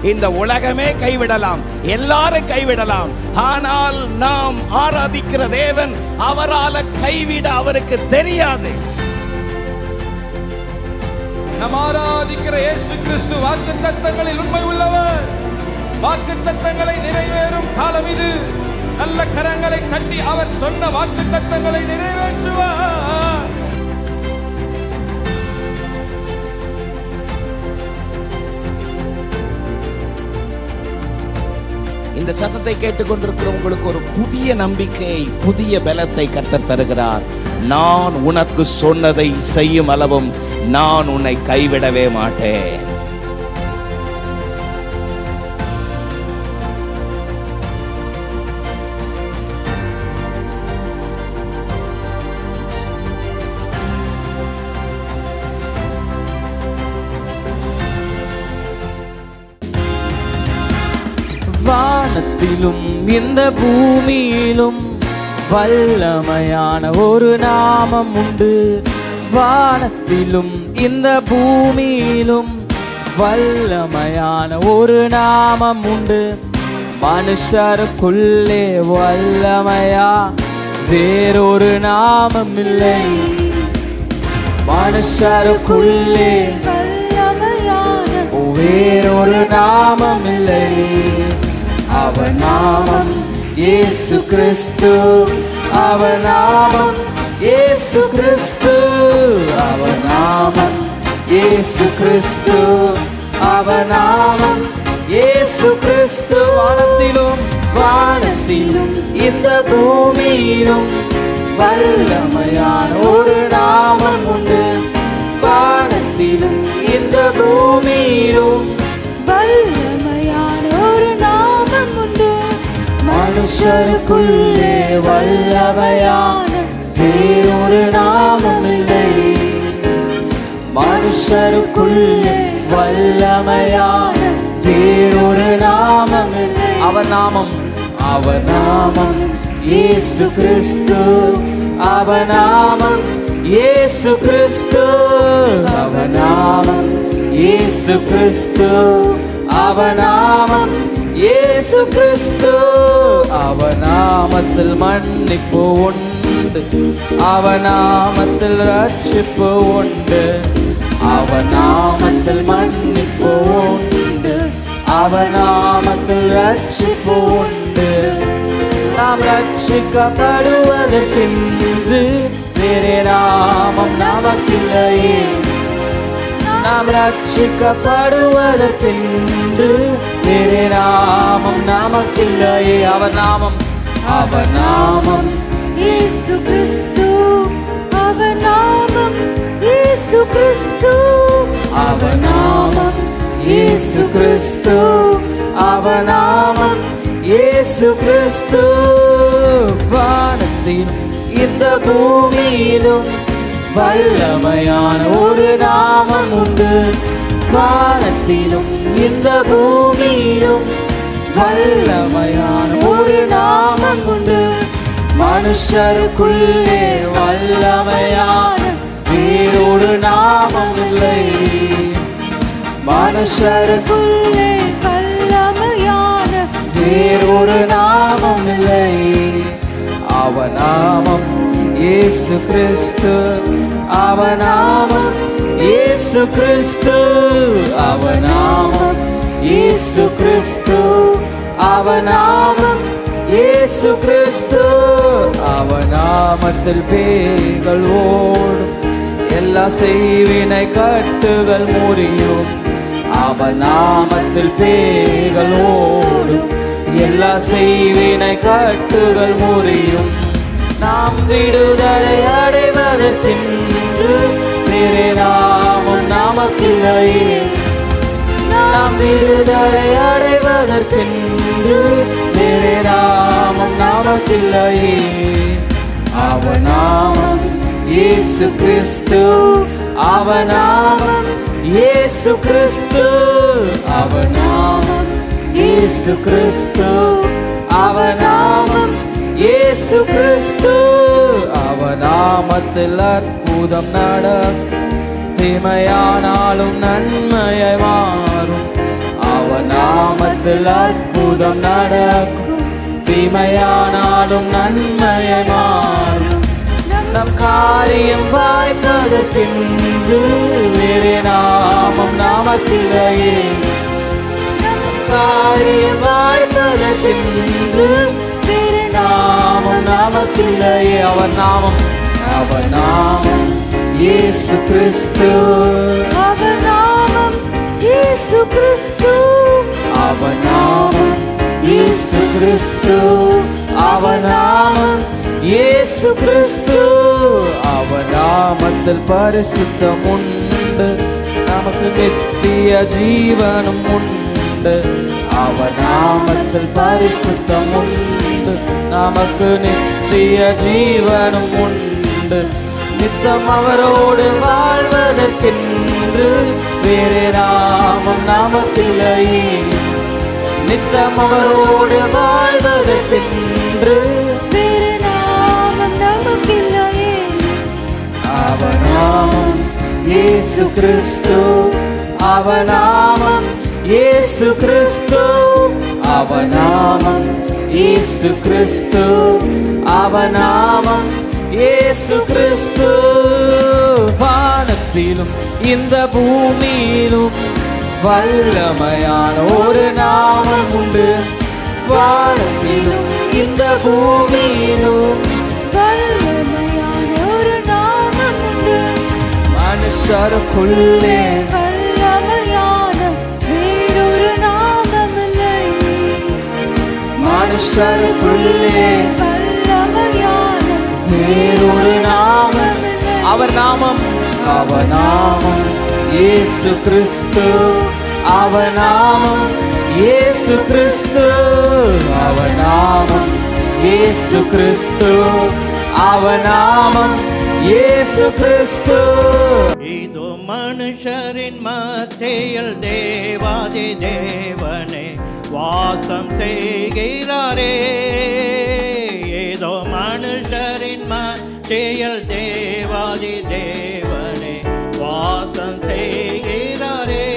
இந்த உலகமே கைவிடலாம், எல்லாரும் கைவிடலாம். ஆனால் நாம் ஆராதிக்கிற தேவன், அவரால் கைவிட அவருக்கு தெரியாது. நாம் ஆராதிக்கிற இயேசு கிறிஸ்து வாக்குத்தத்தங்களில் உண்மை உள்ளவர். வாக்குத்தத்தங்களை நிறைவேறும் காலம் இது. நல்ல கரங்களை தட்டி அவர் சொன்ன வாக்குத்தத்தங்களை நிறைவேற்றுவார். இந்த சத்தத்தை கேட்டுக்கொண்டிருக்கிற உங்களுக்கு ஒரு புதிய நம்பிக்கை, புதிய பலத்தை கர்த்தர் தருகிறார். நான் உனக்கு சொன்னதை செய்யும் அளவும் நான் உன்னை கைவிடவே மாட்டேன். வானத்திலும் இந்த பூமியிலும் வல்லமையான ஒரு நாமம் உண்டு. வானத்திலும் இந்த பூமியிலும் வல்லமையான ஒரு நாமம் உண்டு. மனுஷருக்குள்ளே வல்லமையா வேறொரு நாமம் இல்லை. மனுஷருக்குள்ளே வல்லமையான வேறொரு நாமம் இல்லை. அவர் நாமம் இயேசு கிறிஸ்து. அவர் நாமம் இயேசு கிறிஸ்து. அவர் நாமம் இயேசு கிறிஸ்து. அவர் நாமம் இயேசு கிறிஸ்து. வானத்திலும் வானத்திலும் இந்த பூமியிலும் வல்லமையான ஒரு நாமம் உண்டு. வானத்திலும் இந்த பூமியிலும் வல்லமையான ஒரு நாமம் உண்டு. மனுஷருக்குள்ளே வல்லமையான வேறொரு நாமம் இல்லை. மனுஷருக்குள்ளே வல்லமையான வேறொரு நாமம் இல்லை. அவர் நாமம், அவர் நாமம் இயேசு கிறிஸ்து. அவர் நாமம் இயேசு கிறிஸ்து. அவர் நாமம் இயேசு கிறிஸ்து. அவர் நாமம் இயேசு கிறிஸ்து. அவர் நாமத்தில் மன்னிப்பு உண்டு. அவர் நாமத்தில் ரட்சிப்பு உண்டு. அவர் நாமத்தில் மன்னிப்பு உண்டு. அவர் நாமத்தில் ரட்சிப்பு உண்டு. நாம் ரட்சிக்கப்படுவதற்கென்று வேறே நாமம் நமக்கில்லையே. நாம் ரட்சிக்கப்படுவதற்கென்று வேறே நாமம் நமக்கில்லையே. அவர் நாமம், அவர் நாமம் இயேசு கிறிஸ்து. அவர் நாமம் இயேசு கிறிஸ்து. அவர் நாமம் இயேசு கிறிஸ்து. அவர் நாமம் இயேசு கிறிஸ்து. வானத்திலும் இந்த பூமியிலும் வல்லமையான ஒரு நாமம் உண்டு. வானத்திலும் இந்த பூமியிலும் வல்லமையான ஒரு நாமம் உண்டு. மனுஷருக்குள்ளே வல்லமையான வேறொரு நாமம் இல்லை. மனுஷருக்குள்ளே வல்லமையான வேறொரு நாமம் இல்லை. அவர் நாமம் இயேசு கிறிஸ்து. அவர் நாமம் இயேசு கிறிஸ்து. அவர் நாமம் இயேசு கிறிஸ்து. அவர் நாமம் இயேசு கிறிஸ்து. அவர் நாமத்தில் பேய்கள் ஓடும். எல்லா செய்வினை கட்டுகள் முறியும். அவர் நாமத்தில் பேய்கள் ஓடும். எல்லா செய்வினை கட்டுகள் முறியும். நாம் விடுதலை அடைவதற்கென்று வேறே நாமம் நமக்கில்லையே. நாம் விடுதலை அடைவதற்கென்று வேறே நாமம் நமக்கில்லையே. அவர் நாமம் இயேசு கிறிஸ்து. அவர் நாமம் இயேசு கிறிஸ்து. அவர் நாமம் இயேசு கிறிஸ்து. அவர் நாமம் இயேசு கிறிஸ்து. அவர் நாமத்தில் அற்புதம் நடக்கும். தீமையானாலும் நன்மையை மாறும். அவர் நாமத்தில் அற்புதம் நடக்கும், தீமையானாலும் நன்மையை மாறும். நம் காரியம் வாய்ப்பதற்கென்று வேறு நாமம் நாமத்திலேயே, காரியம் வாய்ப்பதற்கென்று வேறு நாமம் நாமத்திலேயே. அவர் நாமம் இயேசு கிறிஸ்து, அவர் நாமம் இயேசு கிறிஸ்து, அவர் நாமம் இயேசு கிறிஸ்து, அவர் நாமம் இயேசு கிறிஸ்து. அவர் நாமத்தில் பரிசுத்தம் உண்டு, நமக்கு நித்திய ஜீவனும் உண்டு. அவர் நாமத்தில் பரிசுத்தம் உண்டு, நமக்கு நித்திய ஜீவனும் உண்டு. நித்தம் அவரோடு வாழ்வதற்கென்று வேறு நாமம் நாமத்திலேயே, நித்தம் அவரோடு வாழ்வதற்கென்று வேறு நாமம் நமக்கில்லையே. அவர் நாமம் இயேசு கிறிஸ்து, அவர் நாமம் இயேசு கிறிஸ்து, அவர் நாமம் இயேசு கிறிஸ்து, அவர் நாமம் இயேசு கிறிஸ்து. வானத்திலும் இந்த பூமியிலும் வல்லமையான ஒரு நாமம் உண்டு, வானத்திலும் இந்த பூமியிலும் வல்லமையான ஒரு நாமம் உண்டு. மனுஷருக்குள்ளே வல்லமையான வேறொரு நாமம் இல்லை, மனுஷருக்குள்ளே வல்லமையான வேறொரு நாமம் இல்லை. அவர் நாமம் இயேசு கிறிஸ்து, அவர் நாமம் இயேசு கிறிஸ்து, அவர் நாமம் இயேசு கிறிஸ்து, அவர் நாமம் இயேசு கிறிஸ்து. இதோ மனுஷரின் மத்தியில் தேவாதி தேவனே வாசம் செய்கிறாரே, ஏதோ மனுஷரின் மத்தியில் தேவாதி தேவனே வாசம் செய்கிறாரே.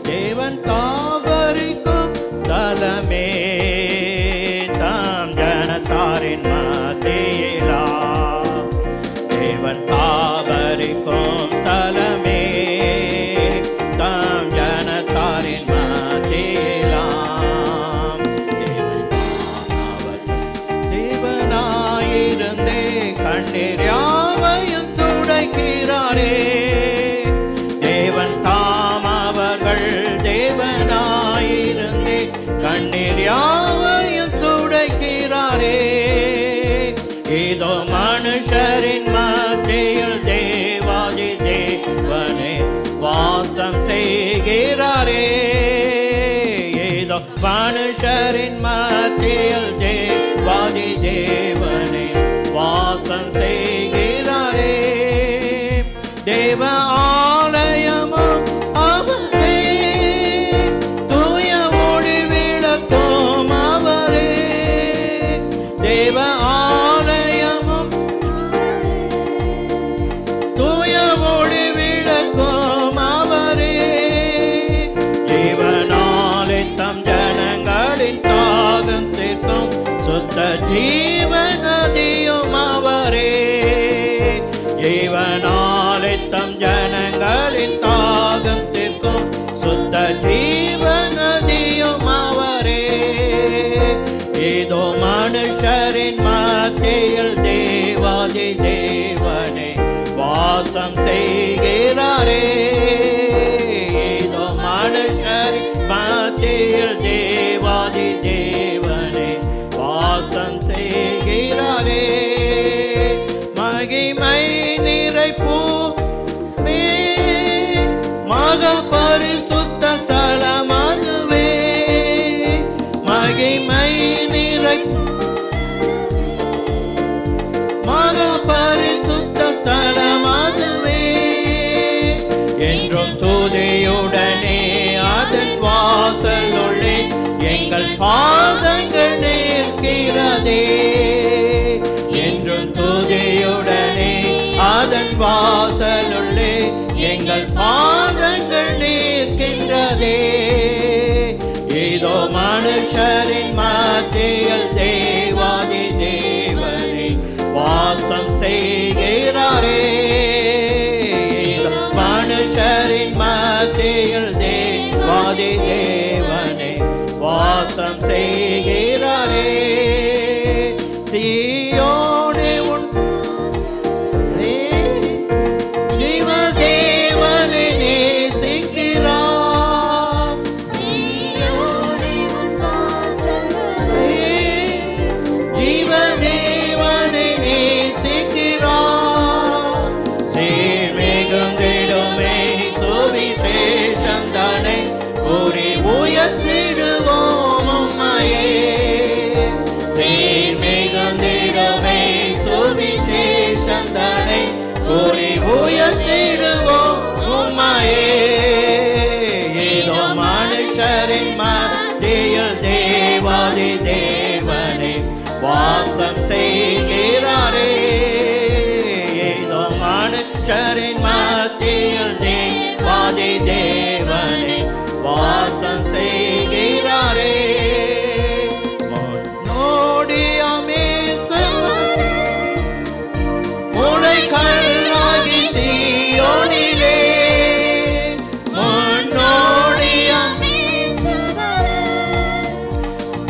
தேவன் தாவரிக்கும் ஸ்தலமே, தாம் ஜனத்தாரின் மத்தியிலா, தேவன் தாவரிக்கும் ஸ்தலமே, தாம் ஜனத்தாரின் மத்தியிலாம். தேவனாயிருந்தே கண்ணீர் யாவையும் துடைக்கிறாரே, தேவன் தாம் அவர்கள் தேவனாயிருந்தே கண்ணீர் யாவையும் துடைக்கிறாரே. இதோ மனுஷரின் மத்தியில் தேவாதி தேவனே வாசம் செய்கிறாரே, ஏதோ மனுஷரின் மத்தியில் தேவாதி தேவனே வாசம் செய்கிறாரே. தேவ ஆலயமும் அவரே, தூய ஒளி விளக்கும் அவரே, தேவ ஆலயமும் தூய ஒளி விளக்கும் அவரே. ஜீவனாலே தம் ஜனங்களின் தாகம் தீர்க்கும் சுத்த ஜீவநதியும் அவரே, ஜீவனாலே தம் ஜனங்களின் தாகம் தீர்க்கும் சுத்த ஜீவநதியும் அவரே. ஏதோ மனுஷரின் மத்தியில் தேவாதி தேவனே வாசம் செய்கிறாரே, ஏதோ மனுஷரின் மத்தியில் தேவாதி தேவனே வாசம் செய்கிறாரே. மகிமை நிறைப்பூமே, மகா பரிசுத்த ஸ்தலம் அதுவே, மகிமை நிறை மகா பரிசுத்த ஸ்தலம் அதுவே. என்றும் துதியுடனே அதன் வாசலுள்ளே எங்கள் பாதங்கள் நிற்கிறதே, என்றும் துதியுடனே அதன் வாசலுள்ளே எங்கள் பாதங்கள் நிற்கின்றதே. செய்கிறாரே. மனுஷரின் மத்தியில் தேவாதி தேவனே வாசம் செய்கிறாரே. சீயோனே உன் ஜீவதேவனை நேசிக்கிறார். ஜீவதேவனை நேசிக்கிறார். சீர்மிகுந்திடுமே சுவிசேஷம் தானே கூறி உயர்த்திடுவோம் உம்மையே. சீர்மிகுந்திடுமே சுவிசேஷம் தானே கூறி உயர்த்திடுவோம் உம்மையே. ஏதோ மனுஷரின் மத்தியில் தேவாதி தேவனே வாசம் செய்கிறாரே. ஏதோ மனுஷரின் மத்தியில் தேவாதி தேவனே வாசம் செய்கிறாரே. முன்னோடியாமே முளைக்கல்லாகி சீயோனிலே. முன்னோடியாமே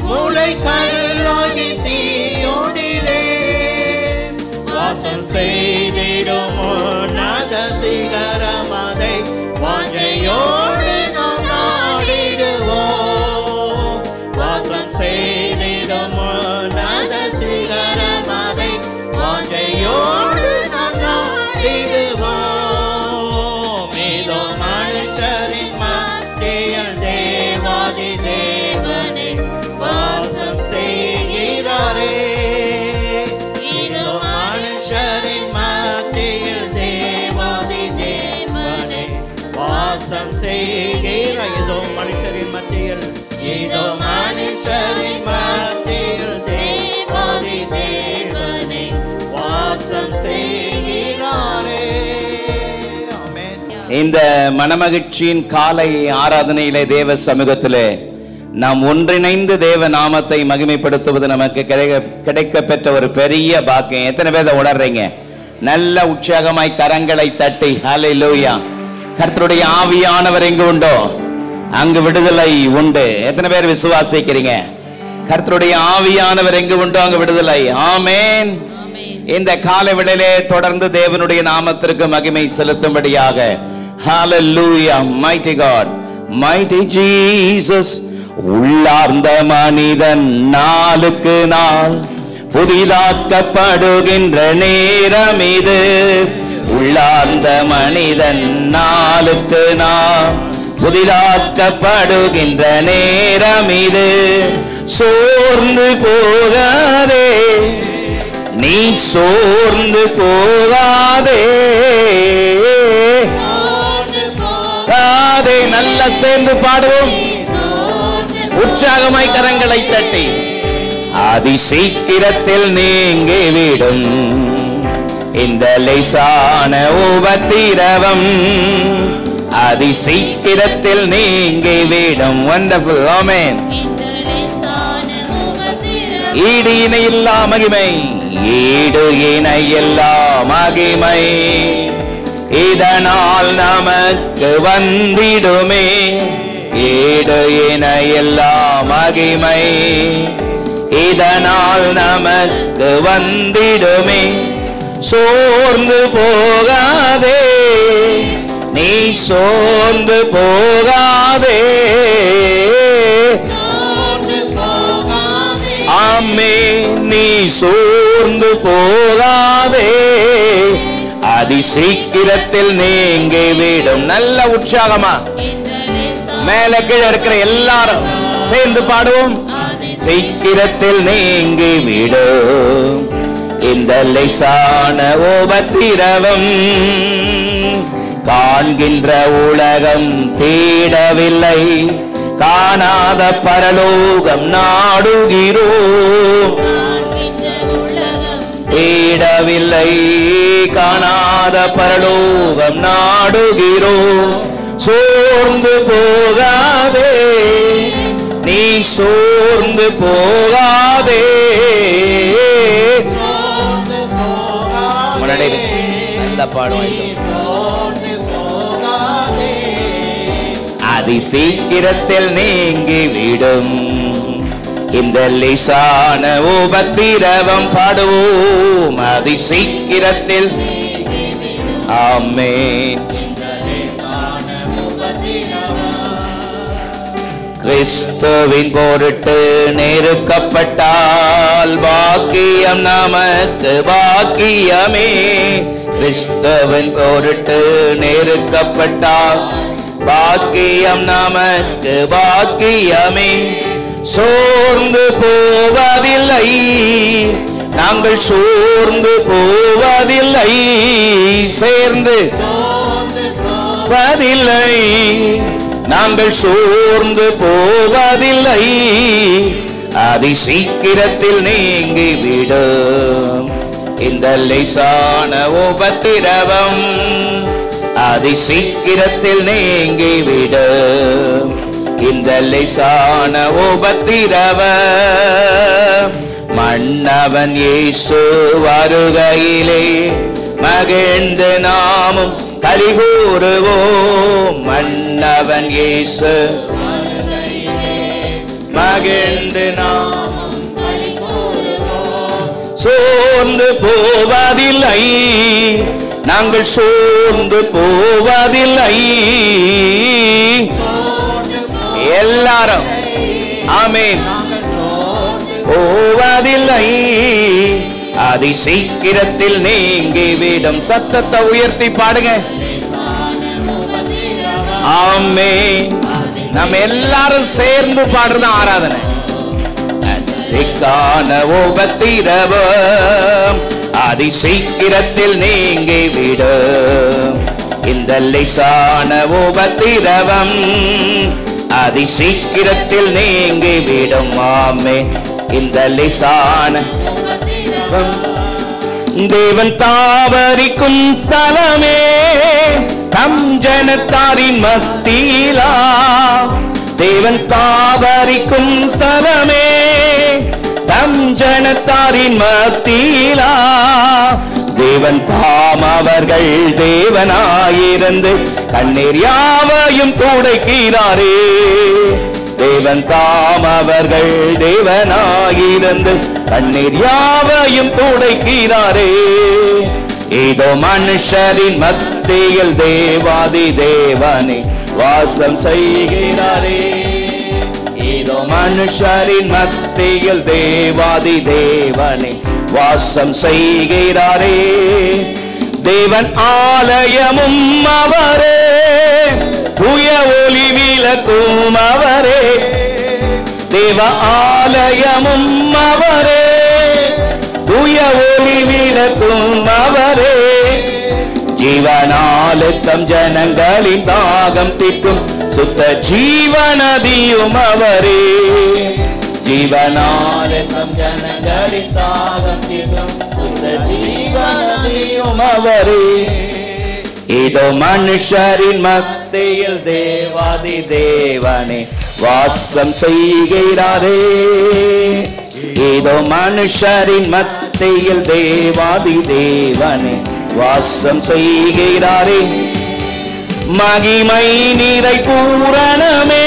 முளைக்கல்லாகி சீயோனிலே வாசம் செய்திடும் உன்னத சிகரமதை வாஞ்சையோடு நாம் நாடிடுவோம். வாசம் செய்திடும் உன்னத சிகரமதை வாஞ்சையோடு நாம் நாடிடுவோம். இதோ மனுஷரின் மத்தியில் தேவாதி தேவனே வாசம் செய்கிறாரே. இதோ மனுஷரின் மத்தியில் தேவாதி தேவனே வாசம் செய்கிறார். இதோ மனுஷரின் மத்தியில் இதோ மனுஷரின் மத்தியில் தேவாதி தேவனே வாசம் செய்கிறாரே. ஆமென். இந்த மனமகிழ்ச்சியின் காலை ஆராதனையிலே தேவ சமூகத்திலே நாம் ஒன்றிணைந்து தேவ நாமத்தை மகிமைப்படுத்துவது நமக்கு கிடைக்க பெற்ற ஒரு பெரிய பாக்கியம். எத்தனை பேர் உணர்றீங்க? நல்ல உற்சாகமாய் கரங்களை தட்டி ஹல்லேலூயா. கர்த்தருடைய ஆவியானவர் எங்கு உண்டோ அங்கு விடுதலை உண்டு. எத்தனை பேர் விசுவாசிக்கிறீங்க? கர்த்தருடைய ஆவியானவர் எங்கு உண்டோ அங்கு விடுதலை. ஆமென். இந்த காலை வேளையிலே தொடர்ந்து தேவனுடைய நாமத்திற்கு மகிமை செலுத்தும்படியாக ஹல்லேலூயா. mighty God, mighty Jesus. உள்ளார்ந்த மனிதன் நாளுக்கு நாள் புதிதாக்கப்படுகின்ற நேரம் இது. உள்ளார்ந்த மனிதன் நாளுக்கு நாள் புதிதாக்கப்படுகின்ற நேரம் இது. சோர்ந்து போகாதே, நீ சோர்ந்து போகாதே. நல்ல சேர்ந்து பாடுவோம் உற்சாகமாய் கரங்களை தட்டி. அதி சீக்கிரத்தில் நீங்கிவிடும் இந்த லேசான உபத்திரவம். அதி சீக்கிரத்தில் நீங்கிவிடும். வண்டர்ஃபுல். ஆமென். ஈடு இணையில்லா மகிமை, ஈடு இணையில்லா மகிமை இதனால் நமக்கு வந்திடுமே. ஈடு இணையில்லா மகிமை இதனால் நமக்கு வந்திடுமே. சோர்ந்து போகாதே, நீ சோர்ந்து போகாதே. ஆமென். நீ சோர்ந்து போகாதே, அதி சீக்கிரத்தில் நீங்கிவிடும். நல்ல உற்சாகமா மேல கீழே இருக்கிற எல்லாரும் சேர்ந்து பாடுவோம். சீக்கிரத்தில் நீங்கிவிடும் இந்த லேசான உபத்திரவம். காண்கின்ற உலகம் தேடவில்லை, காணாத பரலோகம் நாடுகிறோம். தேடவில்லை, காணாத பரலோகம் நாடுகிறோம். சோர்ந்து போகாதே, நீ சோர்ந்து போகாதே. அடைவே. நல்ல பாடுவாய். சோர்ந்து போகாதே, அதி சீக்கிரத்தில் நீங்கிவிடும் இந்த லேசான உபத்திரவம். பாடுவோம். அதி சீக்கிரத்தில். ஆமென். கிறிஸ்துவின் பொருட்டு நெருக்கப்பட்டால் பாக்கியம் நமக்கு பாக்கியமே. கிறிஸ்துவின் பொருட்டு நெருக்கப்பட்டால் பாக்கியம் நமக்கு பாக்கியமே. சோர்ந்து போவதில்லை, நாங்கள் சோர்ந்து போவதில்லை. சேர்ந்து போவதில்லை, நாங்கள் சோர்ந்து போவதில்லை. அதி சீக்கிரத்தில் நீங்கிவிடும் இந்த லேசான உபத்திரவம். அதி சீக்கிரத்தில் நீங்கிவிடும் இந்த லேசான உபத்திரவம். மன்னவன் இயேசு வருகையிலே மகிழ்ந்து நாமும் கலிகூறுவோம். மன்னவன் இயேசு மகிழ்ந்து நாமும் கலிகூறுவோம். சோர்ந்து போவதில்லை, நாங்கள் சோர்ந்து போவதில்லை. எல்லாரும் ஆமென். போவதில்லை, அதி சீக்கிரத்தில் நீங்கிவிடும். சத்தத்தை உயர்த்தி பாடுங்க. ஆமென். நம்ம எல்லாரும் சேர்ந்து பாடுறது ஆராதனை. அதிகான உபத்திரவம் அதி சீக்கிரத்தில் நீங்கிவிடும் இந்த லேசான உபத்திரவம். அதி சீக்கிரத்தில் நீங்கிவிடும். ஆமென். இந்த லேசான தேவன் தாவரிக்கும் ஸ்தலமே, தம் ஜனத்தாரின் மத்தியிலா. தேவன் தாவரிக்கும் ஸ்தலமே, தம் ஜனத்தாரின் மத்தியிலா. தேவன் தாம் அவர்கள் தேவனாயிருந்து கண்ணீர் யாவையும் துடைக்கிறாரே. தேவன் தாம் அவர்கள் தேவனாயிருந்து கண்ணீர் யாவையும் துடைக்கிறாரே. இதோ மனுஷரின் மத்தியில் தேவாதி தேவனே வாசம் செய்கிறாரே. இதோ மனுஷரின் மத்தியில் தேவாதி தேவனே வாசம் செய்கிறாரே. தேவன் ஆலயமும் அவரே, தூய ஒளி விளக்கும் அவரே. தேவ ஆலயமும் அவரே, தூய ஒளி விளக்கும் அவரே. ஜீவனாலே தம் ஜனங்களின் தாகம் தீர்க்கும் சுத்த ஜீவநதியும் அவரே. ஜீவனாலே தம் ஜனங்களின் தாகம் தீர்க்கும் சுத்த ஜீவநதியும் அவரே. இதோ மனுஷரின் மத்தியில் தேவாதி தேவனே வாசம் செய்கிறாரே. இதோ மனுஷரின் மத்தியில் தேவாதி தேவனே வாசம் செய்கிறாரே. மகிமை நிறை பூரணமே,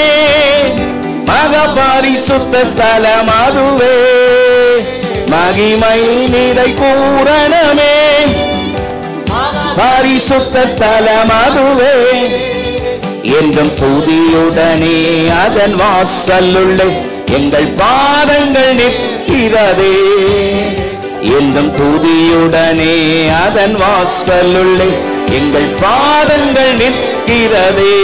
மக பரிசுத்த ஸ்தலம் அதுவே. மகிமை நிறை பூரணமே, பரிசுத்த ஸ்தலம் அதுவே. என்றும் துதியுடனே அதன் வாசலுள்ளே எங்கள் பாதங்கள் நிற்கிறதே. என்றும் துதியுடனே அதன் வாசலுள்ளே எங்கள் பாதங்கள் நிற்கிறதே.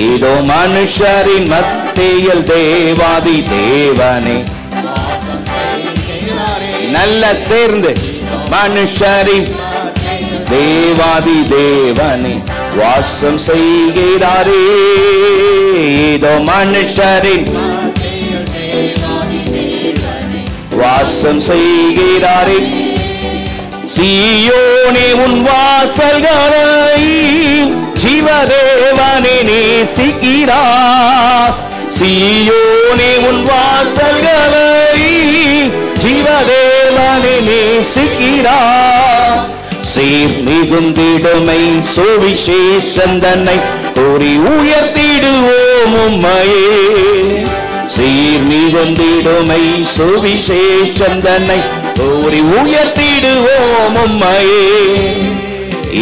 இதோ மனுஷரின் மத்தியில் தேவாதி தேவனே நல்ல சேர்ந்து மனுஷரின் தேவாதி தேவனே வாசம் செய்கிறாரே. இதோ மனுஷரின் வாசம் செய்கிறாரே. சீயோனே உன் வாசல்களை ஜீவதேவனே நேசிக்கிறார். சீயோனே உன் வாசல்களை ஜீவதேவனே நேசிக்கிறார். சீர் மிகுந்திடுமை சுவிசேஷந்தனை கூறி உயர்த்திடுவோம் உம்மையே. சீர் மிகுந்திடுமை சுவிசேஷந்தனை கூறி உயர்த்திடுவோம் உம்மையே.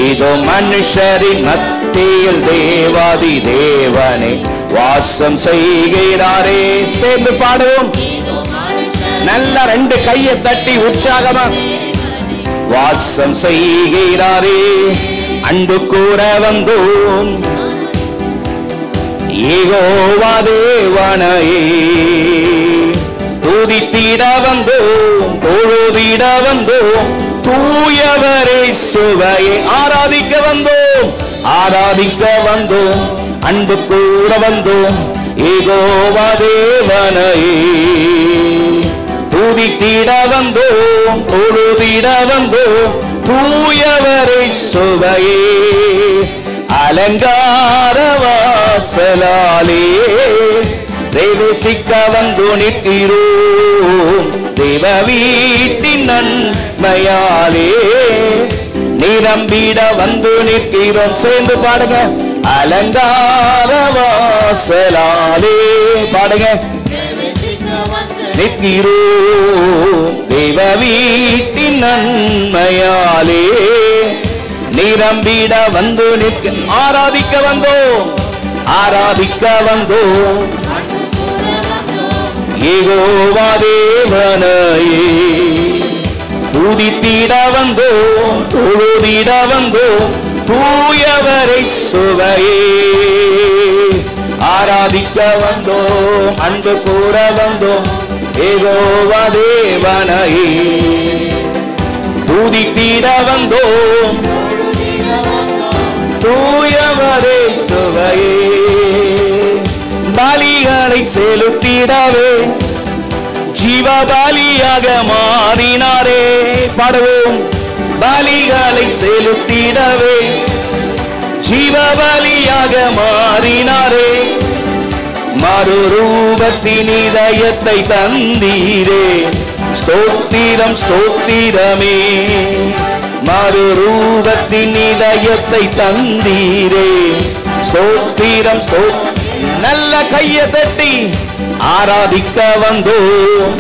இதோ மனுஷரின் மத்தியில் தேவாதி தேவனே வாசம் செய்கிறாரே. சேர்ந்து பாடுவோம். நல்லா 2 கையை தட்டி உற்சாகமா. வாசம் செய்கிறாரே, அன்பு கூற வந்தோம் யெகோவா தேவனையே. துதித்திட வந்தோம், தொழுதிட வந்தோம், தூயவரே சுவையை ஆராதிக்க வந்தோம், ஆராதிக்க வந்தோம், அன்பு கூற வந்தோம் யெகோவா தேவனையே. துதித்திட வந்தோம், தொழுதிட வந்தோம், தூயவரை சுவையே. அலங்கார வாசலாலே பிரவேசிக்க வந்து நிற்கிறோம். தேவ வீட்டின் நன்மையாலே நிரம்பிட வந்து நிற்கிறோம். சேர்ந்து பாடுங்க. அலங்கார வாசலாலே பாடுங்க. நிற்கிறோம் தேவ வீட்டின் நன்மையாலே நிரம்பிட வந்து நிற்க. ஆராதிக்க வந்தோம், ஆராதிக்க வந்தோம் யெகோவா தேவனையே. துதித்திட வந்தோம், தொழுதிட வந்தோம், தூயவரை சுவையே. ஆராதிக்க வந்தோம், அன்பு கூற வந்தோம் யெகோவா தேவனையே. துதித்திட வந்தோம், தூயவரே சுவையே. பலிகளை செலுத்திடவே ஜீவ பலியாக மாறினாரே. பாடுவோம். பலிகளை செலுத்திடவே ஜீவ பலியாக மாறினாரே. மறுரூபத்தின் இதயத்தை தந்தீரே. ஸ்தோத்திரம் ஸ்தோத்திரமே. மறுரூபத்தின் இதயத்தை தந்தீரே. ஸ்தோத்திரம் ஸ்தோத்திரம். நல்ல கையை தட்டி ஆராதிக்க வந்தோம்.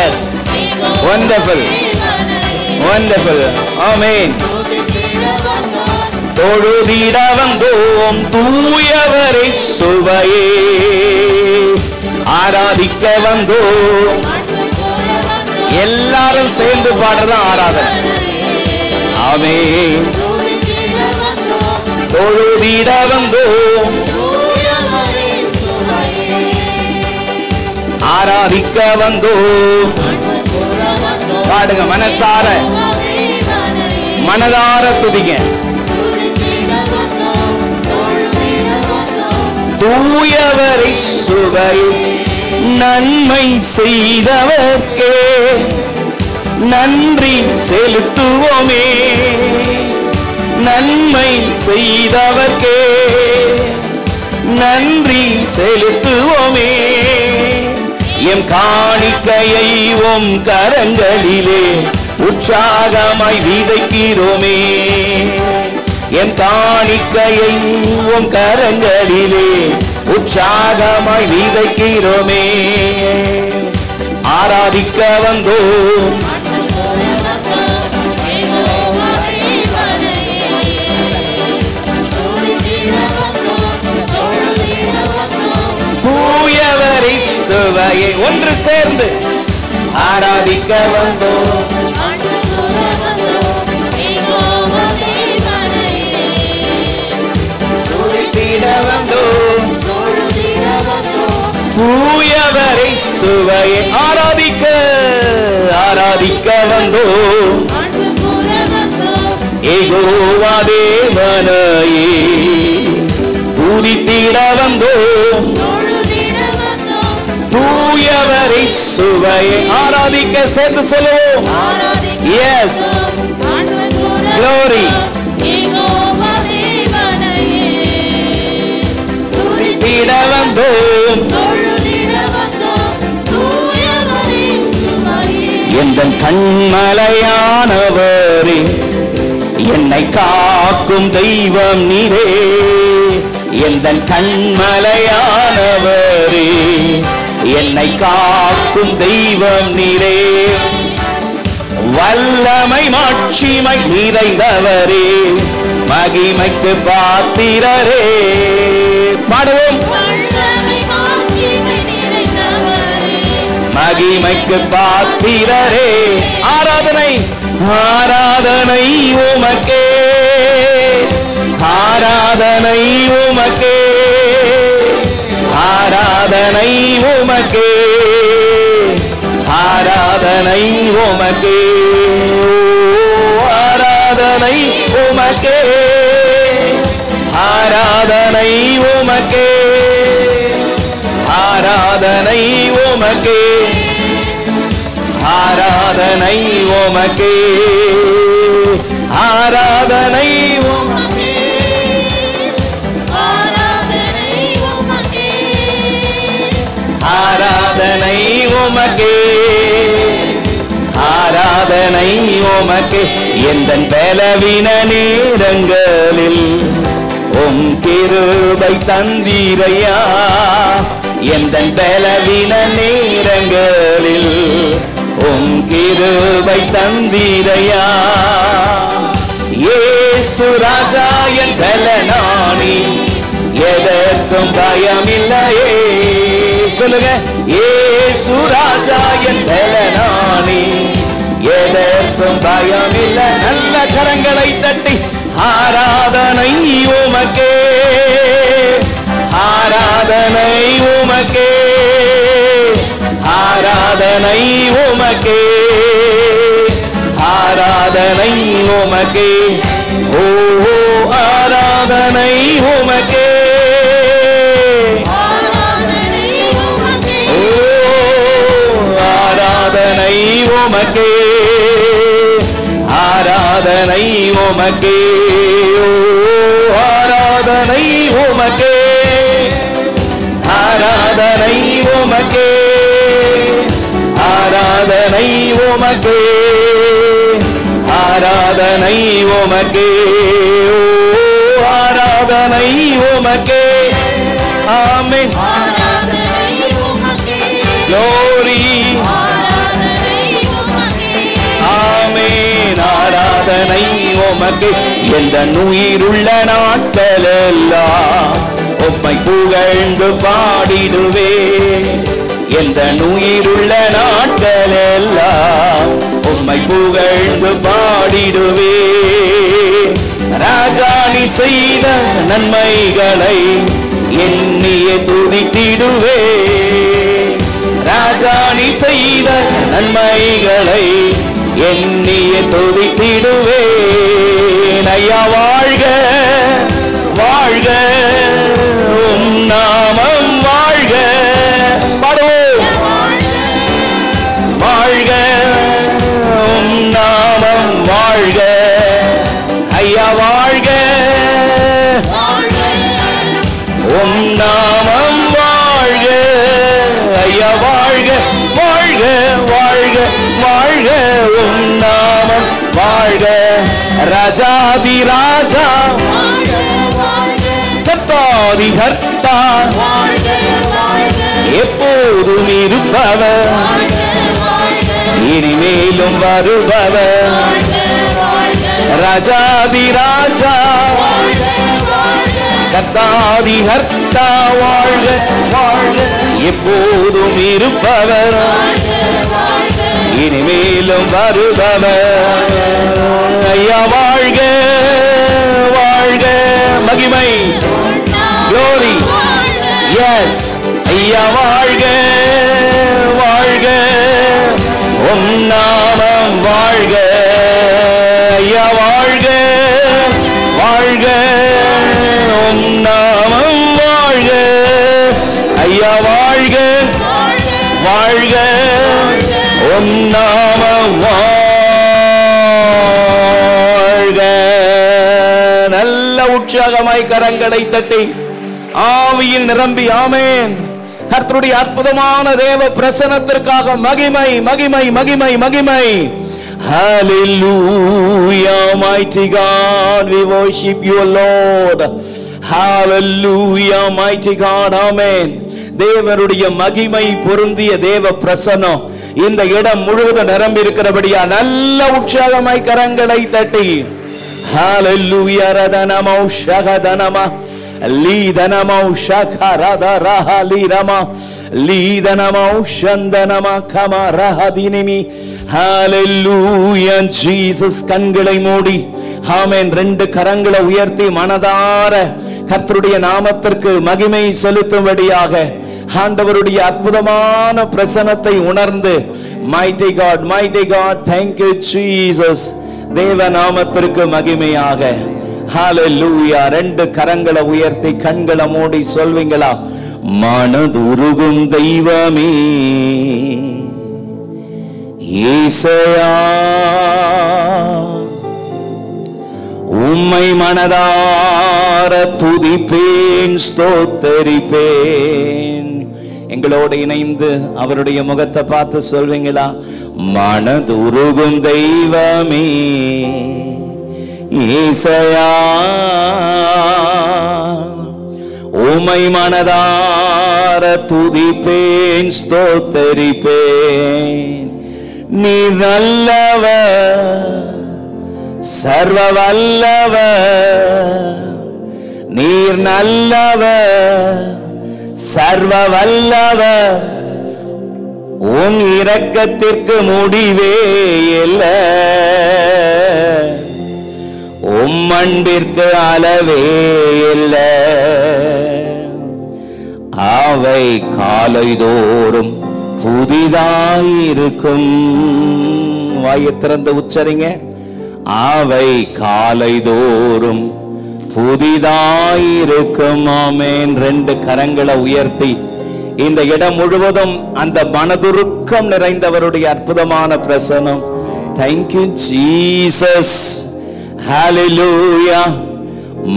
Yes, wonderful wonderful. ஆமென். தொழுதிட வந்தோம் தூயவரை சுவையே. ஆராதிக்க வந்தோம். எல்லாரும் சேர்ந்து பாடுறதான் ஆராதனை. ஆமென். தொழுதிட வந்தோம், ஆராதிக்க வந்தோம். பாடுங்க மனசார, மனதார துதிங்க. தூயவரை சுவை நன்மை செய்தவர்க்கே நன்றி செலுத்துவோமே. நன்மை செய்தவர்க்கே நன்றி செலுத்துவோமே. எம் காணிக்கையை உம் கரங்களிலே உற்சாகமாய் விதைக்கிறோமே. என் காணிக்கையை உம் கரங்களிலே உற்சாகமாய் விதைக்கிறோமே. ஆராதிக்க வந்தோம், தூயவரை சுவையை ஒன்று சேர்ந்து ஆராதிக்க வந்தோம். தூயவரை சுவையை ஆராதிக்க ஆராதிக்க வந்தோம். யெகோவா தேவனையே துதித்திட வந்தோம். தூயவரை சுவையை ஆராதிக்க சேர்த்து சொல்லுவோம். S, glory. துதித்திட வந்தோம். எந்த எந்தன் கண்மலையானவரே, என்னை காக்கும் தெய்வம் நீரே. எந்தன் கண்மலையானவரே, என்னை காக்கும் தெய்வம் நீரே. வல்லமை மாட்சிமை நிறைந்தவரே, மகிமைக்கு பாத்திரரே. பாடுவோம். மகிமைக்கு பாத்திரரே. ஆராதனை ஆராதனை உமக்கே, ஆராதனை உமக்கே, ஆராதனை உமக்கே, ஆராதனை உமக்கே, ஆராதனை உமக்கே, ஆராதனை உமக்கே, ஆராதனை உமக்கே, ஆராதனை உமக்கே, ஆராதனை உமக்கே, ஆராதனை உமக்கே, ஆராதனை உமக்கே. எந்தன் பலவீன நேரங்களில் உம் கிருபை தந்தீரையா. எந்தன் பலவீன நேரங்களில் உம் கிருபை தந்தீரையா. இயேசு ராஜா என் பலனானி, எதற்கும் பயமில்லையே. சொல்லுங்க. இயேசு ராஜா என் பலனானி, எதற்கும் பயமில்லை. நல்ல கரங்களை தட்டி ஆராதனை உமக்கே, ஆராதனை உமக்கே, ஆராதனை உமக்கே, ஆராதனை உமக்கே. ஓ ஆராதனை உமக்கே, ஓ ஆராதனை உமக்கே, ஆராதனை உமக்கே, ஓ ஆராதனை உமக்கே, ஆராதனை உமக்கே, ஆராதனை உமக்கே, ஆராதனை உமக்கே, ஓ ஆராதனை உமக்கே. ஆமென். glory. ஆமென். ஆராதனை உமக்கே. எந்த உயிருள்ள நாட்களெல்லாம் உம்மை புகழ்ந்து பாடிடுவே. எந்த உயிருள்ள நாட்களெல்லாம் உம்மை புகழ்ந்து பாடிடுவே. ராஜா நீ செய்த நன்மைகளை எண்ணியே துதித்திடுவே. ராஜா நீ செய்த நன்மைகளை எண்ணியே துதித்திடுவே. ஐயா வாழ்க வாழ்க உம் நாமம் வாழ்க. பாடுவோம். வாழ்க உம் நாமம் வாழ்க. ஐயா வாழ்க உம் நாமம் வாழ்க. ஐயா வாழ்க வாழ்க வாழ்க வாழ்க உம் நாமம் வாழ்க. ராஜாதி ராஜா கர்த்தாதி கர்த்தா எப்போதும் இருப்பவர் இனிமேலும் வருபவர். ராஜாதி ராஜா கர்த்தாதி கர்த்தா வாழ்க வாழ்க எப்போதும் இருப்பவர் இனிமேலும் வருபவர். ஐயா வாழ்க வாழ்க. மகிமை glory. yes. ஐயா வாழ்க வாழ்க உம் நாமம் வாழ்க. ஐயா வாழ்க வாழ்க உம் நாமம் வாழ்க. ஐயா வாழ்க வாழ்க உம் நாமம் வாழ்க. நல்ல உற்சாகமாய் கரங்களை தட்டி ஆவியில் நிரம்பி ஆமென் கர்த்தருடைய அற்புதமான தேவ பிரசன்னத்திற்காக மகிமை மகிமை மகிமை மகிமை. Hallelujah, mighty God, we worship you, Lord. Hallelujah, mighty God, amen. தேவனுடைய மகிமை பொருந்திய தேவ பிரசன்னம் இந்த இடம் முழுவதும் நிரம்பி இருக்கிறபடியா நல்ல உற்சாகமாய் கரங்களை தட்டி Hallelujah, radanamo shagadanama lidanamo shakaradaha lirama lidanamo shandanama kamarahadinimi. Hallelujah, Jesus. கண்களை மூடி ஆமென் ரெண்டு கரங்களை உயர்த்தி மனதார கர்த்தருடைய நாமத்திற்கு மகிமை செலுத்தும்படியாக ஆண்டவருடைய அற்புதமான பிரசன்னத்தை உணர்ந்து mighty God, mighty God, thank you Jesus. தேவ நாமத்திற்கு மகிமையாக ஹalleluya. ரெண்டு கரங்களை உயர்த்தி கண்களை மூடி சொல்வீங்களா? மனதுருகும் தெய்வமே இயேசுயா, உம்மை மனதார துதிப்பேன் ஸ்தோத்தரிப்பேன். எங்களோடு இணைந்து அவருடைய முகத்தை பார்த்து சொல்வீங்களா? மனதுருகும் தெய்வமே இயேசுயா, உம்மை மனதார துதிப்பேன் ஸ்தோத்தரிப்பேன். நீ நல்லவர், சர்வ வல்லவர், நீர் நல்லவர், சர்வ வல்லவர், உன் இரக்கத்திற்கு முடிவே இல்லை, உம் அன்பிற்கு அளவே இல்லை. அவை காலைதோறும் புதிதாயிருக்கும். வாயை திறந்து உச்சரிங்க. அவை காலைதோறும் புதிதாயிருக்கும். ஆமென். ரெண்டு கரங்களை உயர்த்தி இந்த இடம் முழுவதும் அந்த மனதுருக்கம் நிறைந்தவருடைய அற்புதமான பிரசன்னம். Thank you Jesus. Hallelujah.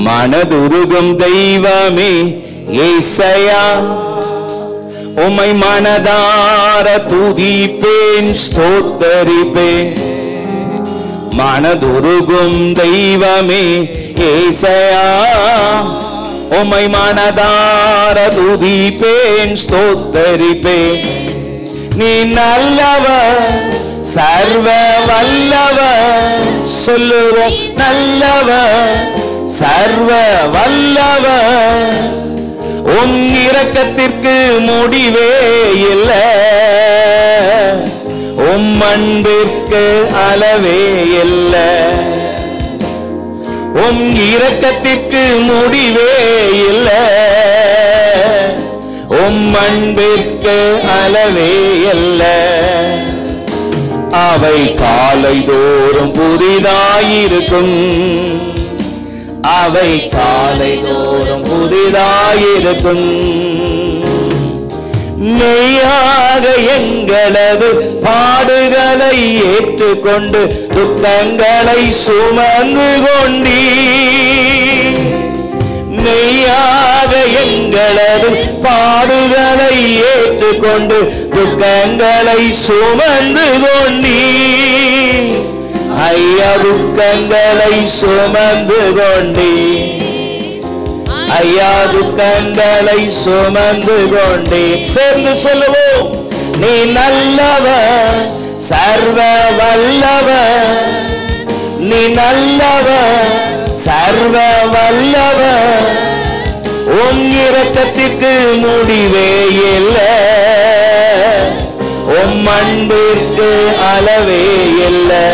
மனதுருகும் தெய்வமே இயேசுயா, உம்மை மனதார துதிப்பேன் ஸ்தோத்தரிப்பேன். மனதுருகும் தெய்வமே இயேசுயா, உம்மை மனதார துதிப்பேன் ஸ்தோத்தரிப்பேன். நீ நல்லவர், சர்வ வல்லவர், சொல்லுவோம் நல்லவர், சர்வ வல்லவர், உம் இரக்கத்திற்கு முடிவே இல்லை, உம் அன்பிற்கு அளவே இல்லை, உம் இரக்கத்திற்கு முடிவே இல்லை, உம் அன்பிற்கு அளவே இல்லை. அவை காலைதோறும் புதிதாயிருக்கும். அவை காலைதோறும் புதிதாயிருக்கும். மெய்யாக எங்களது பாடுகளை ஏற்றுக்கொண்டு துக்கங்களை சுமந்து கொண்டீ. மெய்யாக எங்களது பாடுகளை ஏற்றுக்கொண்டு துக்கங்களை சுமந்து கொண்டீ. ஐயா துக்கங்களை சுமந்து கொண்டீ. ஐயா துக்கங்களை சுமந்து கொண்டே. சேர்ந்து சொல்லுவோம். நீ நல்லவர், சர்வ வல்லவர், நீ நல்லவர், சர்வ வல்லவர், உம் இரக்கத்திற்கு முடிவே இல்லை, உம் அன்பிற்கு அளவே இல்லை,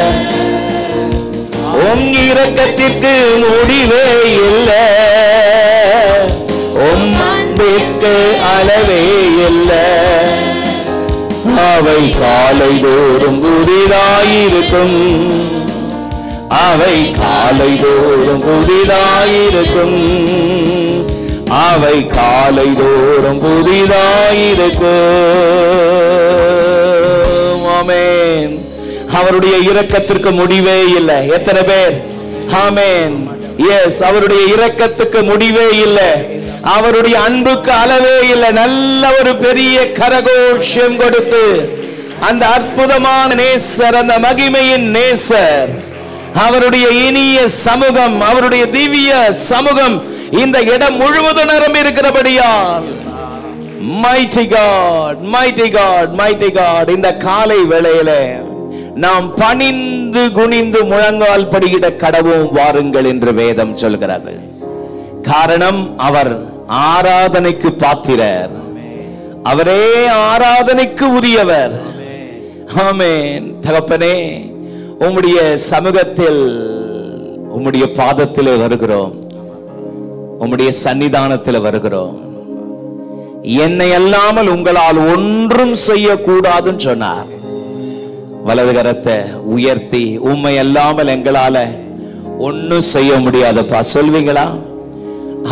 உம் இரக்கத்திற்கு முடிவே இல்லை, உம் அன்பிற்கு அளவே இல்லை. அவை காலைதோறும் புதிதாயிருக்கும். அவை காலைதோறும் புதிதாயிருக்கும். அவை காலைதோறும் புதிதாயிருக்கும். ஆமென். அவருடைய இரக்கத்திற்கு முடிவே இல்லை. எத்தனை பேர் ஆமென்? எஸ், அவருடைய இரக்கத்துக்கு முடிவே இல்லை. அவருடைய அன்புக்கு அளவே இல்லை. நல்ல ஒரு பெரிய கரகோஷம் கொடுத்து அந்த அற்புதமான நேசர், அந்த மகிமையின் நேசர், அவருடைய இனிய சமூகம், அவருடைய திவ்ய சமூகம் இந்த இடம் முழுவதும் நிரம்பி இருக்கிறபடியால் mighty God, mighty God, mighty God, இந்த காலை வேளையில நாம் பணிந்து குனிந்து முழங்கால் படியிட கடவும் வாருங்கள் என்று வேதம் சொல்கிறது. காரணம், அவர் ஆராதனைக்கு பாத்திரர், அவரே ஆராதனைக்கு உரியவர். ஆமென். தகப்பனே, உம்முடைய சமூகத்தில் உம்முடைய பாதத்திலே வருகிறோம், உம்முடைய சன்னிதானத்தில் வருகிறோம். என்னை அல்லாமல் உங்களால் ஒன்றும் செய்யக்கூடாதுன்னு சொன்னார். வலது கரத்தை உயர்த்தி, உம்மை அல்லாமல் எங்களால ஒன்னும் செய்ய முடியாதப்பா சொல்வீங்களா?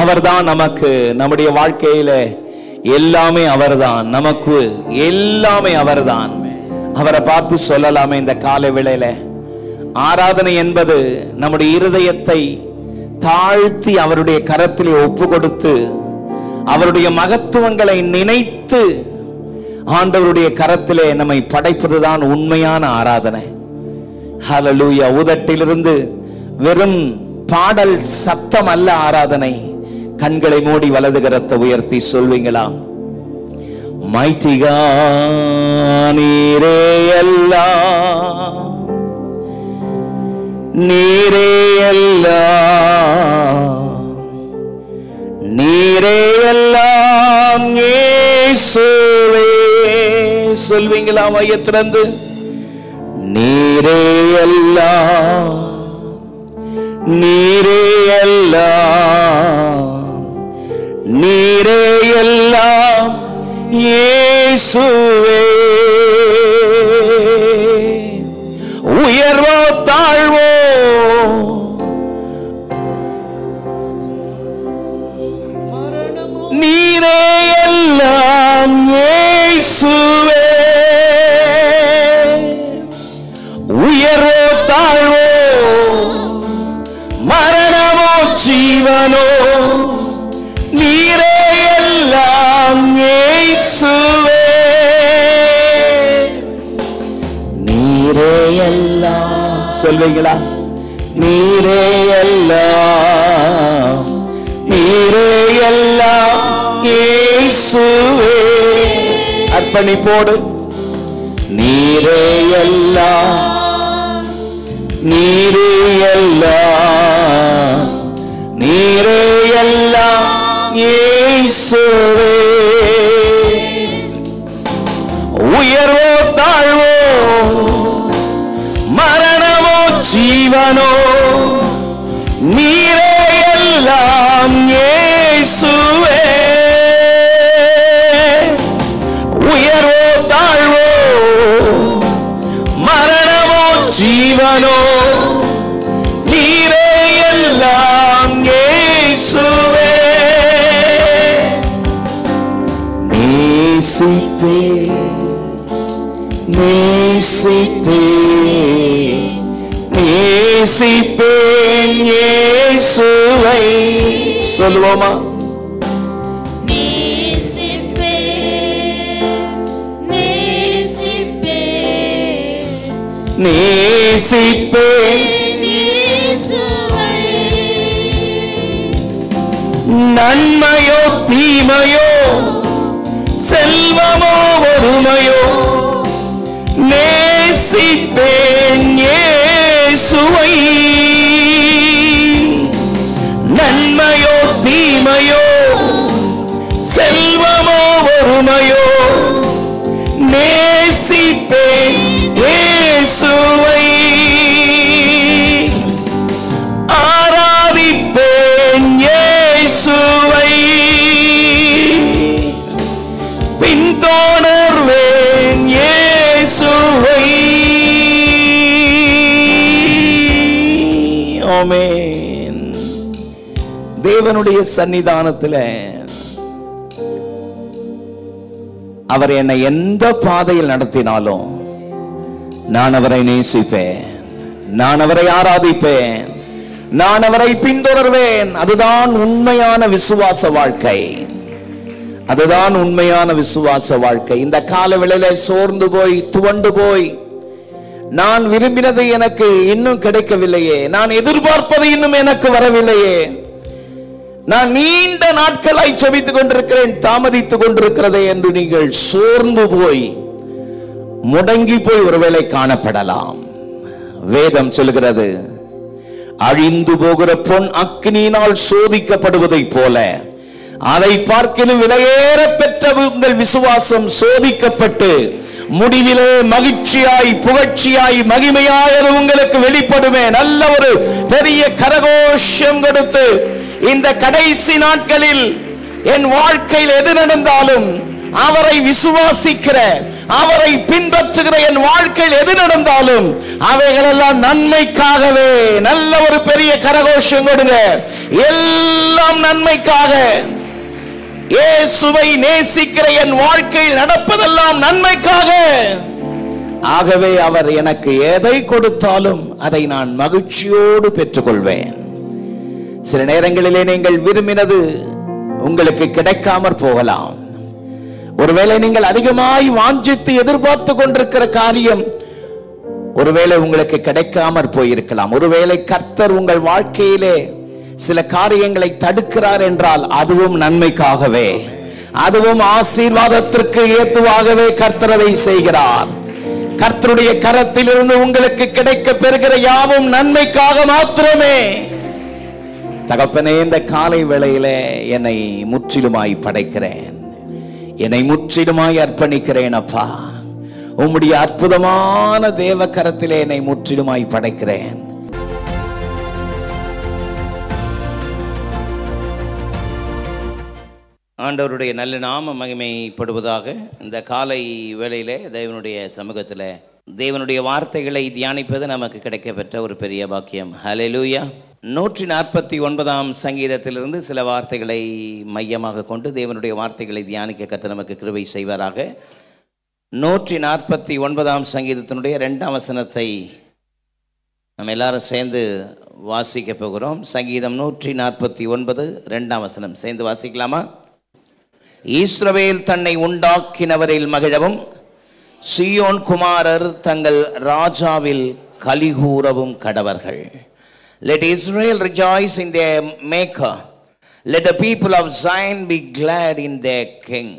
அவர்தான் நமக்கு, நம்முடைய வாழ்க்கையில எல்லாமே அவர்தான், நமக்கு எல்லாமே அவர்தான். அவரை பார்த்து சொல்லலாமே இந்த காலை வேளையில. ஆராதனை என்பது நம்முடைய இருதயத்தை தாழ்த்தி அவருடைய கரத்திலே ஒப்பு கொடுத்து அவருடைய மகத்துவங்களை நினைத்து ஆண்டவருடைய கரத்திலே நம்மை படைப்பதுதான் உண்மையான ஆராதனை. ஹல்லேலூயா. உதட்டிலிருந்து வெறும் பாடல் சத்தம் அல்ல ஆராதனை. கண்களை மூடி வலது கரத்தை உயர்த்தி சொல்வீங்களா? mighty God, நீரே எல்லாம், நீரே எல்லாம், நீரே எல்லாம் இயேசுவே. சொல்வீங்களா மையத்திலிருந்து? நீரே எல்லாம், நீரே எல்லாம், நீரே எல்லாம் இயேசுவே. உயர்வோ தாழ்வோ நீரே எல்லாம் இயேசுவே. உயர்வோ தாழ்வோ மரணமோ ஜீவனோ நீரே எல்லாம் இயேசுவே. நீரே எல்லாம். சொல்வீங்களா? நீரே எல்லாம், நீரே எல்லாம் இயேசுவே. அர்ப்பணிப்போடு நீரே எல்லாம், நீரே எல்லாம், நீரே எல்லாம் இயேசுவே. உயர்வோ தாழ்வோ மரணமோ ஜீவனோ நீரே எல்லாம் இயேசுவே. உயர்வோ தாழ்வோ மரணமோ ஜீவனோ நீரே எல்லாம் இயேசுவே. நேசிப்பே நேசிப்பே நேசிப்பேன் இயேசுவை. சொல்லுவோமா? நேசிப்பேன் நன்மையோ தீமையோ செல்வமோ வறுமையோ நேசிப்பேன் இயேசுவை. நன்மையோ தீமையோ செல்வமோ வறுமையோ நேசிப்பேன் இயேசுவை. ஆராதிப்பேன் இயேசுவை. பின்தொடர்வேன் இயேசுவை. ஆமென். தேவனுடைய சன்னிதானத்தில் அவர் என்னை எந்த பாதையில் நடத்தினாலும் நான் அவரை நேசிப்பேன், நான் அவரை ஆராதிப்பேன், நான் அவரை பின்தொடர்வேன். அதுதான் உண்மையான விசுவாச வாழ்க்கை. அதுதான் உண்மையான விசுவாச வாழ்க்கை. இந்த கால வேளையில சோர்ந்து போய் துவண்டு போய் நான் விரும்பினது எனக்கு இன்னும் கிடைக்கவில்லையே, நான் எதிர்பார்ப்பது இன்னும் எனக்கு வரவில்லையே, நான் நீண்ட நாட்களாய் செபித்துக் கொண்டிருக்கிறேன், தாமதித்துக் கொண்டிருக்கிறதே என்று நீங்கள் சோர்ந்து போய் முடங்கி போய் ஒருவேளை காணப்படலாம். வேதம் சொல்கிறது, அழிந்து போகிற பொன் அக்னியினால் சோதிக்கப்படுவதைப் போல அதை பார்க்கிலும் விலையேற பெற்ற உங்கள் விசுவாசம் சோதிக்கப்பட்டு முடிவிலே மகிழ்ச்சியாய் புகழ்ச்சியாய் மகிமையாய் அது உங்களுக்கு வெளிப்படுமே. நல்ல ஒரு பெரிய கரகோஷம் கொடுத்து இந்த கடைசி நாட்களில் என் வாழ்க்கையில் எது நடந்தாலும் அவரை விசுவாசிக்கிற, அவரை பின்பற்றுகிற என் வாழ்க்கையில் எது நடந்தாலும் அவைகளெல்லாம் நன்மைக்காகவே. நல்ல ஒரு பெரிய கரகோஷம் கொடுங்க. எல்லாம் நன்மைக்காக. இயேசுவை நேசிக்கிற என் வாழ்க்கையில் நடப்பதெல்லாம் நன்மைக்காக. ஆகவே அவர் எனக்கு எதை கொடுத்தாலும் அதை நான் மகிழ்ச்சியோடு பெற்றுக்கொள்வேன். சில நேரங்களிலே நீங்கள் விரும்பினது உங்களுக்கு கிடைக்காமற் போகலாம். ஒருவேளை நீங்கள் அதிகமாய் வாஞ்சித்து எதிர்பார்த்து கொண்டிருக்கிற காரியம் ஒருவேளை உங்களுக்கு கிடைக்காமற் போயிருக்கலாம். ஒருவேளை கர்த்தர் உங்கள் வாழ்க்கையிலே சில காரியங்களை தடுக்கிறார் என்றால் அதுவும் நன்மைக்காகவே, அதுவும் ஆசீர்வாதத்திற்கு ஏதுவாகவே கர்த்தர் அதை செய்கிறார். கர்த்தருடைய கரத்திலிருந்து உங்களுக்கு கிடைக்க பெறுகிற யாவும் நன்மைக்காக மாத்திரமே. தகப்பனே, இந்த காலை வேளையிலே என்னை முற்றிலுமாய் படைக்கிறேன், என்னை முற்றிலுமாய் அர்ப்பணிக்கிறேன். அப்பா, உம்முடைய அற்புதமான தேவ கரத்திலே என்னை முற்றிலுமாய் படைக்கிறேன். ஆண்டவருடைய நல்ல நாம மகிமைப்படுவதாக. இந்த காலை வேளையிலே தேவனுடைய சமூகத்தில் தேவனுடைய வார்த்தைகளை தியானிப்பது நமக்கு கிடைக்கப்பெற்ற ஒரு பெரிய பாக்கியம். ஹல்லேலூயா. 149ஆம் சங்கீதத்திலிருந்து சில வார்த்தைகளை மையமாக கொண்டு தேவனுடைய வார்த்தைகளை தியானிக்க கர்த்தர் நமக்கு கிருபை செய்வாராக. 149ஆம் சங்கீதத்தினுடைய 2ஆம் வசனத்தை நம்ம எல்லாரும் சேர்ந்து வாசிக்க போகிறோம். சங்கீதம் 149 2ஆம் வசனம் சேர்ந்து வாசிக்கலாமா? இஸ்ரவேல் தன்னை உண்டாக்கினவரில் மகிழவும், சீயோன் குமாரர் தங்கள் ராஜாவில் கலிகூரவும் கடவர்கள். Let Israel rejoice in their maker. Let the people of Zion be glad in their king.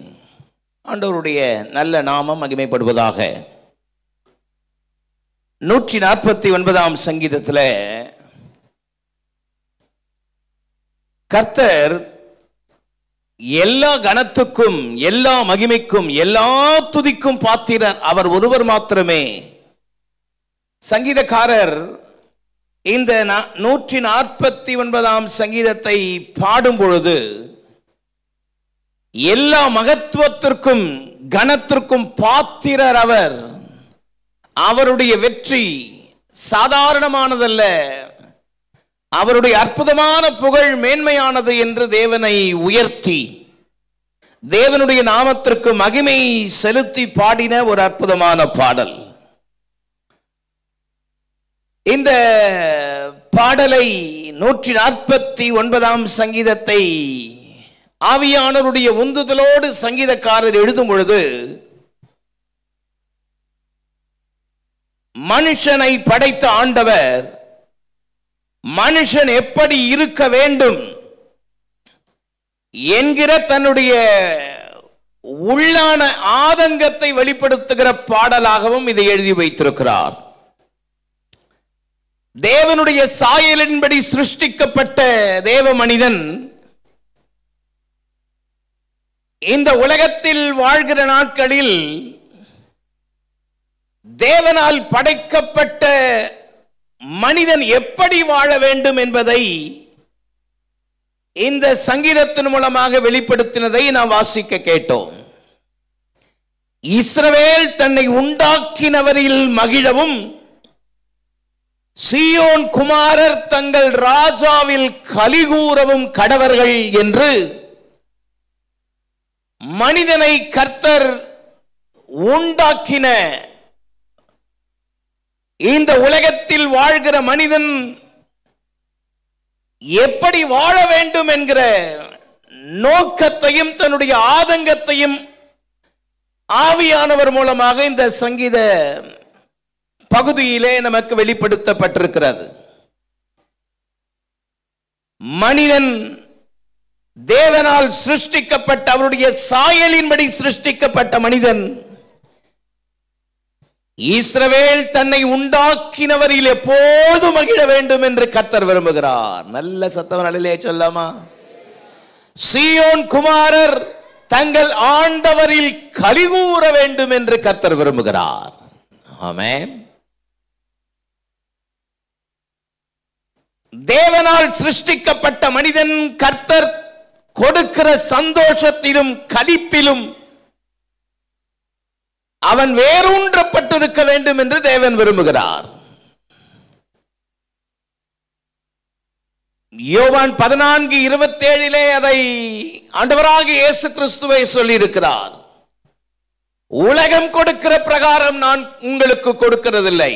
ஆண்டவருடைய நல்ல நாமம் மகிமைப்படுவதாக. 149ஆம் சங்கீதத்தில் கர்த்தர் எல்லா கனத்துக்கும் எல்லா மகிமைக்கும் எல்லா துதிக்கும் பாத்திரர் அவர் ஒருவர் மாத்திரமே. சங்கீதக்காரர் இந்த 149ஆம் சங்கீதத்தை பாடும் பொழுது எல்லா மகத்துவத்திற்கும் கனத்திற்கும் பாத்திரர் அவர். அவருடைய வெற்றி சாதாரணமானதல்ல, அவருடைய அற்புதமான புகழ் மேன்மையானது என்று தேவனை உயர்த்தி தேவனுடைய நாமத்திற்கு மகிமை செலுத்தி பாடின ஒரு அற்புதமான பாடல். இந்த பாடலை 149ஆம் சங்கீதத்தை ஆவியானவருடைய உந்துதலோடு சங்கீதக்காரர் எழுதும் பொழுது மனுஷனை படைத்த ஆண்டவர் மனுஷன் எப்படி இருக்க வேண்டும் என்கிற தன்னுடைய உள்ளான ஆதங்கத்தை வெளிப்படுத்துகிற பாடலாகவும் இதை எழுதி வைத்திருக்கிறார். தேவனுடைய சாயலின்படி சிருஷ்டிக்கப்பட்ட தேவ மனிதன் இந்த உலகத்தில் வாழ்கிற நாட்களில் தேவனால் படைக்கப்பட்ட மனிதன் எப்படி வாழ வேண்டும் என்பதை இந்த சங்கீதத்தின் மூலமாக வெளிப்படுத்தினதை நாம் வாசிக்க கேட்டோம். இஸ்ரவேல் தன்னை உண்டாக்கினவரில் மகிழவும், சீயோன் குமாரர் தங்கள் ராஜாவில் கலிகூரவும் கடவர்கள் என்று மனிதனை கர்த்தர் உண்டாக்கின இந்த உலகத்தில் வாழ்கிற மனிதன் எப்படி வாழ வேண்டும் என்கிற நோக்கத்தையும் தன்னுடைய ஆதங்கத்தையும் ஆவியானவர் மூலமாக இந்த சங்கீத பகுதியிலே நமக்கு வெளிப்படுத்தப்பட்டிருக்கிறது. மனிதன் தேவனால் சிருஷ்டிக்கப்பட்ட, அவருடைய சாயலின்படி சிருஷ்டிக்கப்பட்ட மனிதன் இஸ்ரவேல் தன்னை உண்டாக்கினவரில் எப்போதும் மகிழ வேண்டும் என்று கர்த்தர் விரும்புகிறார். நல்ல சத்தம் நடுலே சொல்லாமா? சீயோன் குமாரர் தங்கள் ஆண்டவரில் கலிகூற வேண்டும் என்று கர்த்தர் விரும்புகிறார். ஆமென். தேவனால் சிருஷ்டிக்கப்பட்ட மனிதன் கர்த்தர் கொடுக்கிற சந்தோஷத்திலும் களிப்பிலும் அவன் வேரூன்றப்பட்டிருக்க வேண்டும் என்று தேவன் விரும்புகிறார். யோவான் 14:27 அதை ஆண்டவராகிய இயேசு கிறிஸ்துவை சொல்லியிருக்கிறார். உலகம் கொடுக்கிற பிரகாரம் நான் உங்களுக்கு கொடுக்கிறதில்லை,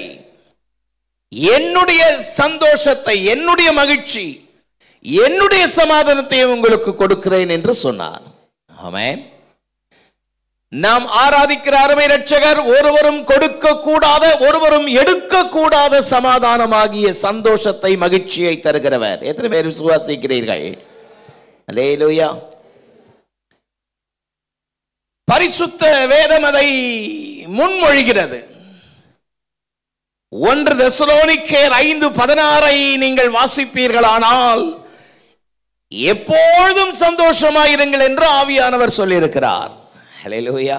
என்னுடைய சந்தோஷத்தை, என்னுடைய மகிழ்ச்சி, என்னுடைய சமாதானத்தை உங்களுக்கு கொடுக்கிறேன் என்று சொன்னார். ஆமென். நாம் ஆராதிக்கிற அருமை இரட்சகர் ஒருவரும் கொடுக்க கூடாத, ஒருவரும் எடுக்க கூடாத சமாதானமாகிய சந்தோஷத்தை, மகிழ்ச்சியை தருகிறவர். எத்தனை பேர் விசுவாசிக்கிறீர்கள்? அல்லேலூயா. பரிசுத்த வேதம் அதை முன்மொழிகிறது. 1 தெசலோனிக்கேயர் 5:16 நீங்கள் வாசிப்பீர்களானால் எப்பொழுதும் சந்தோஷமாயிருங்கள் என்று ஆவியானவர் சொல்லியிருக்கிறார். ஹல்லேலூயா.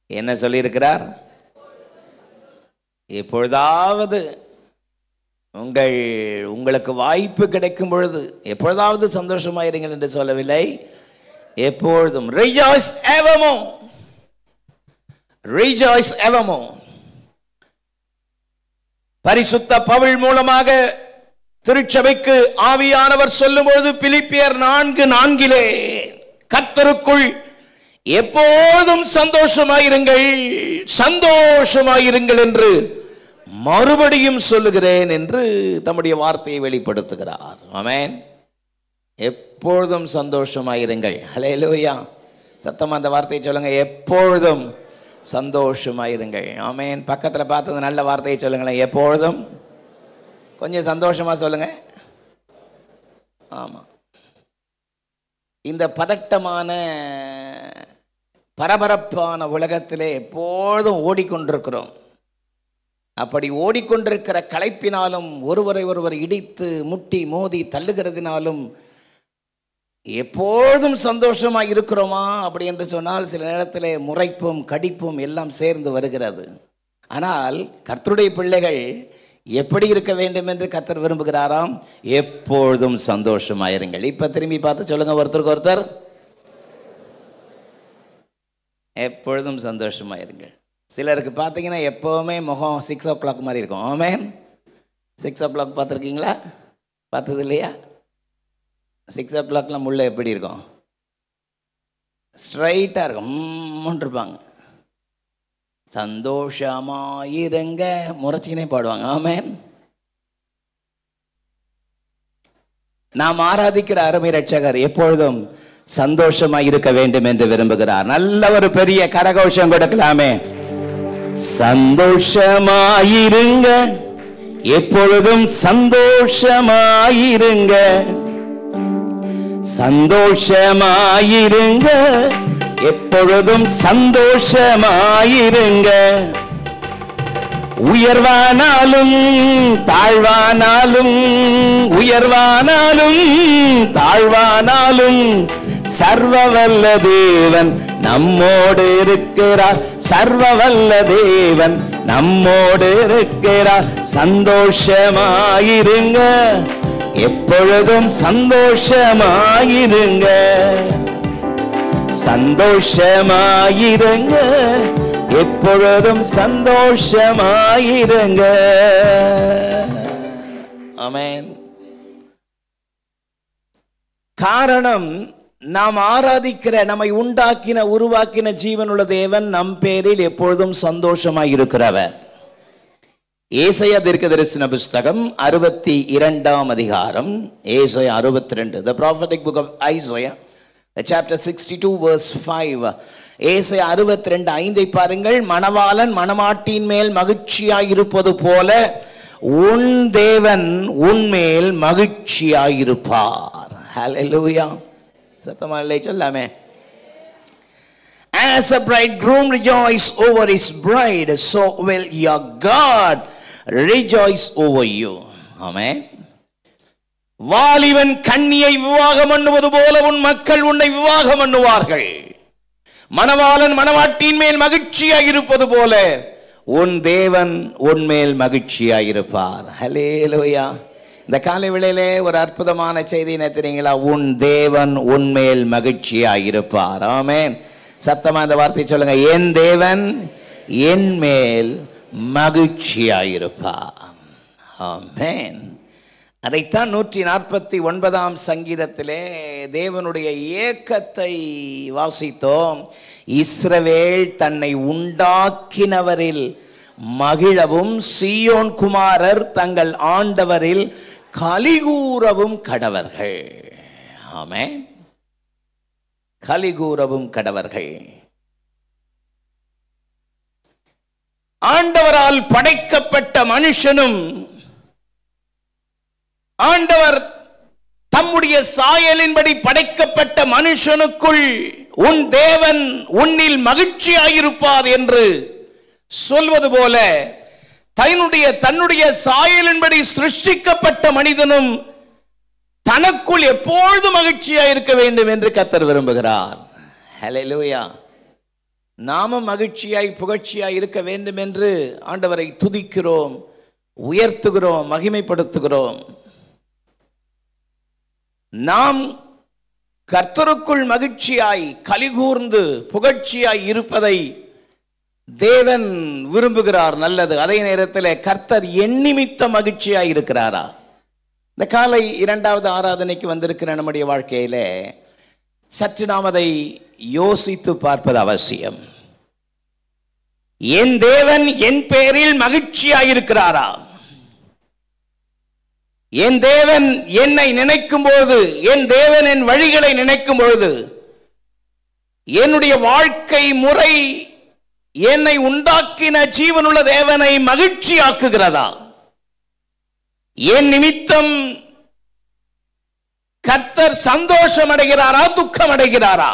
என்ன சொல்லியிருக்கிறார்? எப்பொழுதாவது உங்களுக்கு வாய்ப்பு கிடைக்கும் பொழுது எப்பொழுதாவது சந்தோஷமாயிருங்கள் என்று சொல்லவில்லை, எப்பொழுதும். rejoice evermore, rejoice evermore. பரிசுத்த பவுல் மூலமாக திருச்சபைக்கு ஆவியானவர் சொல்லும்போது பிலிப்பியர் 4:4 கர்த்தருக்குள் எப்போதும் சந்தோஷமாயிருங்கள், சந்தோஷமாயிருங்கள் என்று மறுபடியும் சொல்லுகிறேன் என்று தம்முடைய வார்த்தையை வெளிப்படுத்துகிறார். ஆமென். எப்பொழுதும் சந்தோஷமாயிருங்கள். ஹல்லேலூயா. சத்தமா அந்த வார்த்தையை சொல்லுங்க, எப்பொழுதும் சந்தோஷமாயிருங்கள். ஆமென். பக்கத்தில் பார்த்தது நல்ல வார்த்தையை சொல்லுங்களேன், எப்பொழுதும். கொஞ்சம் சந்தோஷமா சொல்லுங்க. ஆமா. இந்த பதட்டமான பரபரப்பான உலகத்திலே எப்பொழுதும் ஓடிக்கொண்டிருக்கிறோம். அப்படி ஓடிக்கொண்டிருக்கிற களைப்பினாலும் ஒருவரை ஒருவர் இடித்து முட்டி மோதி தள்ளுகிறதுனாலும் எப்பொழுதும் சந்தோஷமாக இருக்கிறோமா அப்படி என்று சொன்னால் சில நேரத்தில் முறைப்பும் கடிப்பும் எல்லாம் சேர்ந்து வருகிறது. ஆனால் கர்த்தருடைய பிள்ளைகள் எப்படி இருக்க வேண்டும் என்று கர்த்தர் விரும்புகிறாராம்? எப்பொழுதும் சந்தோஷமாயிருங்கள். இப்ப திரும்பி பார்த்து சொல்லுங்க ஒருத்தருக்கு ஒருத்தர், எப்பொழுதும் சந்தோஷமாயிருங்கள். சிலருக்கு பார்த்தீங்கன்னா எப்போவுமே முகம் 6 o'clock மாதிரி இருக்கும். ஆமென். 6 o'clock பார்த்துருக்கீங்களா? பார்த்தது இல்லையா? 6 o'clockல முள்ள எப்படி இருக்கும்? ஸ்ட்ரைட்டாக இருக்கும், இருப்பாங்க. சந்தோஷமாயிருங்க முறைச்சினே பாடுவாங்க. ஆமென். நாம் ஆராதிக்கிற அருமை இரட்சகர் எப்பொழுதும் சந்தோஷமாய் இருக்க வேண்டும் என்று விரும்புகிறார். நல்ல ஒரு பெரிய கரகோஷம் கொடுக்கலாமே. சந்தோஷமாயிருங்க, எப்பொழுதும் சந்தோஷமாயிருங்க, சந்தோஷமாயிருங்க, எப்பொழுதும் சந்தோஷமாயிருங்க. உயர்வானாலும் தாழ்வானாலும், உயர்வானாலும் தாழ்வானாலும் சர்வவல்ல தேவன் நம்மோடு இருக்கிறார், சர்வவல்ல தேவன் நம்மோடு இருக்கிறார். சந்தோஷமாயிருங்க, எப்பொழுதும் சந்தோஷமாயிருங்க, சந்தோஷமாயிருங்க, எப்பொழுதும் சந்தோஷமாயிருங்க. ஆமென். காரணம், நாம் ஆராதிக்கிற, நம்மை உண்டாக்கின உருவாக்கின ஜீவனுள்ள தேவன் நம் பேரில் எப்பொழுதும் சந்தோஷமாயிருக்கிறவர். ஏசாயா தீர்க்கதரிசன புஸ்தகம் 62ஆம் அதிகாரம். ஏசாயா 62, the prophetic book of Isaiah, chapter 62 verse 5. ஏசாயா 62:5 பாருங்கள். மணவாளன் மணமாட்டின் மேல் மகிழ்ச்சியாயிருப்பது போல உன் தேவன் உன்மேல் மகிழ்ச்சியாயிருப்பார். ஹல்லேலூயா. சத்தமா சொல்லாமே. As a bridegroom rejoice over his bride, so will your God rejoice over you. Amen. வாலிபன் கன்னியை விவாகம் பண்ணுவது போல உன் மக்கள் உன்னை விவாகம் பண்ணுவார்கள். மணவாளன் மணவாட்டின் மேல் மகிழ்ச்சியாய் இருப்பது போல உன் தேவன் உன்மேல் மகிழ்ச்சியாய் இருப்பார். ஹல்லேலூயா. இந்த காலை வேளையிலே ஒரு அற்புதமான செய்தி என்ன தெரியுங்களா? உன் தேவன் உன்மேல் மகிழ்ச்சியாய் இருப்பார். ஆமென். சத்தமா இந்த வார்த்தை சொல்லுங்க. என் தேவன் என் மேல் மகிழ்ச்சியாயிருப்பார். ஆமென். அதைத்தான் 149ஆம் சங்கீதத்திலே தேவனுடைய ஏக்கத்தை வாசித்தோம். இஸ்ரவேல் தன்னை உண்டாக்கினவரில் மகிழவும் சீயோன் குமாரர் தங்கள் ஆண்டவரில் கலிகூரவும் கடவர்கள். ஆமென். கலிகூரவும் கடவர்கள். ஆண்டவரால் படைக்கப்பட்ட மனுஷனும் ஆண்டவர் தம்முடைய சாயலின்படி படைக்கப்பட்ட மனுஷனுக்குள் உன் தேவன் உன்னில் மகிழ்ச்சியாயிருப்பார் என்று சொல்வது போல தன்னுடைய சாயலின்படி சிருஷ்டிக்கப்பட்ட மனிதனும் தனக்குள் எப்பொழுது மகிழ்ச்சியா இருக்க வேண்டும் என்று கர்த்தர் விரும்புகிறார். ஹல்லேலூயா. நாமும் மகிழ்ச்சியாய் புகழ்ச்சியாய் இருக்க வேண்டும் என்று ஆண்டவரை துதிக்கிறோம், உயர்த்துகிறோம், மகிமைப்படுத்துகிறோம். நாம் கர்த்தருக்குள் மகிழ்ச்சியாய் கலிகூர்ந்து புகழ்ச்சியாய் இருப்பதை தேவன் விரும்புகிறார். நல்லது. அதே நேரத்தில் கர்த்தர் என் நிமித்தம் மகிழ்ச்சியாய் இருக்கிறாரா? இந்த காலை 2வது ஆராதனைக்கு வந்திருக்கிற நம்முடைய வாழ்க்கையிலே சற்று நாம் அதை யோசித்து பார்ப்பது அவசியம். என் தேவன் என் பேரில் மகிழ்ச்சியாயிருக்கிறாரா? என் தேவன் என்னை நினைக்கும் பொழுது, என் தேவன் என் வழிகளை நினைக்கும் பொழுது, என்னுடைய வாழ்க்கை முறை என்னை உண்டாக்கின ஜீவனுள்ள தேவனை மகிழ்ச்சியாக்குகிறதா? என் நிமித்தம் கர்த்தர் சந்தோஷம் அடைகிறாரா, துக்கம் அடைகிறாரா?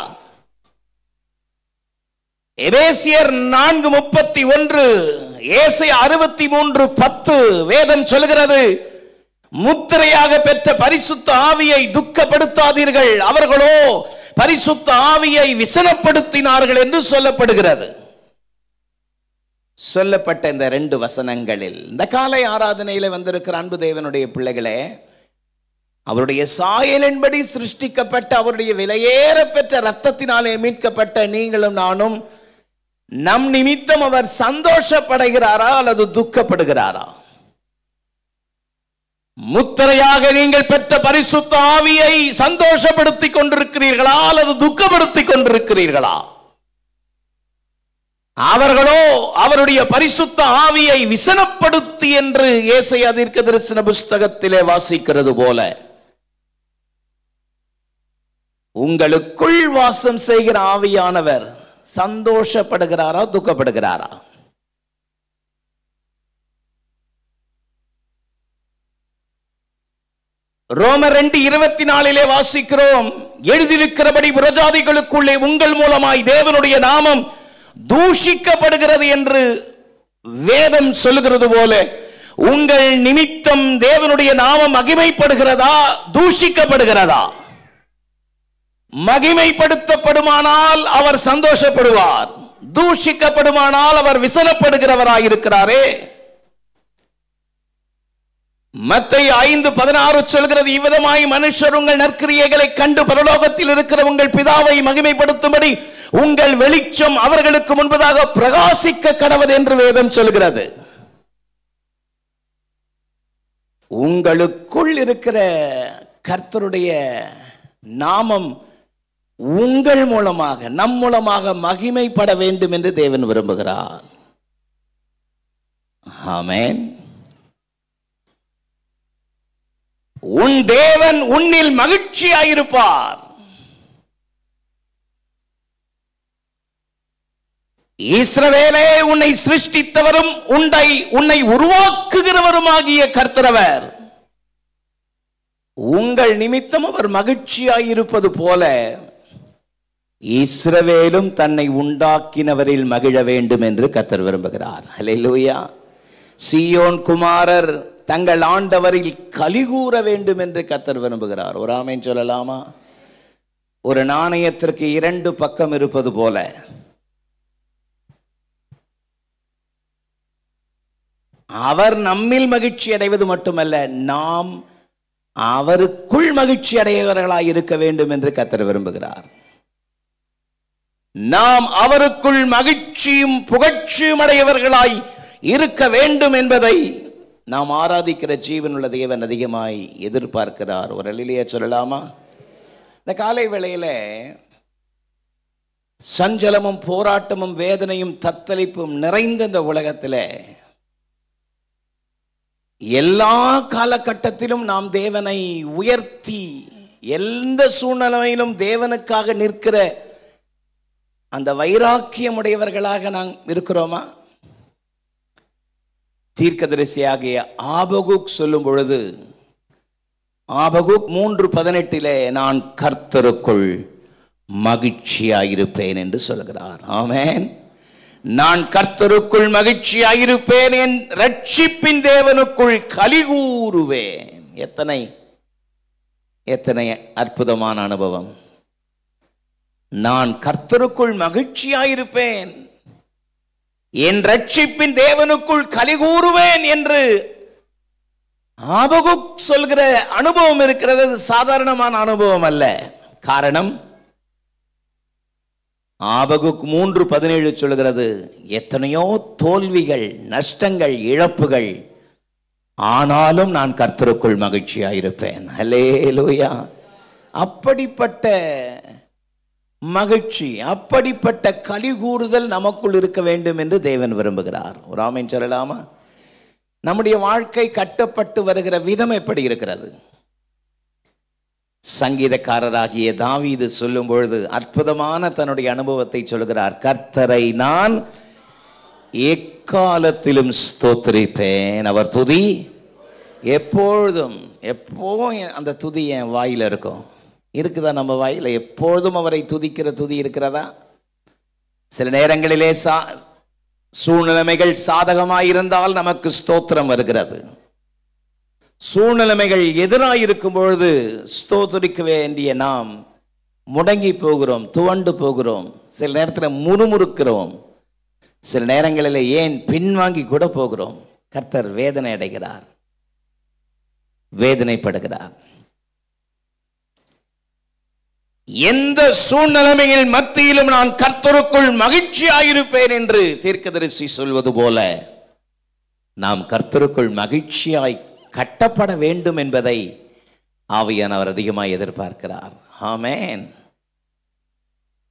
எபேசியர் 4:31, ஏசாயா 63:10 வேதம் சொல்கிறது, முத்திரையாக பெற்ற பரிசுத்த ஆவியை துக்கப்படுத்தாதீர்கள், அவர்களோ பரிசுத்த ஆவியை விசனப்படுத்தினார்கள் என்று சொல்லப்படுகிறது. சொல்லப்பட்ட இந்த 2 வசனங்களில் இந்த காலை ஆராதனையில் வந்திருக்கிற அன்பு தேவனுடைய பிள்ளைகளே, அவருடைய சாயலின்படி சிருஷ்டிக்கப்பட்ட அவருடைய விலையேற பெற்ற இரத்தத்தினாலே மீட்கப்பட்ட நீங்களும் நானும் நம் நிமித்தம் அவர் சந்தோஷப்படுகிறாரா அல்லது துக்கப்படுகிறாரா? முத்திரையாக நீங்கள் பெற்ற பரிசுத்த ஆவியை சந்தோஷப்படுத்திக் கொண்டிருக்கிறீர்களா அல்லது துக்கப்படுத்திக் கொண்டிருக்கிறீர்களா? அவர்களோ அவருடைய பரிசுத்த ஆவியை விசனப்படுத்தி என்று ஏசாயா தீர்க்கதரிசன புஸ்தகத்திலே வாசிக்கிறது போல உங்களுக்குள் வாசம் செய்கிற ஆவியானவர் சந்தோஷப்படுகிறாரா, துக்கப்படுகிறாரா? ரோமர் 2:24 வாசிக்கிறோம், எழுதியிருக்கிறபடி புறஜாதிகளுக்குள்ளே உங்கள் மூலமாய் தேவனுடைய நாமம் தூஷிக்கப்படுகிறது என்று வேதம் சொல்லுகிறது போல உங்கள் நிமித்தம் தேவனுடைய நாமம் மகிமைப்படுகிறதா, தூஷிக்கப்படுகிறதா? மகிமைப்படுத்தப்படுமானால் அவர் சந்தோஷப்படுவார், தூஷிக்கப்படுமானால் அவர் விசனப்படுகிறவராயிருக்கிறாரே. மத்தேயு 5:16 சொல்கிறது, இவ்விதமாய் மனுஷர் உங்கள் நற்கிரியைகளை கண்டு பரலோகத்தில் இருக்கிற உங்கள் பிதாவை மகிமைப்படுத்தும்படி உங்கள் வெளிச்சம் அவர்களுக்கு முன்பதாக பிரகாசிக்க கடவது என்று வேதம் சொல்கிறது. உங்களுக்குள் இருக்கிற கர்த்தருடைய நாமம் உங்கள் மூலமாக, நம் மூலமாக மகிமைப்பட வேண்டும் என்று தேவன் விரும்புகிறார். ஆமென். உன் தேவன் உன்னில் மகிழ்ச்சியாயிருப்பார். இஸ்ரவேலே, உன்னை சிருஷ்டித்தவரும் உன்னை உருவாக்குகிறவருமாகிய கர்த்தரவர் உங்கள் நிமித்தம் அவர் மகிழ்ச்சியாயிருப்பது போல இஸ்ரவேலும் தன்னை உண்டாக்கினவரில் மகிழ வேண்டும் என்று கர்த்தர் விரும்புகிறார். அல்லேலூயா. சீயோன் குமாரர் தங்கள் ஆண்டவரில் கலிகூற வேண்டும் என்று கர்த்தர் விரும்புகிறார். ஒரு ஆமென் சொல்லலாமா? ஒரு நாணயத்திற்கு இரண்டு பக்கம் இருப்பது போல அவர் நம்மில் மகிழ்ச்சி அடைவது மட்டுமல்ல, நாம் அவருக்குள் மகிழ்ச்சி அடையவர்களாய் இருக்க வேண்டும் என்று கர்த்தர் விரும்புகிறார். நாம் அவருக்குள் மகிழ்ச்சியும் புகழ்ச்சியும் அடையவர்களாய் இருக்க வேண்டும் என்பதை நாம் ஆராதிக்கிற ஜீவனுள்ள தேவன் அதிகமாய் எதிர்பார்க்கிறார். ஒரு அல்லேலூயா சொல்லலாமா? இந்த காலை வேளையில சஞ்சலமும் போராட்டமும் வேதனையும் தத்தளிப்பும் நிறைந்த இந்த உலகத்தில் எல்லா காலகட்டத்திலும் நாம் தேவனை உயர்த்தி எந்த சூழ்நிலையிலும் தேவனுக்காக நிற்கிற அந்த வைராக்கியம் உடையவர்களாக நாம் இருக்கிறோமா? தீர்க்கதரிசியாகிய ஆபகுக் சொல்லும் பொழுது, ஆபகுக் 3:18 நான் கர்த்தருக்குள் மகிழ்ச்சியாயிருப்பேன் என்று சொல்கிறார். ஆமென். நான் கர்த்தருக்குள் மகிழ்ச்சியாயிருப்பேன், என் ரட்சிப்பின் தேவனுக்குள் கலிகூறுவேன். எத்தனை எத்தனை அற்புதமான அனுபவம்! நான் கர்த்தருக்குள் மகிழ்ச்சியாயிருப்பேன், என் ரட்சிப்பின் தேவனுக்குள் கலிகூறுவேன் என்று ஆபகுக் சொல்கிற அனுபவம் இருக்கிறது. அது சாதாரணமான அனுபவம் அல்ல. காரணம், ஆபகுக் 3:17 சொல்கிறது, எத்தனையோ தோல்விகள், நஷ்டங்கள், இழப்புகள், ஆனாலும் நான் கர்த்தருக்குள் மகிழ்ச்சியாயிருப்பேன். அல்லேலூயா. அப்படிப்பட்ட மகிழ்ச்சி, அப்படிப்பட்ட கலிகூறுதல் நமக்குள் இருக்க வேண்டும் என்று தேவன் விரும்புகிறார். ஒரு ஆமென் சொல்லலாமா? நம்முடைய வாழ்க்கை கட்டப்பட்டு வருகிற விதம் எப்படி இருக்கிறது? சங்கீதக்காரராகிய தாவீது சொல்லும் பொழுது அற்புதமான தன்னுடைய அனுபவத்தை சொல்கிறார். கர்த்தரை நான் எக்காலத்திலும் ஸ்தோத்திரிப்பேன், அவர் துதி எப்பொழுதும். எப்போவும் அந்த துதி என் வாயில் இருக்கும். இருக்குதா நம்ம வாயில்? எப்பொழுதும் அவரை துதிக்கிற துதி இருக்கிறதா? சில நேரங்களிலே சூழ்நிலைமைகள் சாதகமாயிருந்தால் நமக்கு ஸ்தோத்திரம் வருகிறது. சூழ்நிலைமைகள் எதிராயிருக்கும் பொழுது ஸ்தோத்திரிக்க வேண்டிய நாம் முடங்கி போகிறோம், துவண்டு போகிறோம், சில நேரத்தில் முறுமுறுக்கிறோம், சில நேரங்களில் ஏன் பின்வாங்கி கூட போகிறோம். கர்த்தர் வேதனை அடைகிறார், வேதனைப்படுகிறார். எந்த சூழ்நிலைமைகள் மத்தியிலும் நான் கர்த்தருக்குள் மகிழ்ச்சியாயிருப்பேன் என்று தீர்க்கதரிசி சொல்வது போல நாம் கர்த்தருக்குள் மகிழ்ச்சியாய் கட்டப்பட வேண்டும் என்பதை ஆவியானவர் அதிகமாக எதிர்பார்க்கிறார். ஆமென்.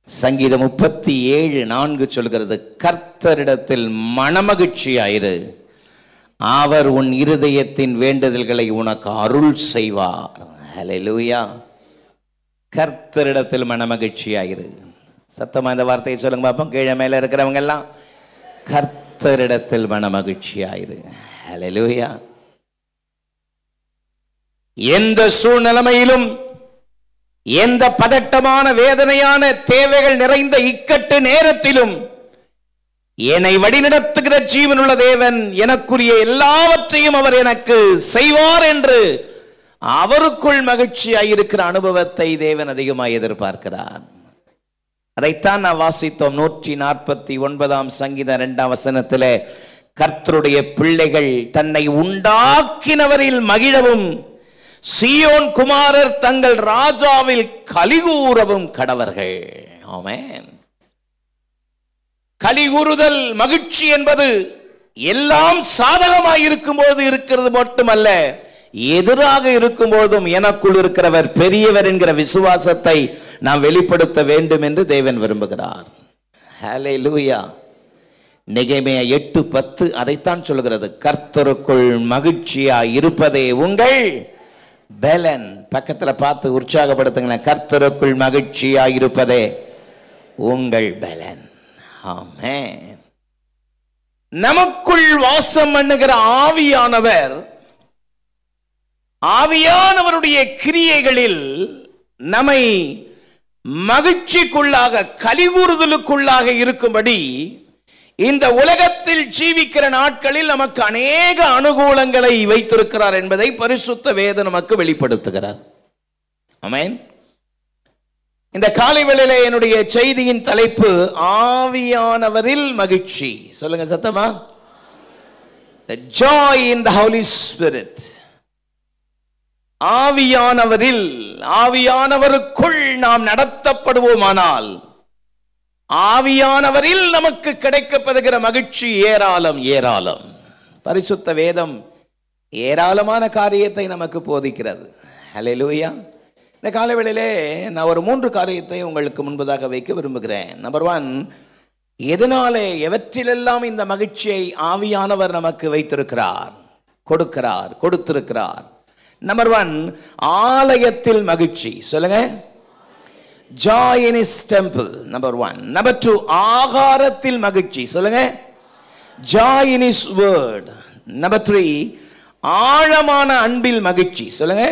சங்கீதம் 37:4 சொல்கிறது, கர்த்தரிடத்தில் மனமகிழ்ச்சியாயிரு, அவர் உன் இருதயத்தின் வேண்டுதல்களை உனக்கு அருள் செய்வார். ஹல்லேலூயா. கர்த்தரிடத்தில் மனமகிழ்ச்சியாயிரு. சத்தமா இந்த வார்த்தையை சொல்லுங்க பாப்போம். கீழே மேல இருக்கிறவங்க எல்லாம் கர்த்தரிடத்தில் மனமகிழ்ச்சியாயிரு. ஹல்லேலூயா. எந்த சூழ்நிலைமையிலும், எந்த பதட்டமான வேதனையான தேவைகள் நிறைந்த இக்கட்டு நேரத்திலும் என்னை வழிநடத்துகிற ஜீவனுள்ள தேவன் எனக்குரிய எல்லாவற்றையும் அவர் எனக்கு செய்வார் என்று அவருக்குள் மகிழ்ச்சியாயிருக்கிற அனுபவத்தை தேவன் அதிகமாக எதிர்பார்க்கிறார். அதைத்தான் நான் வாசித்தோம். 149 சங்கீதம் 2 வசனத்திலே, கர்த்தருடைய பிள்ளைகள் தன்னை உண்டாக்கினவரில் மகிழவும் சீயோன் குமாரர் தங்கள் ராஜாவில் கலிகூறவும் கடவர்கள். ஆமென். கலிகூறுதல், மகிழ்ச்சி என்பது எல்லாம் சாதகமாயிருக்கும் போது இருக்கிறது மட்டுமல்ல, எதிராக இருக்கும் பொழுதும் எனக்குள் இருக்கிறவர் பெரியவர் என்கிற விசுவாசத்தை நாம் வெளிப்படுத்த வேண்டும் என்று தேவன் விரும்புகிறார். ஹல்லேலூயா. நெகேமியா 8:10 அதைத்தான் சொல்கிறது, கர்த்தருக்குள் மகிழ்ச்சியா இருப்பதே உங்கள் பலன். பக்கத்துல பார்த்து உற்சாகப்படுத்துங்களேன். கர்த்தருக்குள் மகிழ்ச்சியாயிருப்பதே உங்கள் பலன். ஆமென். நமக்குள் வாசம் பண்ணுகிற ஆவியானவருடைய கிரியைகளில் நம்மை மகிழ்ச்சிக்குள்ளாக கலிகூறுதலுக்குள்ளாக இருக்கும்படி இந்த உலகத்தில் ஜீவிக்கிற நாட்களில் நமக்கு அநேக அனுகூலங்களை வைத்திருக்கிறார் என்பதை பரிசுத்த வேதம் நமக்கு வெளிப்படுத்துகிறார். ஆமென். இந்த காலை வேளையிலே என்னுடைய செய்தியின் தலைப்பு ஆவியானவரில் மகிழ்ச்சி. சொல்லுங்க சத்தமா. The joy in the Holy Spirit. ஆவியானவரில், ஆவியானவருக்குள் நாம் நடத்தப்படுவோமானால் ஆவியானவரில் நமக்கு கிடைக்கப்படுகிற மகிழ்ச்சி ஏராளம் ஏராளம். பரிசுத்த வேதம் ஏராளமான காரியத்தை நமக்கு போதிக்கிறது. ஹல்லேலூயா. இந்த காலவேளையிலே நான் ஒரு 3 காரியத்தை உங்களுக்கு முன்பதாக வைக்க விரும்புகிறேன். நம்பர் 1, எதனாலே எவற்றிலெல்லாம் இந்த மகிழ்ச்சியை ஆவியானவர் நமக்கு வைத்திருக்கிறார், கொடுத்திருக்கிறார். நம்பர் 1, ஆலயத்தில் மகிழ்ச்சி. சொல்லுங்க. Joy in his temple. Number 1. Number 2, ஆகாரத்தில் மகிழ்ச்சி. சொல்லுங்க. Joy in his word. Number 3, ஆழமான அன்பில் மகிழ்ச்சி. சொல்லுங்க.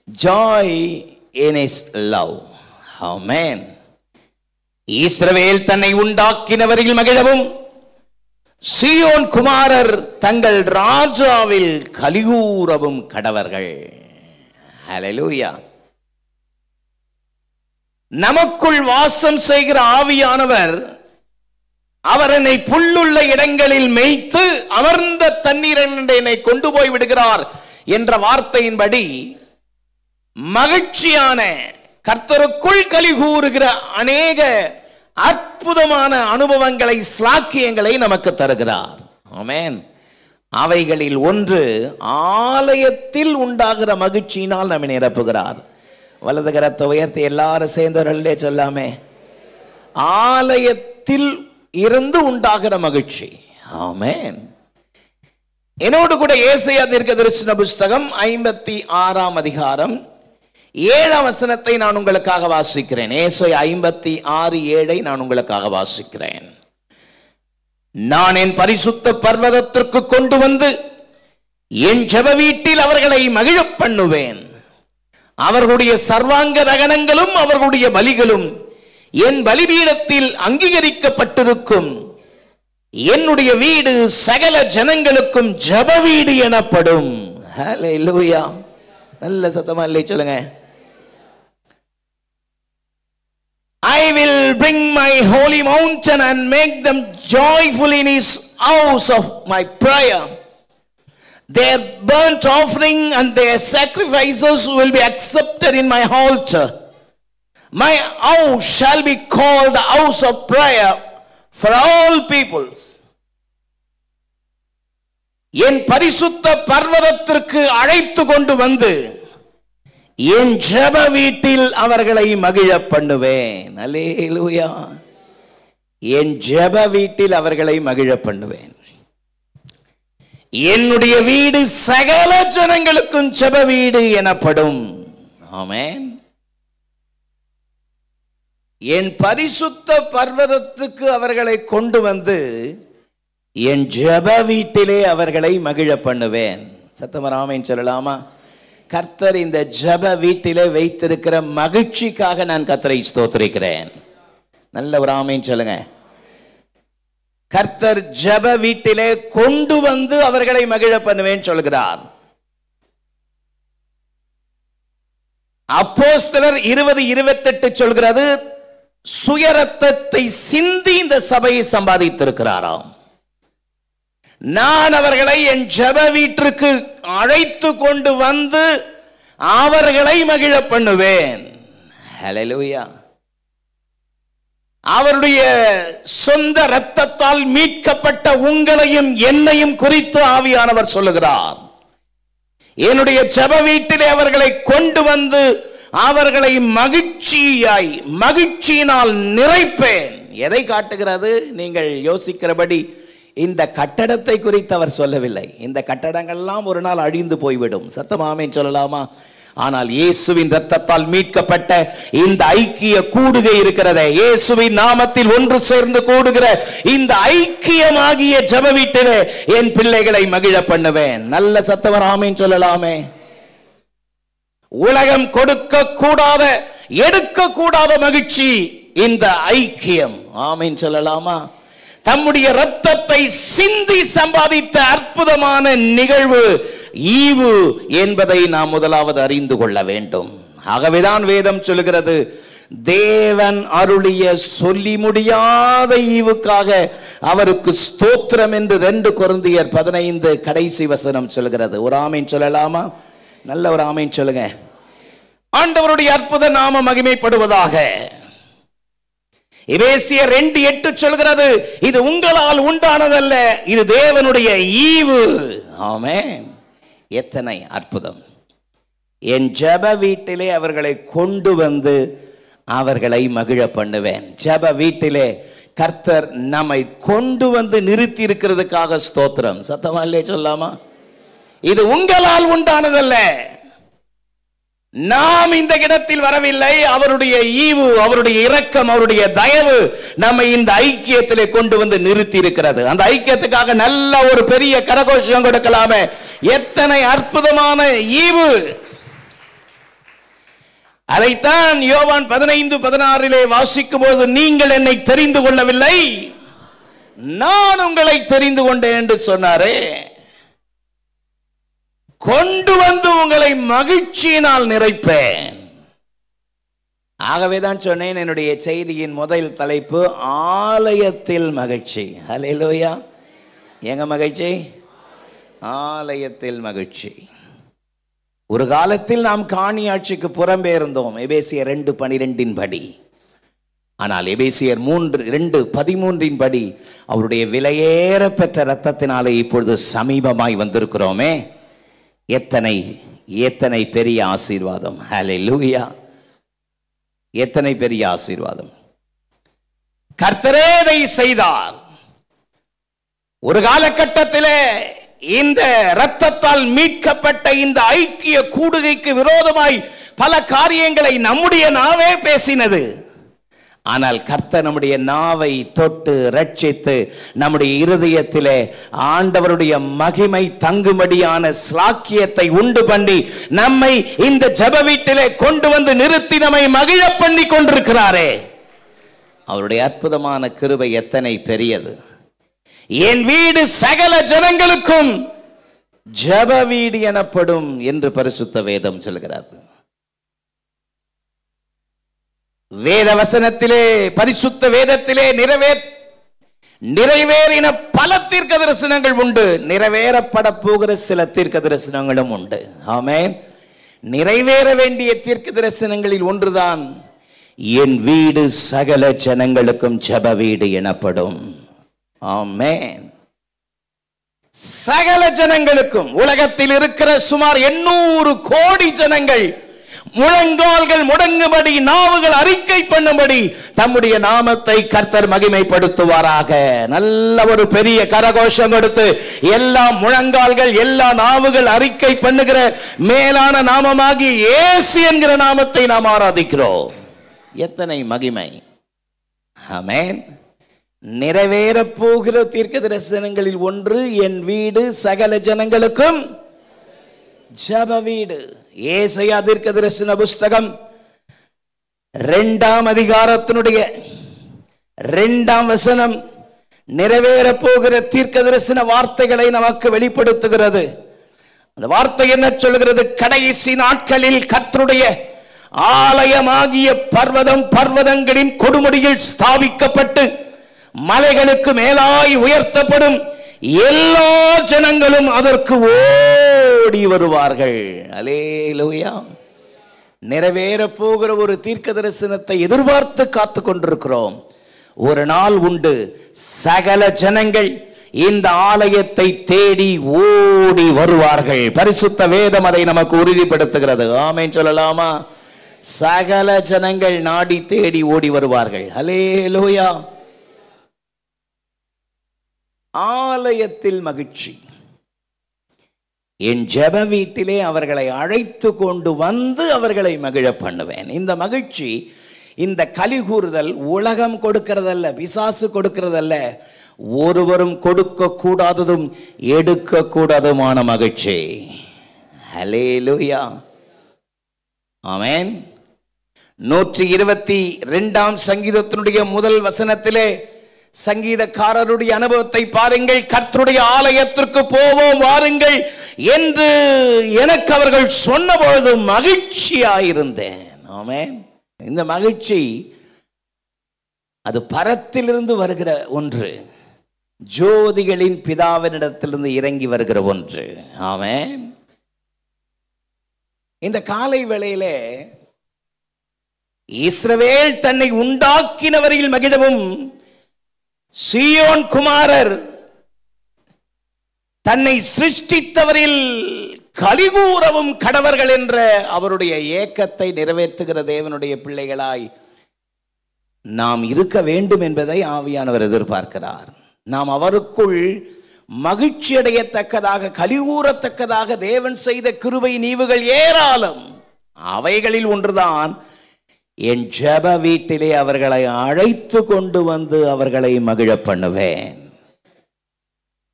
Joy in his love. Amen. இஸ்ரவேல் தன்னை உண்டாக்கினவரில் மகிழவும் சீயோன் குமாரர் தங்கள் ராஜாவில் கலிகூரவும் கடவர்கள். ஹல்லேலூயா. நமக்குள் வாசம் செய்கிற ஆவியானவர் அவர் என்னை புல்லுள்ள இடங்களில் மேய்த்து அமர்ந்த தண்ணீர் என்னை கொண்டு போய் விடுகிறார் என்ற வார்த்தையின்படி மகிழ்ச்சியான கர்த்தருக்குள் கலிகூறுகிற அநேக அற்புதமான அனுபவங்களை, ஸ்லாக்கியங்களை நமக்கு தருகிறார். ஆமென். அவைகளில் ஒன்று ஆலயத்தில் உண்டாகிற மகிழ்ச்சியினால் நம்மை நிரப்புகிறார். வலது கரத்தை உயர்த்தி எல்லாரும் சேர்ந்தவர்களே சொல்லாமே. ஆலயத்தில் இருந்து உண்டாகிற மகிழ்ச்சி. ஆமென். என்னோடு கூட ஏசாயா தீர்க்கதரிசன புஸ்தகம் 56ஆம் அதிகாரம் 7ஆம் வசனத்தை நான் உங்களுக்காக வாசிக்கிறேன். ஏசாயா 56:7 நான் உங்களுக்காக வாசிக்கிறேன். நான் என் பரிசுத்த பர்வதத்திற்கு கொண்டு வந்து என் ஜெப வீட்டில் அவர்களை மகிழப் பண்ணுவேன். அவர்களுடைய சர்வாங்க தகனங்களும் அவர்களுடைய பலிகளும் என் பலிபீடத்தில் அங்கீகரிக்கப்பட்டிருக்கும். என்னுடைய வீடு சகல ஜனங்களுக்கும் ஜெப வீடு எனப்படும். ஹல்லேலூயா. நல்ல சத்தமா இல்லை சொல்லுங்க. I will bring my holy mountain and make them joyful in his house of my prayer. Their burnt offering and their sacrifices will be accepted in my altar. My house shall be called the house of prayer for all peoples. என் பரிசுத்த பர்வதத்திற்கு அழைத்து கொண்டு வந்து என் ஜெப வீட்டில் அவர்களை மகிழ பண்ணுவேன். அல்லேலூயா. என் ஜெப வீட்டில் அவர்களை மகிழ பண்ணுவேன். என்னுடைய வீடு சகல ஜனங்களுக்கும் ஜெப வீடு எனப்படும். ஆமென். என் பரிசுத்த பர்வதத்துக்கு அவர்களை கொண்டு வந்து என் ஜெப வீட்டிலே அவர்களை மகிழ பண்ணுவேன். சத்தமா ஆமென் சொல்லலாமா? கர்த்தர் இந்த ஜெப வீட்டிலே வைத்திருக்கிற மகிழ்ச்சிக்காக நான் கர்த்தரை ஸ்தோத்திரிக்கிறேன். நல்ல ஒரு ஆமென் சொல்லுங்க. கர்த்தர் ஜெப வீட்டிலே கொண்டு வந்து அவர்களை மகிழ பண்ணுவேன் சொல்கிறார். அப்போஸ்தலர் 20:28 சொல்கிறது, சுயரத்தத்தை சிந்தி இந்த சபையை சம்பாதித்திருக்கிறாராம். நான் அவர்களை என் ஜெப வீட்டிற்கு அழைத்து கொண்டு வந்து அவர்களை மகிழ பண்ணுவேன். ஹல்லேலூயா. அவருடைய சொந்த இரத்தத்தால் மீட்கப்பட்ட உங்களையும் என்னையும் குறித்து ஆவியானவர் சொல்லுகிறார். என்னுடைய ஜெப வீட்டிலே அவர்களை கொண்டு வந்து அவர்களை மகிழ்ச்சியினால் நிறைப்பேன். எதை காட்டுகிறது? நீங்கள் யோசிக்கிறபடி இந்த கட்டடத்தை குறித்து அவர் சொல்லவில்லை. இந்த கட்டடங்கள்லாம் ஒரு நாள் அழிந்து போய்விடும். சத்தமாமேன் சொல்லலாமா? ஆனால் இயேசுவின் இரத்தத்தால் மீட்கப்பட்ட இந்த ஐக்கிய கூடுகை இருக்கிறதே, இயேசுவின் நாமத்தில் ஒன்று சேர்ந்து கூடுகிற இந்த ஐக்கியமாகிய ஜெப வீட்டிலே என் பிள்ளைகளை மகிழ பண்ணுவேன். நல்ல சத்தவர் ஆமேன் சொல்லலாமே. உலகம் கொடுக்க கூடாத, எடுக்க கூடாத மகிழ்ச்சி இந்த ஐக்கியம். ஆமேன் சொல்லலாமா? தம்முடைய இரத்தத்தை சிந்தி சம்பாதித்த அற்புதமான நிகழ்வு ஈவு என்பதை நாம் முதலாவது அறிந்து கொள்ள வேண்டும். ஆகவேதான் வேதம் சொல்கிறது, தேவன் அருளிய சொல்லி முடியாத ஈவுக்காக அவருக்கு ஸ்தோத்திரம் என்று 2 கொரிந்தியர் 15 கடைசி வசனம் சொல்கிறது. ஒரு ஆமேன் சொல்லலாமா? நல்ல ஒரு ஆமேன் சொல்லுங்க. ஆண்டவருடைய அற்புத நாமம் மகிமைப்படுவதாக. எபேசியர் 2:8 சொல்கிறது, இது உங்களால் உண்டானதல்ல, இது தேவனுடைய ஈவு. ஆமென். எத்தனை அற்புதம்! என் ஜெப வீட்டிலே அவர்களை கொண்டு வந்து அவர்களை மகிழ பண்ணுவேன். ஜெப வீட்டிலே கர்த்தர் நம்மை கொண்டு வந்து நிறுத்தி இருக்கிறதுக்காக ஸ்தோத்திரம். சத்தமா இல்லையே சொல்லாமா? இது உங்களால் உண்டானதல்ல, நாம் இந்த இடத்தில் வரவில்லை. அவருடைய ஈவு, அவருடைய இரக்கம், அவருடைய தயவு நம்மை இந்த ஐக்கியத்திலே கொண்டு வந்து நிறுத்தி இருக்கிறது. அந்த ஐக்கியத்துக்காக நல்ல ஒரு பெரிய கரகோஷம் கொடுக்கலாமே. எத்தனை அற்புதமான ஈவு! அதைத்தான் யோவான் 15:16 வாசிக்கும் போது, நீங்கள் என்னை தெரிந்து கொள்ளவில்லை, நான் உங்களை தெரிந்து கொண்டேன் என்று சொன்னாரே. கொண்டு வந்து உங்களை மகிழ்ச்சியினால் நிறைப்பேன். ஆகவேதான் சொன்னேன், என்னுடைய செய்தியின் முதல் தலைப்பு ஆலயத்தில் மகிழ்ச்சி. ஹல்லேலூயா! எங்க மகிழ்ச்சி? ஆலயத்தில் மகிழ்ச்சி. ஒரு காலத்தில் நாம் காணி ஆட்சிக்கு புறம்பே இருந்தோம், எபேசியர் 2:12 படி. ஆனால் எபேசியர் 2:13 படி அவருடைய விலையேற பெற்ற இரத்தத்தினாலே இப்பொழுது சமீபமாய் வந்திருக்கிறோமே. எத்தனை எத்தனை பெரிய ஆசீர்வாதம்! ஹல்லேலூயா! எத்தனை பெரிய ஆசீர்வாதம்! கர்த்தரே இதை செய்தார். ஒரு காலகட்டத்திலே இந்த இரத்தத்தால் மீட்கப்பட்ட இந்த ஐக்கிய கூடுகைக்கு விரோதமாய் பல காரியங்களை நம்முடைய நாவே பேசினது. ஆனால் கர்த்தர் நம்முடைய நாவை தொட்டு ரட்சித்து நம்முடைய இருதயத்திலே ஆண்டவருடைய மகிமை தங்கும்படியான ஸ்லாக்கியத்தை உண்டு பண்ணி நம்மை இந்த ஜெப வீட்டிலே கொண்டு வந்து நிறுத்தி நம்மை மகிழ பண்ணி கொண்டிருக்கிறாரே. அவருடைய அற்புதமான கிருபை எத்தனை பெரியது! என் வீடு சகல ஜனங்களுக்கும் ஜெப வீடு எனப்படும் என்று பரிசுத்த வேதம் சொல்கிறது. வேத வசனத்திலே, பரிசுத்த வேதத்திலே நிறைவேறின பல தீர்க்க தரிசனங்கள் உண்டு. நிறைவேறப்பட போகிற சில தீர்க்க தரிசனங்களும் உண்டு. ஆமென். நிறைவேற வேண்டிய தீர்க்க தரிசனங்களில் ஒன்றுதான், என் வீடு சகல ஜனங்களுக்கும் ஜெப வீடு எனப்படும். ஆமென். சகல ஜனங்களுக்கும், உலகத்தில் இருக்கிற சுமார் 800 கோடி ஜனங்கள் முழங்கால்கள் முடங்கும்படி, நாவுகள் அறிக்கை பண்ணும்படி தம்முடைய நாமத்தை கர்த்தர் மகிமைப்படுத்துவாராக. நல்ல ஒரு பெரிய கரகோஷம் கொடுத்து எல்லா முழங்கால்கள், எல்லா நாவுகள் அறிக்கை பண்ணுகிற மேலான நாமமாகி இயேசு என்கிற நாமத்தை நாம் ஆராதிக்கிறோம். எத்தனை மகிமை! ஆமென். நிறைவேற போகிற தீர்க்க தரிசனங்களில் ஒன்று, என் வீடு சகல ஜனங்களுக்கும் ஜெப வீடு. ஏசாயா தீர்க்க தரிசன புஸ்தகம் 2ஆம் அதிகாரத்தினுடைய 2ஆம் வசனம் நிறைவேற போகிற தீர்க்க தரிசன வார்த்தைகளை நமக்கு வெளிப்படுத்துகிறது. அந்த வார்த்தை என்ன சொல்கிறது? கடைசி நாட்களில் கர்த்தருடைய ஆலயமாகிய பர்வதங்களின் கொடுமுடியில் ஸ்தாபிக்கப்பட்டு மலைகளுக்கு மேலாய் உயர்த்தப்படும், எல்லா ஜனங்களும் அதற்கு ஓடி வருவார்கள். அல்லேலூயா! நிறைவேற போகிற ஒரு தீர்க்க தரிசனத்தை எதிர்பார்த்து காத்து கொண்டிருக்கிறோம். ஒரு நாள் உண்டு, சகல ஜனங்கள் இந்த ஆலயத்தை தேடி ஓடி வருவார்கள். பரிசுத்த வேதம் அதை நமக்கு உறுதிப்படுத்துகிறது. ஆமென் சொல்லலாமா? சகல ஜனங்கள் நாடி தேடி ஓடி வருவார்கள். அல்லேலூயா! ஆலயத்தில் மகிழ்ச்சி. என் ஜெப வீட்டிலே அவர்களை அழைத்து கொண்டு வந்து அவர்களை மகிழ பண்ணுவேன். இந்த மகிழ்ச்சி, இந்த கலிகூறுதல் உலகம் கொடுக்கிறதல்ல, பிசாசு கொடுக்கிறதல்ல, ஒருவரும் கொடுக்க கூடாததும் எடுக்க கூடாதுமான மகிழ்ச்சி. ஹல்லேலூயா, ஆமென். 122ஆம் சங்கீதத்தினுடைய முதல் வசனத்திலே சங்கீதக்காரருடைய அனுபவத்தை பாருங்கள். கர்த்தருடைய ஆலயத்திற்கு போவோம் வாருங்கள் என்று எனக்கு அவர்கள் சொன்ன பொழுது மகிழ்ச்சியாயிருந்தேன். ஆமென். இந்த மகிழ்ச்சி அது பரத்திலிருந்து வருகிற ஒன்று, ஜோதிகளின் பிதாவினிடத்திலிருந்து இறங்கி வருகிற ஒன்று. ஆமென். இந்த காலை வேளையிலே இஸ்ரவேல் தன்னை உண்டாக்கினவரில் மகிழவும், சீயோன் குமாரர் தன்னை சிருஷ்டித்தவரில் கலிகூறவும் கடவர்கள் என்ற அவருடைய ஏக்கத்தை நிறைவேற்றுகிற தேவனுடைய பிள்ளைகளாய் நாம் இருக்க வேண்டும் என்பதை ஆவியானவர் எதிர்பார்க்கிறார். நாம் அவருக்குள் மகிழ்ச்சி அடையத்தக்கதாக, கலிகூறத்தக்கதாக தேவன் செய்த கிருபை நீவுகள் ஏராளம். அவைகளில் ஒன்றுதான் என் ஜெப வீட்டிலே அவர்களை அழைத்து கொண்டு வந்து அவர்களை மகிழ பண்ணுவேன்.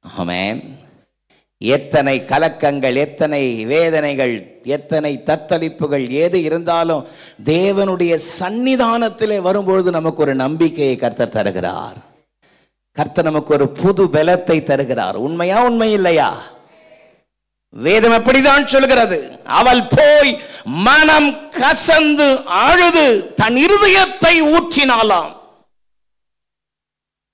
ஆமென். எத்தனை கலக்கங்கள், எத்தனை வேதனைகள், எத்தனை தத்தளிப்புகள் ஏது இருந்தாலும் தேவனுடைய சன்னிதானத்திலே வரும்பொழுது நமக்கு ஒரு நம்பிக்கையை கர்த்தர் தருகிறார். கர்த்தர் நமக்கு ஒரு புது பலத்தை தருகிறார். உண்மையா உண்மை இல்லையா? வேதம் எப்படிதான் சொல்கிறது? அவள் போய் மனம் கசந்து அழுது தன் இருதயத்தை ஊற்றினாலாம்.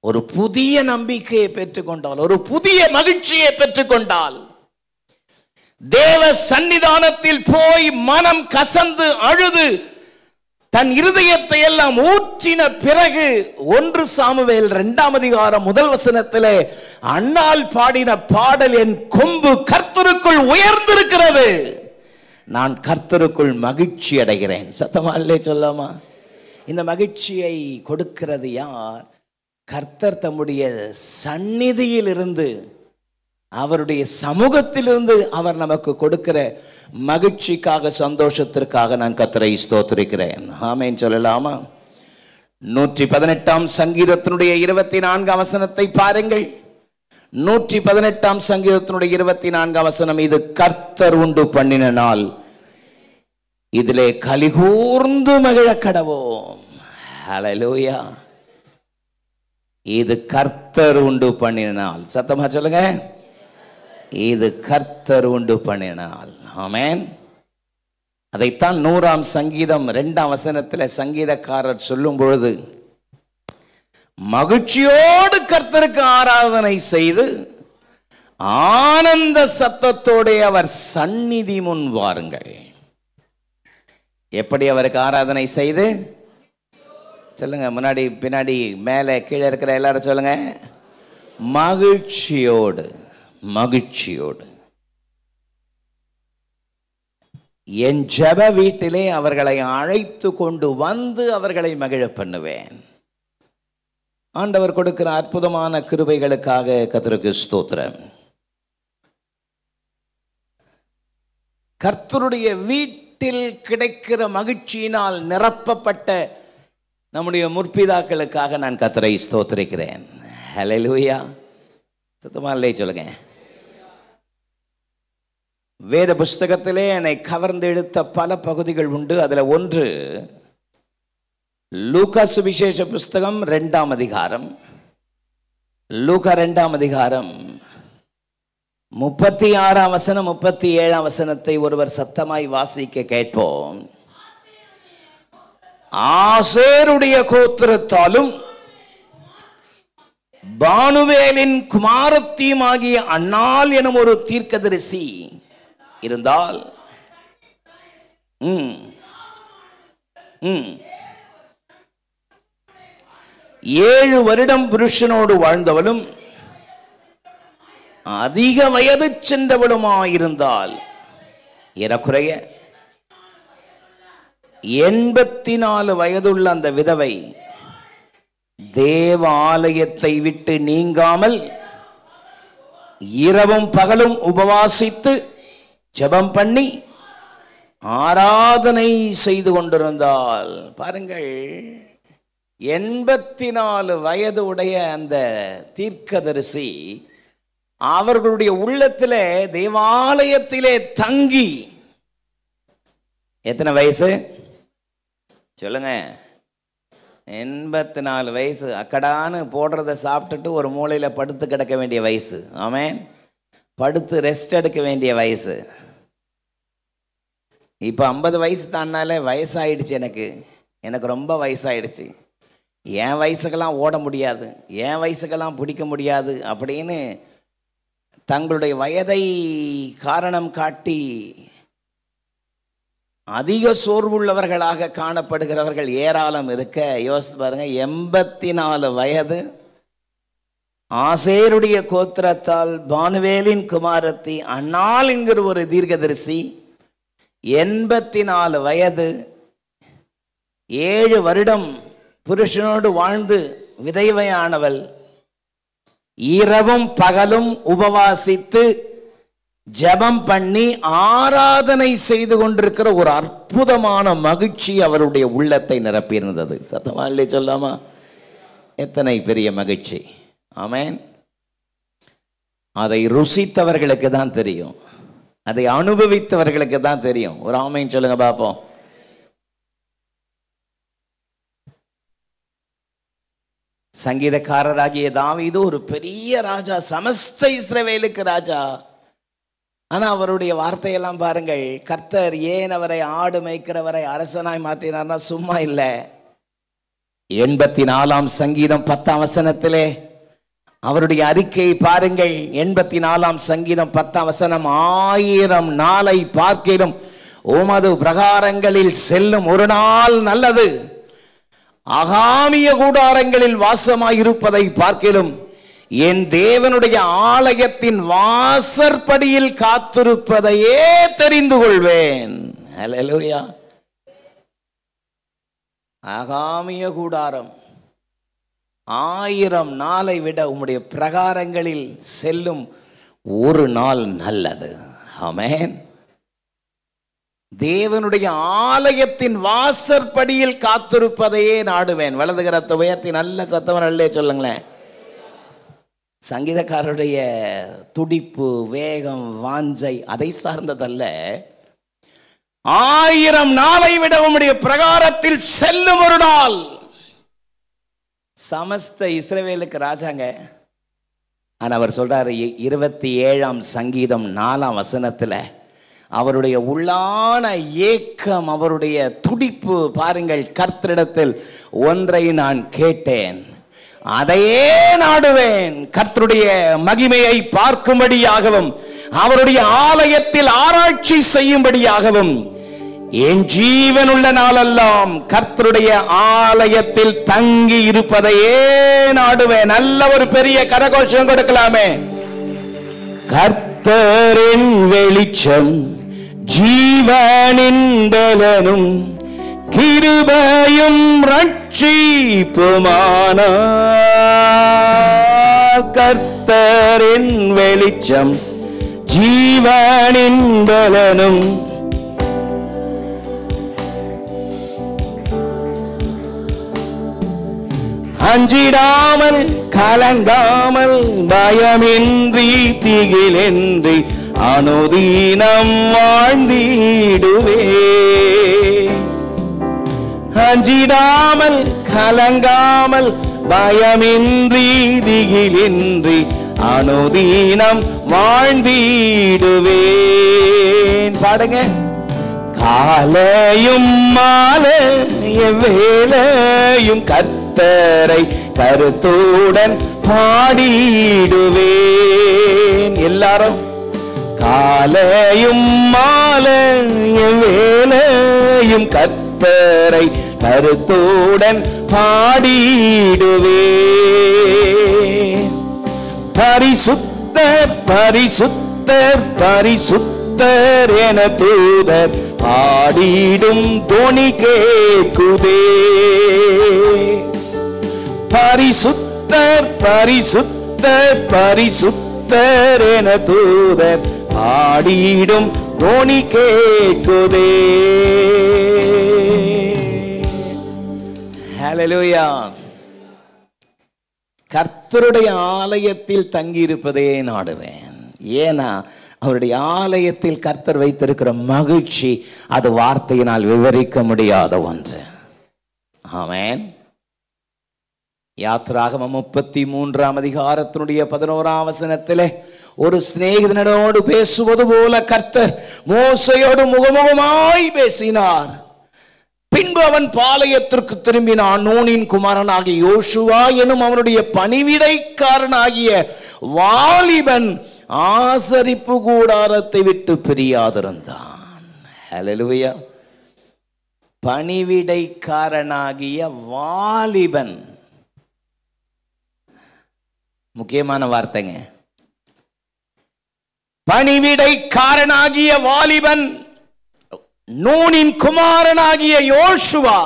ஒரு புதிய நம்பிக்கையை பெற்றுக்கொண்டால், ஒரு புதிய மகிழ்ச்சியை பெற்றுக்கொண்டால், தேவ சன்னிதானத்தில் போய் மனம் கசந்து அழுது தன் இருதயத்தை எல்லாம் ஊற்றின பிறகு 1 சாமுவேல் 2ஆம் அதிகாரம் 1 வசனத்திலே அன்னாள் பாடின பாடல், என் கொம்பு கர்த்தருக்குள் உயர்ந்திருக்கிறது, நான் கர்த்தருக்குள் மகிழ்ச்சி அடைகிறேன். சத்தமா இல்லே சொல்லாமா? இந்த மகிழ்ச்சியை கொடுக்கிறது யார்? கர்த்தர் தம்முடைய சந்நிதியில் இருந்து, அவருடைய சமூகத்திலிருந்து அவர் நமக்கு கொடுக்கிற மகிழ்ச்சிக்காக, சந்தோஷத்திற்காக நான் கர்த்தரை ஸ்தோத்திரிக்கிறேன். ஆமென் சொல்லலாமா? 118ஆம் சங்கீதத்தினுடைய 24ஆம் வசனத்தை பாருங்கள். 118ஆம் சங்கீதத்தினுடைய 24ஆம் வசனம், இது கர்த்தர் உண்டு பண்ணின நாள், இதிலே கலிகூர்ந்து மகிழ கடவோம். ஹல்லேலூயா. இது கர்த்தர் உண்டு பண்ணின நாள். சத்தமா சொல்லுங்க, இது கர்த்தர் உண்டு பண்ணின நாள். ஆமென். அதைத்தான் 100ஆம் சங்கீதம் 2ஆம் வசனத்தில் சங்கீதக்காரர் சொல்லும் பொழுது, மகிழ்ச்சியோடு கர்த்தருக்கு ஆராதனை செய்து ஆனந்த சத்தத்தோடு அவர் சந்நிதி முன் வாருங்கள். எப்படி அவருக்கு ஆராதனை செய்து? சொல்லுங்க, முன்னாடி பின்னாடி மேலே கீழே இருக்கிற எல்லாரும் சொல்லுங்க, மகிழ்ச்சியோடு. மகிழ்ச்சியோடு என் ஜெப வீட்டிலே அவர்களை அழைத்து கொண்டு வந்து அவர்களை மகிழ பண்ணுவேன். ஆண்டவர் கொடுக்கிற அற்புதமான கிருபைகளுக்காக கர்த்தருக்கு ஸ்தோத்திரம். கர்த்தருடைய வீட்டில் கிடைக்கிற மகிழ்ச்சியினால் நிரப்பப்பட்ட நம்முடைய முற்பிதாக்களுக்காக நான் கர்த்தரை ஸ்தோத்திரிக்கிறேன். ஹல்லேலூயா. சத்தமா இல்லையே சொல்லுங்க. வேத புஸ்தகத்திலே என்னை கவர்ந்து எடுத்த பல பகுதிகள் உண்டு. அதில் ஒன்று லூக்கா சுவிசேஷ புஸ்தகம் 2ஆம் அதிகாரம். லூக்கா 2ஆம் அதிகாரம் 36ஆம் வசனம் 37ஆம் வசனத்தை ஒருவர் சத்தமாய் வாசிக்க கேட்போம். ஆசேருடைய கோத்திரத்தாலும் பானுவேலின் குமாரத்தியுமாகிய அன்னாள் எனும் ஒரு தீர்க்கதரிசி இருந்தால், 7 வருடம் புருஷனோடு வாழ்ந்தவளும் அதிக வயது சென்றவளுமாயிருந்தால், ஏறக்குறைய 84 வயதுள்ள அந்த விதவை தேவ ஆலயத்தை விட்டு நீங்காமல் இரவும் பகலும் உபவாசித்து ஜெபம் பண்ணி ஆராதனை செய்து கொண்டிருந்தாள். பாருங்கள், 84 வயது உடைய அந்த தீர்க்கதரிசி அவர்களுடைய உள்ளத்திலே தேவாலயத்திலே தங்கி, எத்தனை வயசு சொல்லுங்க? 84 வயசு. அக்கடான்னு போடுறத சாப்பிட்டுட்டு ஒரு மூலையில் படுத்து கிடக்க வேண்டிய வயசு. ஆமென். படுத்து ரெஸ்ட் எடுக்க வேண்டிய வயசு. இப்போ 50 வயசு தானாலே வயசாயிடுச்சு. எனக்கு ரொம்ப வயசாயிடுச்சு, என் வயசுக்கெல்லாம் ஓட முடியாது, என் வயசுக்கெல்லாம் பிடிக்க முடியாது அப்படின்னு தங்களுடைய வயதை காரணம் காட்டி அதிக சோர்வுள்ளவர்களாக காணப்படுகிறவர்கள் ஏராளம் இருக்க, யோசித்து பாருங்க. 84 வயது, ஆசேருடைய கோத்திரத்தால் பானுவேலின் குமாரத்தி அன்னாள் என்கிற ஒரு தீர்க்கதரிசி, 84 வயது, 7 வருடம் புருஷனோடு வாழ்ந்து விதவையானவள், இரவும் பகலும் உபவாசித்து ஜெபம் பண்ணி ஆராதனை செய்து கொண்டிருக்கிற ஒரு அற்புதமான மகிழ்ச்சி அவருடைய உள்ளத்தை நிரப்பியிருந்தது. சத்தமா இல்லை சொல்லாமா? எத்தனை பெரிய மகிழ்ச்சி! ஆமென். அதை ருசித்தவர்களுக்கு தான் தெரியும், அதை அனுபவித்தவர்களுக்கு தான் தெரியும். ஒரு ஆமென் சொல்லுங்க பாப்போம். சங்கீதக்காரராகிய தாவீது ஒரு பெரிய ராஜா, சமஸ்த இஸ்ரவேலுக்கு ராஜா. ஆனா அவருடைய வார்த்தையெல்லாம் பாருங்கள். கர்த்தர் ஏன் அவரை ஆடு மேய்க்கிறவரை அரசனாய் மாற்றினார்னா சும்மா இல்லை. 84ஆம் சங்கீதம் 10ஆம் வசனத்திலே அவருடைய அறிக்கை பாருங்கள். 84ஆம் சங்கீதம் 10ஆம் வசனம், 1000 நாளை பார்க்கிலும் உமது பிரகாரங்களில் செல்லும் ஒரு நாள் நல்லது, ஆகாமிய கூடாரங்களில் வாசமாயிருப்பதை பார்க்கிலும் என் தேவனுடைய ஆலயத்தின் வாசற்படியில் காத்திருப்பதையே தெரிந்து கொள்வேன். ஹல்லேலூயா. ஆகாமிய கூடாரம் 1000 நாளை விட உம்முடைய பிரகாரங்களில் செல்லும் ஒரு நாள் நல்லது. ஆமென். தேவனுடைய ஆலயத்தின் வாசற்படியில் காத்திருப்பதையே நாடுவேன். வலது கரத்தை உயர்த்தி நல்ல சத்தம் நல்லே சொல்லுங்களேன். சங்கீதக்காரருடைய துடிப்பு, வேகம், வாஞ்சை அதை சார்ந்ததல்ல. 1000 நாளை விட உம்முடைய பிரகாரத்தில் செல்லும் ஒரு நாள். சமஸ்த இஸ்ரவேலுக்கு ராஜாங்க. ஆனா அவர் சொல்றாரு 27ஆம் சங்கீதம் 4ஆம் வசனத்துல அவருடைய உள்ளான ஏக்கம், அவருடைய துடிப்பு பாருங்கள். கர்த்தரிடத்தில் ஒன்றை நான் கேட்டேன், அதையே நாடுவேன், கர்த்தருடைய மகிமையை பார்க்கும்படியாகவும் அவருடைய ஆலயத்தில் ஆராய்ச்சி செய்யும்படியாகவும் என் ஜீவனுள்ள நாளெல்லாம் கர்த்தருடைய ஆலயத்தில் தங்கி இருப்பதையே நாடுவேன். நல்ல ஒரு பெரிய கரகோஷம் கொடுக்கலாமே. கர்த்தரின் வெளிச்சம் ஜீவனின் பலனும் கிருபையும் ரட்சிப்புமானார். கர்த்தரின் வெளிச்சம் ஜீவனின் பலனும் அஞ்சிடாமல் கலங்காமல் பயமின்றி திகிலின்றி அனுதீனம் வாழ்ந்திடுவே. அஞ்சிடாமல் கலங்காமல் பயமின்றி திகிலின்றி அனுதீனம் வாழ்ந்திடுவேன். பாடுங்க. காலையும் மாலைய வேளையும் கர்த்தரை கருத்துடன் பாடிடுவேன். எல்லாரும் காலையும் மாலைய வேளையும் கர்த்தரை கருத்துடன் பாடிடுவேன். பரிசுத்தர் பரிசுத்தர் பரிசுத்தர் என தூதர் பாடிடும் தொனி கேட்குதே. பரிசுத்தர் பரிசுத்தர் பரிசுத்தர் கர்த்தர் என தூதர் ஆடிடும் தோணி கேட்குதே. ஹல்லேலூயா. கர்த்தருடைய ஆலயத்தில் தங்கியிருப்பதே நாடுவேன். ஏன்னா அவருடைய ஆலயத்தில் கர்த்தர் வைத்திருக்கிற மகிழ்ச்சி அது வார்த்தையினால் விவரிக்க முடியாத ஒன்று. ஆமென். யாத்திராகமம் 33ஆம் அதிகாரத்தினுடைய 11ஆம் வசனத்திலே ஒரு சிநேகிதனோடு பேசுவது போல கர்த்தர் மோசேயோடு முகமுகமாய் பேசினார். பின்பு அவன் பாளையத்திற்கு திரும்பினான். நூனின் குமாரனாகிய யோசுவா எனும் அவனுடைய பணிவிடைக்காரனாகிய வாலிபன் ஆசரிப்பு கூடாரத்தை விட்டு பிரியாதிருந்தான். ஹல்லேலூயா. பணிவிடைக்காரனாகிய வாலிபன், முக்கியமான வார்த்தைங்க. பணிவிடைக்காரனாகிய வாலிபன், நூனின் குமாரனாகிய யோசுவா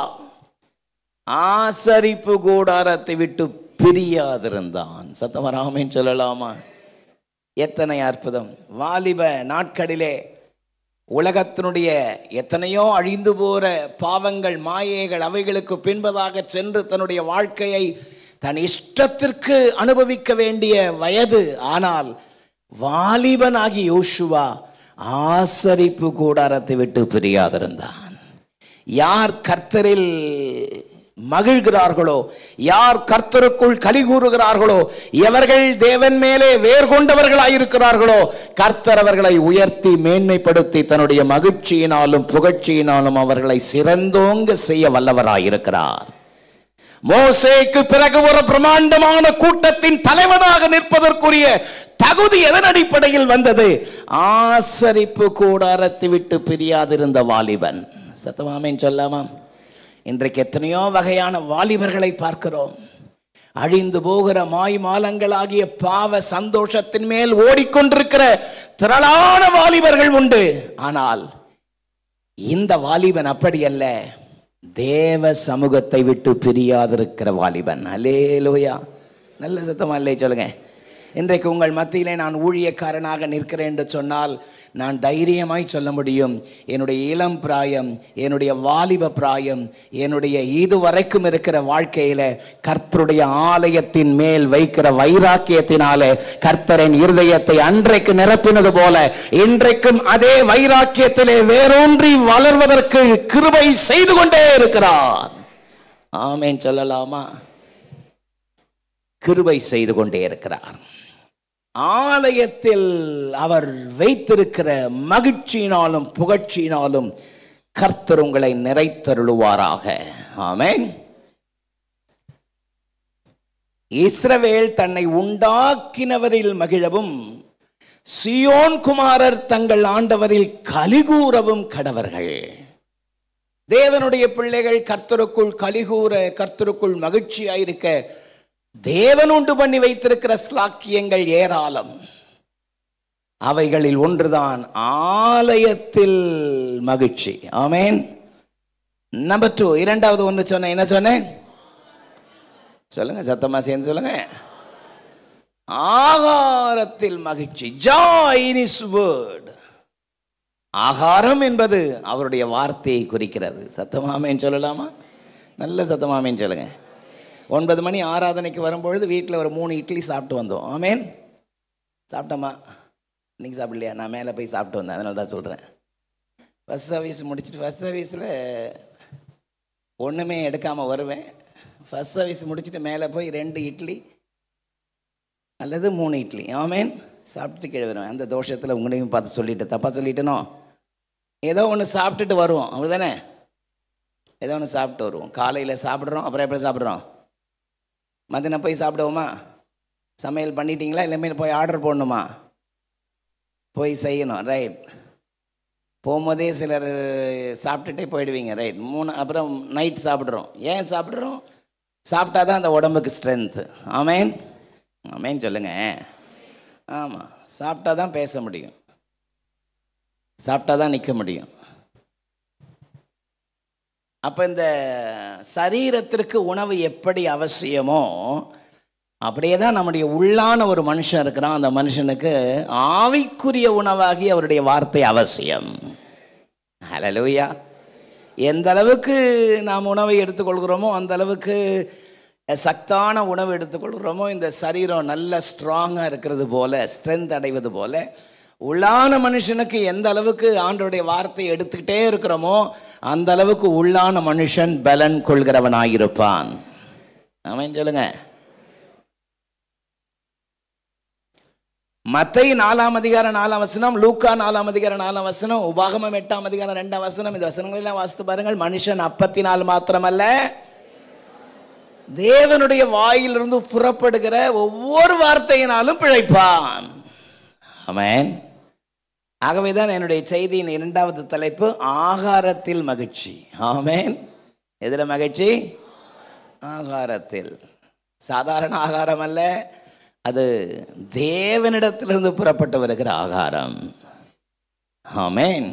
ஆசரிப்பு கூடாரத்தை விட்டு பிரியாதிருந்தான். சத்தமராமேன் சொல்லலாமா? எத்தனை அற்புதம்! வாலிப நாட்களிலே உலகத்தினுடைய எத்தனையோ அழிந்து போற பாவங்கள், மாயைகள், அவைகளுக்கு பின்பதாக சென்று தன்னுடைய வாழ்க்கையை தன் இஷ்டத்திற்கு அனுபவிக்க வேண்டிய வயது. ஆனால் வாலிபனாகி யோசுவா ஆசரிப்பு கூடாரத்தை விட்டு பிரியாதிருந்தான். யார் கர்த்தரில் மகிழ்கிறார்களோ, யார் கர்த்தருக்குள் களி கூறுகிறார்களோ, எவர்கள் தேவன் மேலே வேர் கொண்டவர்களாயிருக்கிறார்களோ, கர்த்தர் அவர்களை உயர்த்தி மேன்மைப்படுத்தி தன்னுடைய மகிழ்ச்சியினாலும் புகழ்ச்சியினாலும் அவர்களை சிறந்தோங்க செய்ய வல்லவராயிருக்கிறார். மோசேக்கு பிறகு ஒரு பிரமாண்டமான கூட்டத்தின் தலைவனாக நிற்பதற்குரிய தகுதி எதன் அடிப்படையில் வந்தது? ஆசரிப்பு கூடாரத்தை விட்டு பிரியாதிருந்த வாலிபன். சத்தமாமேன் சொல்லாமா? இன்றைக்கு எத்தனையோ வகையான வாலிபர்களை பார்க்கிறோம். அழிந்து போகிற மாய்மாலங்களாகிய பாவ சந்தோஷத்தின் மேல் ஓடிக்கொண்டிருக்கிற திரளான வாலிபர்கள் உண்டு. ஆனால் இந்த வாலிபன் அப்படி அல்ல. தேவ சமூகத்தை விட்டு பிரியாதிருக்கிற வாலிபன். அல்லேலூயா. நல்ல சத்தமா அல்லே சொல்லுங்க. இன்றைக்கு உங்கள் மத்தியிலே நான் ஊழியக்காரனாக நிற்கிறேன் என்று சொன்னால் நான் தைரியமாய் சொல்ல முடியும், என்னுடைய இளம் பிராயம், என்னுடைய வாலிப பிராயம், என்னுடைய இதுவரைக்கும் இருக்கிற வாழ்க்கையில கர்த்தருடைய ஆலயத்தின் மேல் வைக்கிற வைராக்கியத்தினாலே கர்த்தரின் இருதயத்தை அன்றைக்கு நிரப்பினது போல இன்றைக்கும் அதே வைராக்கியத்திலே வேரூன்றி வளர்வதற்கு கிருபை செய்து கொண்டே இருக்கிறார். ஆமென் சொல்லலாமா? கிருபை செய்து கொண்டே இருக்கிறார். ஆலயத்தில் அவர் வைத்திருக்கிற மகிழ்ச்சியினாலும் புகழ்ச்சியினாலும் கர்த்தர் உங்களை நிறைத்தருளுவாராக. ஆமென். இஸ்ரவேல் தன்னை உண்டாக்கினவரில் மகிழவும் சியோன் குமாரர் தங்கள் ஆண்டவரில் கலிகூறவும் கடவர்கள். தேவனுடைய பிள்ளைகள் கர்த்தருக்குள் கலிகூற, கர்த்தருக்குள் மகிழ்ச்சியாயிருக்க தேவன் உண்டு பண்ணி வைத்திருக்கிற ஸ்லாக்கியங்கள் ஏராளம். அவைகளில் ஒன்றுதான் ஆலயத்தில் மகிழ்ச்சி. ஆமென். நம்பர் 2, இரண்டாவது ஒன்று சொன்னேன். என்ன சொன்னேன்? சொல்லுங்க, சத்தமா சேர்ந்து சொல்லுங்க. ஆகாரத்தில் மகிழ்ச்சி. Joy in his word. ஆகாரம் என்பது அவருடைய வார்த்தையை குறிக்கிறது. சத்தமாமேன்னு சொல்லலாமா? நல்ல சத்தமாமேன்னு சொல்லுங்க. 9 மணி ஆராதனைக்கு வரும்பொழுது வீட்டில் ஒரு 3 இட்லி சாப்பிட்டு வந்தோம். ஆமென். சாப்பிட்டோமா? இன்னைக்கு சாப்பிடலையா? நான் மேலே போய் சாப்பிட்டு வந்தேன், அதனால தான் சொல்கிறேன். ஃபஸ்ட் சர்வீஸ் முடிச்சுட்டு, ஃபஸ்ட் சர்வீஸில் ஒன்றுமே எடுக்காமல் வருவேன். ஃபஸ்ட் சர்வீஸ் முடிச்சுட்டு மேலே போய் 2 இட்லி அல்லது 3 இட்லி ஆமென் சாப்பிட்டு கீழே வருவேன். அந்த தோஷத்தில் உங்களையும் பார்த்து சொல்லிட்டு, தப்பாக சொல்லிட்டேனோ? ஏதோ ஒன்று சாப்பிட்டுட்டு வருவோம், அப்படி தானே? ஏதோ ஒன்று சாப்பிட்டு வருவோம். காலையில் சாப்பிட்றோம், அப்புறம் எப்படி சாப்பிட்றோம்? மதியம் போய் சாப்பிடுவோமா? சமையல் பண்ணிட்டீங்களா? இல்லைமே போய் ஆர்டர் போடணுமா? போய் செய்யணும், ரைட். போகும்போதே சிலர் சாப்பிட்டுட்டே போயிடுவீங்க, ரைட். 3 அப்புறம் நைட் சாப்பிட்றோம். ஏன் சாப்பிட்றோம்? சாப்பிட்டா தான் அந்த உடம்புக்கு ஸ்ட்ரென்த்து. ஆமென். ஆமென் சொல்லுங்க. ஆமாம், சாப்பிட்டா தான் பேச முடியும், சாப்பிட்டா தான் நிற்க முடியும். அப்போ இந்த சரீரத்திற்கு உணவு எப்படி அவசியமோ அப்படியே தான் நம்முடைய உள்ளான ஒரு மனுஷன் இருக்கிறான். அந்த மனுஷனுக்கு ஆவிக்குரிய உணவாகி அவருடைய வார்த்தை அவசியம். ஹல்லேலூயா. எந்த அளவுக்கு நாம் உணவை எடுத்துக்கொள்கிறோமோ அந்த அளவுக்கு சத்தான உணவு எடுத்துக்கொள்கிறோமோ இந்த சரீரம் நல்ல ஸ்ட்ராங்காக இருக்கிறது போல, ஸ்ட்ரென்த் அடைவது போல, உள்ளான மனுஷனுக்கு எந்த அளவுக்கு ஆண்டவருடைய வார்த்தையை எடுத்துக்கிட்டே இருக்கிறோமோ அந்த அளவுக்கு உள்ளான மனுஷன் பலன் கொள்கிறவனாயிருப்பான். ஆமென் சொல்லுங்க. மத்தேயு 4ஆம் அதிகாரம் 4ஆம் வசனம், லூக்கா 4ஆம் அதிகாரம் 4ஆம் வசனம், உபாகமம் 8ஆம் அதிகாரம் 2ஆம் வசனம், இந்த வசனங்களெல்லாம் வாசித்து பாருங்கள். மனுஷன் அப்பத்தினால் மாத்திரமல்ல தேவனுடைய வாயிலிருந்து புறப்படுகிற ஒவ்வொரு வார்த்தையினாலும் பிழைப்பான். ஆமென். ஆகவேதான் என்னுடைய செய்தியின் 2வது தலைப்பு ஆகாரத்தில் மகிழ்ச்சி. ஆமென். எதுல மகிழ்ச்சி? ஆகாரத்தில். சாதாரண ஆகாரம் அல்ல, அது தேவனிடத்திலிருந்து புறப்பட்டு வருகிற ஆகாரம். ஆமென்.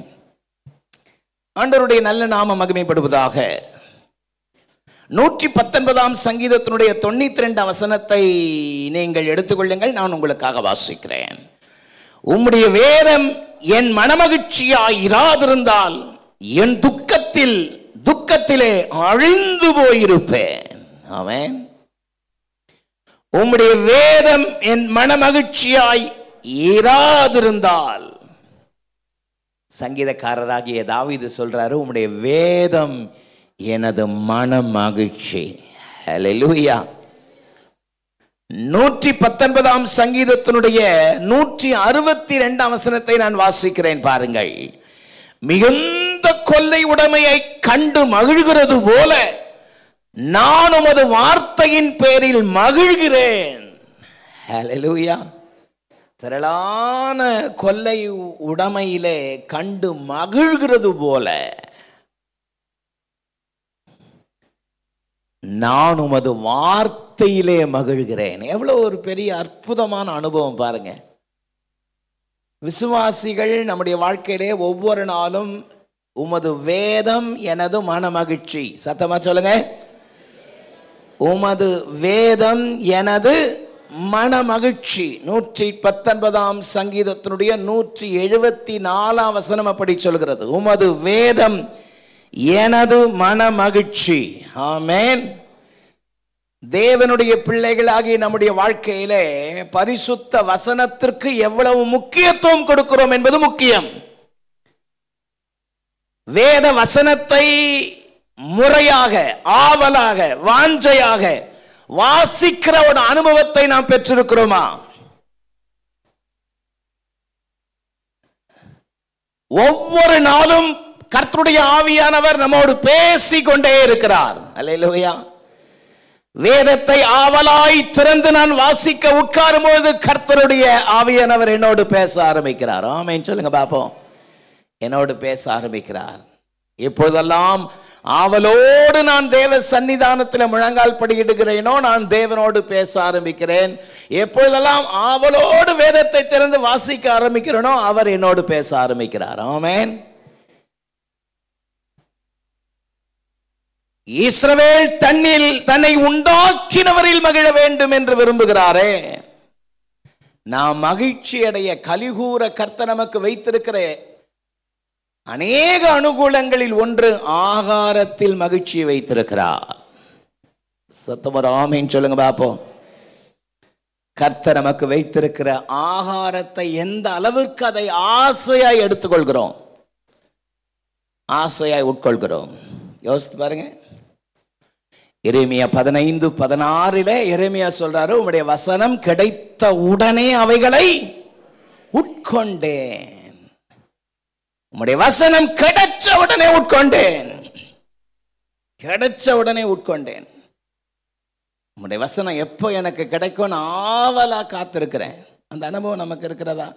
ஆண்டவருடைய நல்ல நாமம் மகிமைப்படுவதாக. 119ஆம் சங்கீதத்தினுடைய 92ஆம் வசனத்தை நீங்கள் எடுத்துக்கொள்ளுங்கள். நான் உங்களுக்காக வாசிக்கிறேன். உம்முடைய வேதம் என் மனமகிழ்ச்சியாய் இராதிருந்தால் என் துக்கத்திலே அழிந்து போயிருப்பேன். ஆமென். உம்முடைய வேதம் என் மனமகிழ்ச்சியாய் இராதிருந்தால், சங்கீதக்காரராகிய தாவீது சொல்றாரு, உம்முடைய வேதம் எனது மனமகிழ்ச்சி. ஹல்லேலூயா. 119ஆம் சங்கீதத்தினுடைய 162ஆம் வசனத்தை நான் வாசிக்கிறேன் பாருங்கள். மிகுந்த கொள்ளை உடைமையை கண்டு மகிழ்கிறது போல நான் உமது வார்த்தையின் பேரில் மகிழ்கிறேன். ஹல்லேலூயா. திரளான கொள்ளை உடைமையிலே கண்டு மகிழ்கிறது போல நான் உமது வார்த்தையிலே மகிழ்கிறேன். எவ்வளவு ஒரு பெரிய அற்புதமான அனுபவம் பாருங்க. விசுவாசிகள் நம்முடைய வாழ்க்கையிலே ஒவ்வொரு நாளும் உமது வேதம் எனது மனமகிழ்ச்சி. சத்தமா சொல்லுங்க. உமது வேதம் எனது மனமகிழ்ச்சி. 119ஆம் சங்கீதத்தினுடைய 174ஆம் வசனம் அப்படி சொல்கிறது. உமது வேதம் எனது மனமகிழ்ச்சி. ஆமென். தேவனுடைய பிள்ளைகளாகிய நம்முடைய வாழ்க்கையிலே பரிசுத்த வசனத்திற்கு எவ்வளவு முக்கியத்துவம் கொடுக்கிறோம் என்பது முக்கியம். வேத வசனத்தை முறையாக, ஆவலாக, வாஞ்சையாக வாசிக்கிற ஒரு அனுபவத்தை நாம் பெற்றிருக்கிறோமா? ஒவ்வொரு நாளும் கர்த்தருடைய ஆவியானவர் நம்மோடு பேசிக்கொண்டே இருக்கிறார். அல்லேலூயா. வேதத்தை ஆவலாய் திறந்து நான் வாசிக்க உட்காரும் போது கர்த்தருடைய ஆவியானவர் என்னோடு பேச ஆரம்பிக்கிறார். ஆமென் சொல்லுங்க பாப்போம். என்னோடு பேச ஆரம்பிக்கிறார். எப்போதெல்லாம் ஆவலோடு நான் தேவ சன்னிதானத்தில் முழங்கால் படியிடுகிறேனோ நான் தேவனோடு பேச ஆரம்பிக்கிறேன். எப்பொழுதெல்லாம் ஆவலோடு வேதத்தை திறந்து வாசிக்க ஆரம்பிக்கிறேனோ அவர் என்னோடு பேச ஆரம்பிக்கிறார். ஆமென். இஸ்ரவேல் தன்னை உண்டாக்கினவரில் மகிழ வேண்டும் என்று விரும்புகிறாரே. நாம் மகிழ்ச்சி அடைய கலிகூற கர்த்தர் நமக்கு வைத்திருக்கிற அநேக அனுகூலங்களில் ஒன்று ஆகாரத்தில் மகிழ்ச்சியை வைத்திருக்கிறார். சத்தமர் ஆமென் சொல்லுங்க பாப்போம். கர்த்தர் நமக்கு வைத்திருக்கிற ஆகாரத்தை எந்த அளவிற்கு அதை ஆசையாய் எடுத்துக்கொள்கிறோம், ஆசையாய் உட்கொள்கிறோம். யோசித்து பாருங்க. எரேமியா 15:16 எரேமியா சொல்றாரு, உம்முடைய வசனம் கிடைத்த உடனே அவைகளை உட்கொண்டேன். உம்முடைய வசனம் கிடைச்ச உடனே உட்கொண்டேன். கிடைச்ச உடனே உட்கொண்டேன். உம்முடைய வசனம் எப்போ எனக்கு கிடைக்கும் ஆவலா காத்திருக்கிறேன். அந்த அனுபவம் நமக்கு இருக்கிறதா?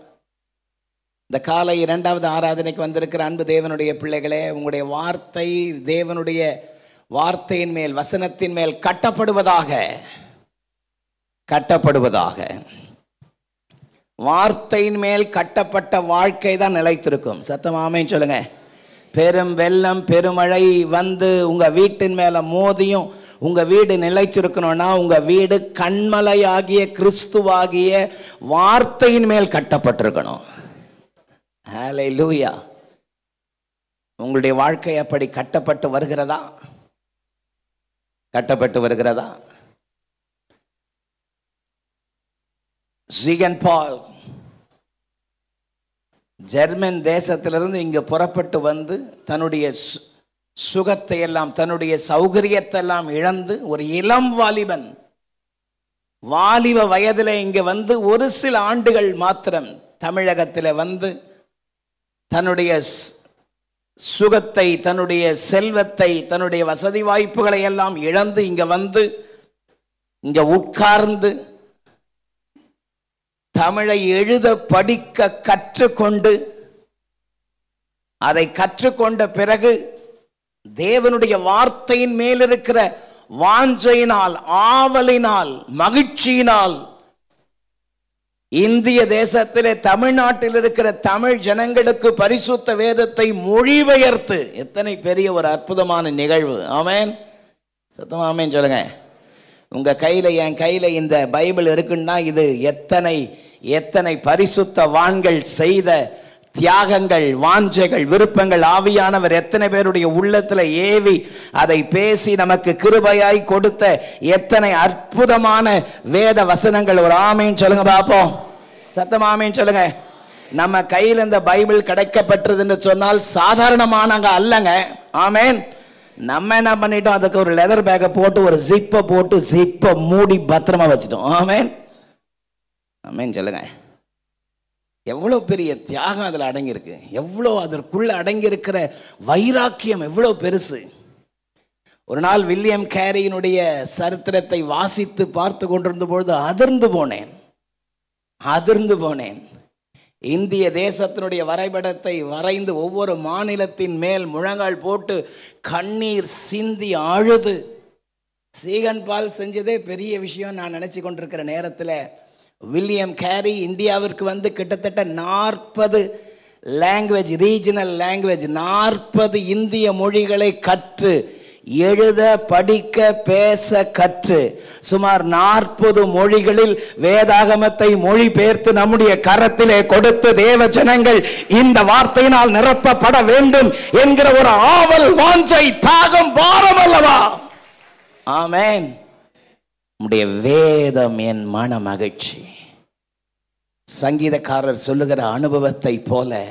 இந்த காலை 2வது ஆராதனைக்கு வந்திருக்கிற அன்பு தேவனுடைய பிள்ளைகளே, உங்களுடைய வார்த்தை தேவனுடைய வார்த்தையின் மேல், வசனத்தின் மேல் கட்டப்படுவதாக. வார்த்தையின் மேல் கட்டப்பட்ட வாழ்க்கை தான் நிலைத்திருக்கும். சத்தம் ஆமென் சொல்லுங்க. பெரும் வெள்ளம் பெருமழை வந்து உங்க வீட்டின் மேல மோதியும் உங்க வீடு நிலைச்சிருக்கணும்னா உங்க வீடு கண்மலையாகிய கிறிஸ்துவாகிய வார்த்தையின் மேல் கட்டப்பட்டிருக்கணும். ஹல்லேலூயா. உங்களுடைய வாழ்க்கை அப்படி கட்டப்பட்டு வருகிறதா? கட்டப்பட்டு வருகிறதா? ஜீகன் பால் ஜெர்மன் தேசத்திலிருந்து இங்கு புறப்பட்டு வந்து தன்னுடைய சுகத்தை எல்லாம் தன்னுடைய சௌகரியத்தை எல்லாம் இழந்து ஒரு இளம் வாலிபன், வாலிப வயதில் இங்கே வந்து ஒரு சில ஆண்டுகள் மாத்திரம் தமிழகத்தில் வந்து தன்னுடைய சுகத்தை, தன்னுடைய செல்வத்தை, தன்னுடைய வசதி வாய்ப்புகளை எல்லாம் இழந்து இங்க வந்து இங்க உட்கார்ந்து தமிழை எழுத படிக்க கற்றுக்கொண்டு அதை கற்றுக்கொண்ட பிறகு தேவனுடைய வார்த்தையின் மேல் இருக்கிற வாஞ்சையினால், ஆவலினால், மகிழ்ச்சியினால் இந்திய தேசத்திலே தமிழ்நாட்டில் இருக்கிற தமிழ் ஜனங்களுக்கு பரிசுத்த வேதத்தை மொழிபெயர்த்து, எத்தனை பெரிய ஒரு அற்புதமான நிகழ்வு. ஆமென். சத்தமா ஆமென் சொல்லுங்க. உங்க கையில, என் கையில இந்த பைபிள் இருக்குன்னா இது எத்தனை எத்தனை பரிசுத்தவான்கள் செய்த தியாகங்கள், வாஞ்சைகள், விருப்பங்கள் ஆவியானவர் எத்தனை பேருடைய உள்ளத்துல ஏவி அதை பேசி நமக்கு கிருபையாய் கொடுத்த எத்தனை அற்புதமான வேத வசனங்கள். ஒரு ஆமேன் சொல்லுங்க பாப்போம். சத்தமா ஆமேன் சொல்லுங்க. நம்ம கையில் இந்த பைபிள் கிடைக்கப்பட்டதுன்னு சொன்னால் சாதாரணமானங்க அல்லங்க. ஆமேன். நம்ம என்ன பண்ணிட்டோம், அதுக்கு ஒரு லெதர் பேக்கை போட்டு ஒரு ஜிப்பை போட்டு ஜிப்பை மூடி பத்திரமா வச்சுட்டோம். ஆமேன். ஆமேன் சொல்லுங்க. எவ்வளோ பெரிய தியாகம் அதில் அடங்கியிருக்கு, எவ்வளோ அதற்குள்ள அடங்கியிருக்கிற வைராக்கியம் எவ்வளோ பெருசு. ஒரு நாள் வில்லியம் கேரியினுடைய சரித்திரத்தை வாசித்து பார்த்து கொண்டிருந்த பொழுது அதிர்ந்து போனேன். இந்திய தேசத்தினுடைய வரைபடத்தை வரைந்து ஒவ்வொரு மாநிலத்தின் மேல் முழங்கால் போட்டு கண்ணீர் சிந்தி அழுது சீகன் பால் செஞ்சதே பெரிய விஷயம் நான் நினச்சி கொண்டிருக்கிற நேரத்தில் வில்லியம் கேரி இந்தியாவிற்கு வந்து கிட்டத்தட்ட 40 லாங்குவேஜ், ரீஜனல் லாங்குவேஜ் 40 இந்திய மொழிகளை கற்று, எழுத, படிக்க, பேச கற்று சுமார் 40 மொழிகளில் வேதாகமத்தை மொழிபெயர்த்து நம்முடைய கரத்திலே கொடுத்து தேவ ஜனங்கள் இந்த வார்த்தையினால் நிரப்பப்பட வேண்டும் என்கிற ஒரு ஆவல், வாஞ்சை, தாகம், பாரம் அல்லவா? ஆமென். உம்முடைய வேதம் என் மன மகிழ்ச்சி. சங்கீதக்காரர் சொல்லுகிற அனுபவத்தை போல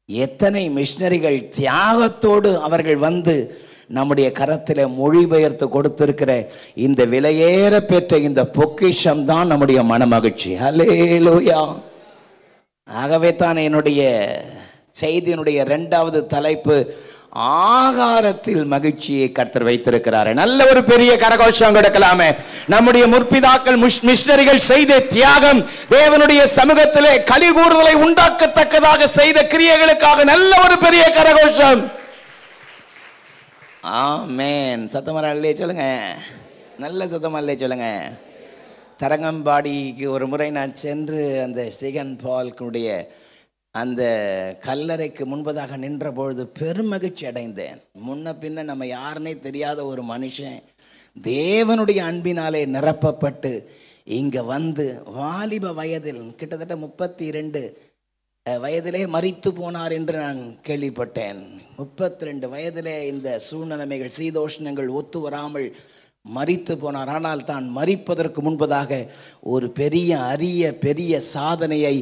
எத்தனை மிஷனரிகள் தியாகத்தோடு அவர்கள் வந்து நம்முடைய கரத்தில் மொழிபெயர்த்து கொடுத்திருக்கிற இந்த விலையேற பெற்ற இந்த பொக்கிஷம் தான் நம்முடைய மன மகிழ்ச்சி. ஹல்லேலூயா. ஆகவே தான் என்னுடைய செய்தியினுடைய 2வது தலைப்பு ஆகாரத்தில் மகிழ்ச்சியை கர்த்தர் வைத்திருக்கிறார். நல்ல ஒரு பெரிய கரகோஷம் கொடுக்கலாமே. நம்முடைய முற்பிதாக்கள் மிஷனரிகள் செய்த தியாகம், தேவனுடைய சமூகத்திலே கலிகூறுதலை உண்டாக்கத்தக்கதாக செய்த கிரியைகளுக்காக நல்ல ஒரு பெரிய கரகோஷம். ஆமென். சத்தமல்லே சொல்லுங்க. நல்ல சத்தமல்லே சொல்லுங்க. தரங்கம்பாடிக்கு ஒரு முறை நான் சென்று அந்த சீகன் பால்னுடைய அந்த கல்லறைக்கு முன்பதாக நின்ற பொழுது பெருமகிழ்ச்சி அடைந்தேன். முன்ன பின்ன நம்ம யாருன்னே தெரியாத ஒரு மனுஷன் தேவனுடைய அன்பினாலே நிரப்பப்பட்டு இங்கே வந்து வாலிப வயதில் கிட்டத்தட்ட 32 வயதிலே மரித்து போனார் என்று நான் கேள்விப்பட்டேன். 32 வயதிலே இந்த சூழ்நிலைமைகள், சீதோஷ்ணங்கள் ஒத்து வராமல் மரித்து போனார். ஆனால் தான் மரிப்பதற்கு முன்பதாக ஒரு பெரிய சாதனையை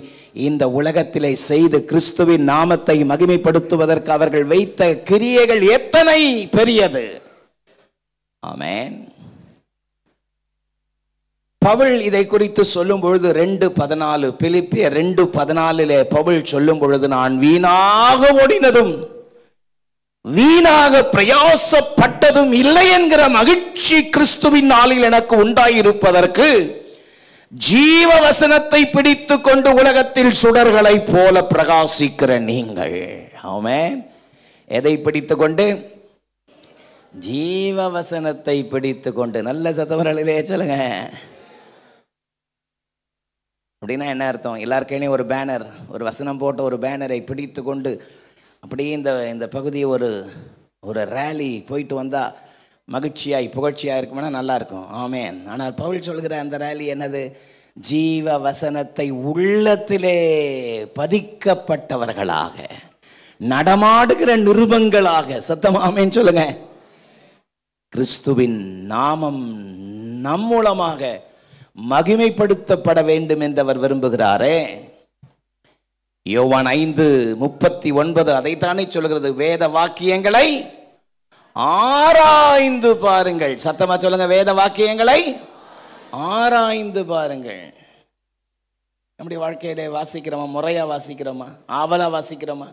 இந்த உலகத்திலே செய்து கிறிஸ்துவின் நாமத்தை மகிமைப்படுத்துவதற்கு அவர்கள் வைத்த கிரியைகள் எத்தனை பெரியது. ஆமென். பவுல் இதை குறித்து சொல்லும் பொழுது 2:14 பிலிப்பியர் 2:14 பவுல் சொல்லும் பொழுது, நான் வீணாக ஓடினதும் வீணாக பிரயாசப்பட்டதும் இல்லை என்கிற மகிழ்ச்சி கிறிஸ்துவின் நாளில் எனக்கு உண்டாயிருப்பதற்கு ஜீவ வசனத்தை பிடித்து கொண்டு உலகத்தில் சுடர்களை போல பிரகாசிக்கிற நீங்கள். ஆமென். எதை பிடித்து கொண்டு? ஜீவ வசனத்தை பிடித்து கொண்டு. நல்ல சத்தவர்களிலே சொல்லுங்க. அப்படின்னா என்ன அர்த்தம்? எல்லார் கையிலையும் ஒரு பேனர், ஒரு வசனம் போட்ட ஒரு பேனரை பிடித்து கொண்டு அப்படியே இந்த பகுதியை ஒரு ரேலி போயிட்டு வந்தால் மகிழ்ச்சியாய் புகழ்ச்சியாக இருக்கும்னா நல்லா இருக்கும். ஆமேன். ஆனால் பவுல் சொல்கிற அந்த ரேலி என்னது? ஜீவ வசனத்தை உள்ளத்திலே பதிக்கப்பட்டவர்களாக, நடமாடுகிற நிருபங்களாக, சத்தம் ஆமேன் சொல்லுங்க, கிறிஸ்துவின் நாமம் நம் மூலமாக மகிமைப்படுத்தப்பட வேண்டும் என்று அவர் விரும்புகிறாரே. யோவான் 5:39 அதைத்தானே சொல்கிறது. வேத வாக்கியங்களை ஆராய்ந்து பாருங்கள். சத்தமா சொல்லுங்க, வேத வாக்கியங்களை ஆராய்ந்து பாருங்கள். நம்முடைய வாழ்க்கையில வாசிக்கிறோமா? முறையா வாசிக்கிறோமா? ஆவலா வாசிக்கிறோமா?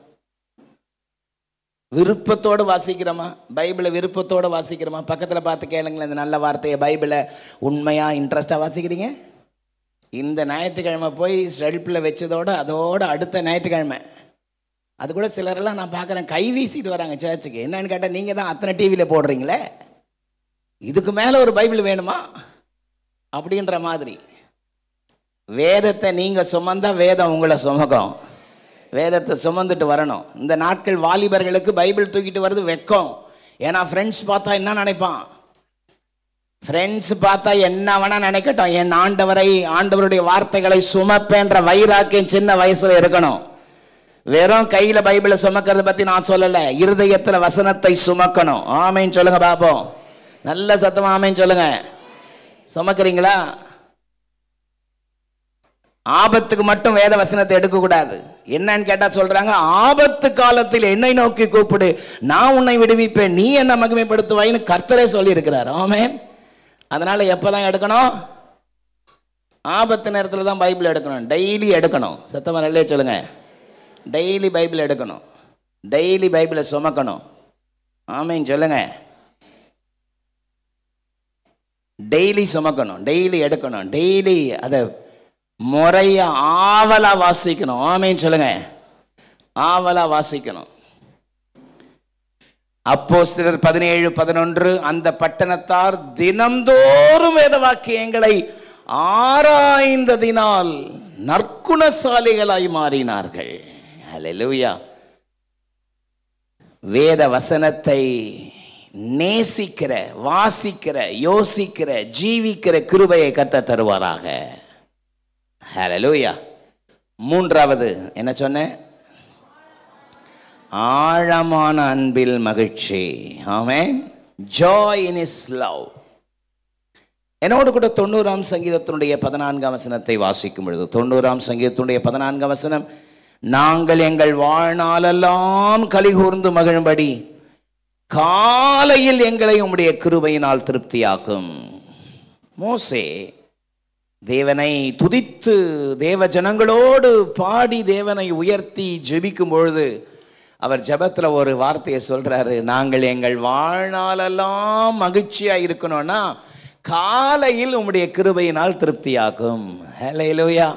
விருப்பத்தோடு வாசிக்கிறோமா? பைபிளை விருப்பத்தோடு வாசிக்கிறோமா? பக்கத்தில் பார்த்து கேளுங்களேன் இந்த நல்ல வார்த்தையை. பைபிளை உண்மையா இன்ட்ரெஸ்டாக வாசிக்கிறீங்க? இந்த ஞாயிற்றுக்கிழமை போய் ஷெல்ஃபில் வச்சதோடு அதோட அடுத்த ஞாயிற்றுக்கிழமை அது கூட சிலரெல்லாம் நான் பார்க்குறேன் கை வீசிட்டு வராங்க சர்ச்சுக்கு. என்னன்னு கேட்டால், நீங்கள் தான் அத்தனை டிவியில் போடுறீங்களே, இதுக்கு மேலே ஒரு பைபிள் வேணுமா அப்படின்ற மாதிரி. வேதத்தை நீங்கள் சுமந்தா வேதம் உங்களை சுமக்கும். வேதத்தை சுமந்துட்டு வரணும். இந்த நாட்கள் வாலிபர்களுக்கு பைபிள் தூக்கிட்டு வருது வெக்கம். ஏன்னா ஃப்ரெண்ட்ஸ் பார்த்தா என்ன நினைப்பான்? ஃப்ரெண்ட்ஸ் பார்த்தா என்ன வேணா நினைக்கட்டும், என் ஆண்டவருடைய வார்த்தைகளை சுமப்பேன்ற வைராக்கியம் சின்ன வயசுல இருக்கணும். வெறும் கையில பைபிளை சுமக்கிறத பத்தி நான் சொல்லல, இருதயத்துல வசனத்தை சுமக்கணும். ஆமேன் சொல்லுங்க பாப்போம். நல்ல சத்தமா ஆமேன் சொல்லுங்க. சுமக்கிறீங்களா? ஆபத்துக்கு மட்டும் வேத வசனத்தை எடுக்க கூடாது. என்னன்னு கேட்டா சொல்றாங்க, ஆபத்து காலத்தில் என்னை நோக்கி கூப்பிடு, நான் உன்னை விடுவிப்பேன், நீ என்ன மகிமைப்படுத்துவாயின்னு கர்த்தரே சொல்லி இருக்கிறார். ஆமேன். அதனால எப்பதான் எடுக்கணும்? ஆபத்து நேரத்தில் தான் பைபிள் எடுக்கணும். டெய்லி எடுக்கணும். சத்தமா நல்லே சொல்லுங்க. டெய்லி பைபிள் எடுக்கணும். டெய்லி பைபிளை சுமக்கணும். ஆமேன் சொல்லுங்க. டெய்லி சுமக்கணும், டெய்லி எடுக்கணும், டெய்லி அதை முறைய ஆவலா வாசிக்கணும். ஆமேன் சொல்லுங்க. ஆவலா வாசிக்கணும். அப்போஸ்தலர் 17:11 அந்த பட்டணத்தார் தினந்தோறும் வேத வாக்கியங்களை ஆராய்ந்ததினால் நற்குணசாலிகளாய் மாறினார்கள். ஹல்லேலூயா. வேத வசனத்தை நேசிக்கிற, வாசிக்கிற, யோசிக்கிற, ஜீவிக்கிற கிருபையை கர்த்தர் தருவாராக. ஹல்லேலூயா. மூன்றாவது என்ன சொன்னேன்? ஆழமான அன்பில் மகிழ்ச்சி. ஆமென். joy in his love. என்னோடு கூட 90ஆம் சங்கீதத்தினுடைய 14ஆம் வசனத்தை வாசிக்கும் பொழுது, 90ஆம் சங்கீதத்தினுடைய 14ஆம் வசனம், நாங்கள் எங்கள் வாழ்நாளெல்லாம் கலிகூர்ந்து மகிழும்படி காலையில் எங்களை உம்முடைய கிருபையினால் திருப்தியாக்கும். மோசே தேவனை துதித்து தேவ ஜனங்களோடு பாடி தேவனை உயர்த்தி ஜெபிக்கும் பொழுது அவர் ஜெபத்துல ஒரு வார்த்தையை சொல்றாரு, நாங்கள் எங்கள் வாழ்நாளெல்லாம் மகிழ்ச்சியா இருக்கணும்னா காலையில் உம்முடைய கிருபையினால் திருப்தியாக்கும். ஹல்லேலூயா.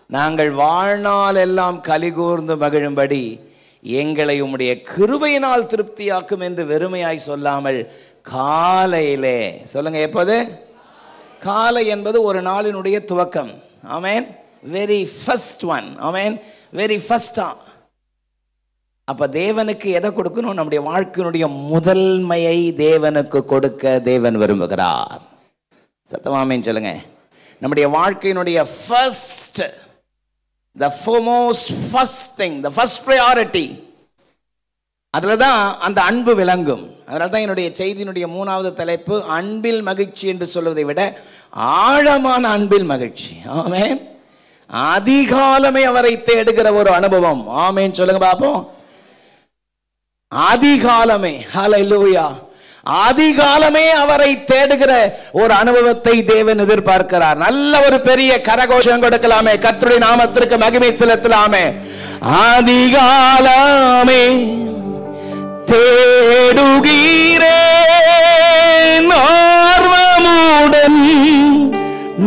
நாங்கள் வாழ்நாள் எல்லாம் கலிகூர்ந்து மகிழும்படி எங்களை உம்முடைய கிருபையினால் திருப்தியாக்கும் என்று வெறுமையாய் சொல்லாமல் காலையிலே சொல்லுங்க. எப்போது? காலை என்பது ஒரு நாளினுடைய துவக்கம். ஆமென். Very first one. ஆமென். வெரி ஃபர்ஸ்டா. அப்ப தேவனுக்கு எதை கொடுக்கணும்? நம்முடைய வாழ்க்கையினுடைய முதன்மையை தேவனுக்கு கொடுக்க தேவன் விரும்புகிறார். சத்தமாமேன் சொல்லுங்க. நம்முடைய வாழ்க்கையினுடைய first, the foremost first thing, the first priority, அதில் தான் அந்த அன்பு விளங்கும். அதனால தான் என்னுடைய செய்தியினுடைய 3வது தலைப்பு அன்பில் மகிழ்ச்சி என்று சொல்வதை விட ஆழமான அன்பில் மகிழ்ச்சி. ஆமென். அதிகாலமே அவரை தேடுகிற ஒரு அனுபவம். ஆமென் சொல்லுங்க பாப்போம். அதிகாலமே. ஹல்லேலூயா. அதிகாலமே அவரை தேடுகிற ஒரு அனுபவத்தை தேவன் எதிர்பார்க்கிறார். நல்ல ஒரு பெரிய கரகோஷம் கொடுக்கலாமே, கர்த்தருடைய நாமத்திற்கு மகிமை செலுத்தலாமே. அதிகாலமே தேடுகிறேன், ஆர்வமுடன்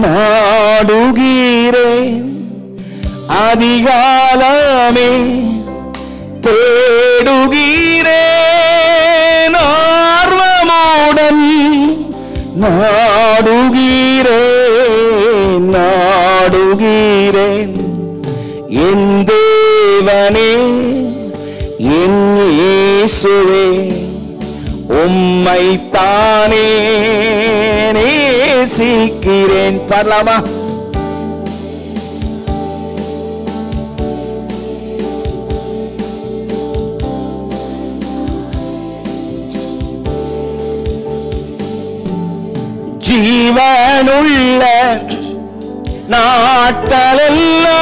நாடுகிறேன். அதிகாலமே தேடுகிறேன், ஆர்வமுடன் நாடுகிறேன், நாடுகிறேன். என் தேவனே, என் இயேசுவே, உம்மைத்தானே நேசிக்கிறேன். பாடலாமா? ஜீவனுள்ள நாட்களெல்லாம்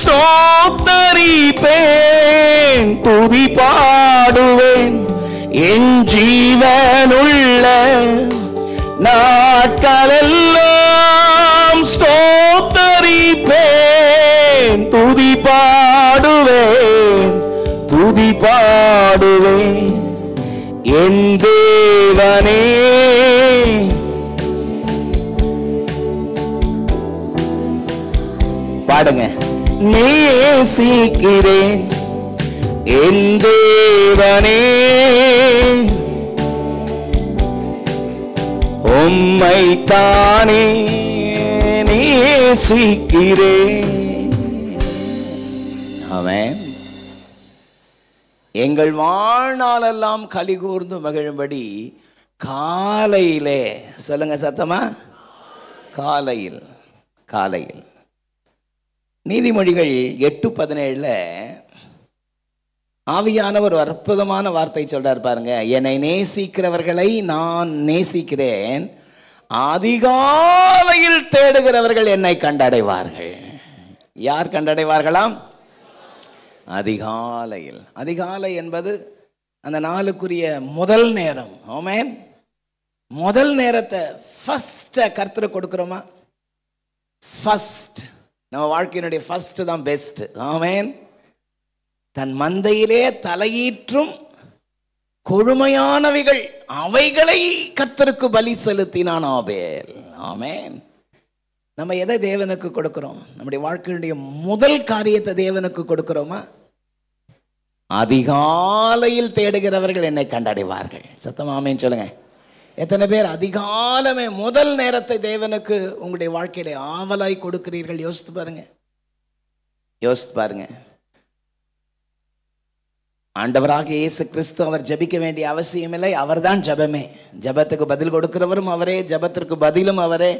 ஸ்தோத்தரிப்பேன், துதி பாடுவேன். என் ஜீவனுள்ள நாட்களெல்லாம் ஸ்தோத்தரிப்பேன், துதி பாடுவேன், துதி பாடுவேன். என் தேவனே பாடுங்க. நேசிக்கிறேன் என் தேவனே, உம்மைத்தானே நேசிக்கிறேன். ஆமென். எங்கள் வாழ்நாளெல்லாம் கலிகூர்ந்து மகிழும்படி காலையிலே, சொல்லுங்க சத்தமா, காலையில். காலையில் நீதிமொழிகள் 8:17 ஆவியானவர் ஒரு அற்புதமான வார்த்தை சொல்றார் பாருங்க. என்னை நேசிக்கிறவர்களை நான் நேசிக்கிறேன், அதிகாலையில் தேடுகிறவர்கள் என்னை கண்டடைவார்கள். யார் கண்டடைவார்களாம்? அதிகாலையில். அதிகாலை என்பது அந்த நாளுக்குரிய முதல் நேரம். ஆமென். முதல் நேரத்தை ஃபர்ஸ்ட் கர்த்தருக்கு கொடுக்கிறோமா? ஃபர்ஸ்ட். நம்ம வாழ்க்கையினுடைய ஃபர்ஸ்ட் தான் பெஸ்ட். ஆமென். தன் மந்தையிலே தலையீற்றும் கொழுமையானவைகள் அவைகளை கர்த்தருக்கு பலி செலுத்தினான் ஆபேல். ஆமென். நம்ம எதை தேவனுக்கு கொடுக்கிறோம்? நம்முடைய வாழ்க்கையினுடைய முதல் காரியத்தை தேவனுக்கு கொடுக்கிறோமா? அதிகாலையில் தேடுகிறவர்கள் என்னை கண்டடைவார்கள். சத்தமா ஆமென் சொல்லுங்க. எத்தனை பேர் அதிகாலமே முதல் நேரத்தை தேவனுக்கு உங்களுடைய வாழ்க்கையில ஆவலாய் கொடுக்கிறீர்கள்? யோசித்து பாருங்க, யோசித்து பாருங்க. ஆண்டவராக இயேசு கிறிஸ்து அவர் ஜெபிக்க வேண்டிய அவசியமில்லை, அவர்தான் ஜெபமே. ஜெபத்துக்கு பதில் கொடுக்கிறவரும் அவரே, ஜெபத்திற்கு பதிலும் அவரே,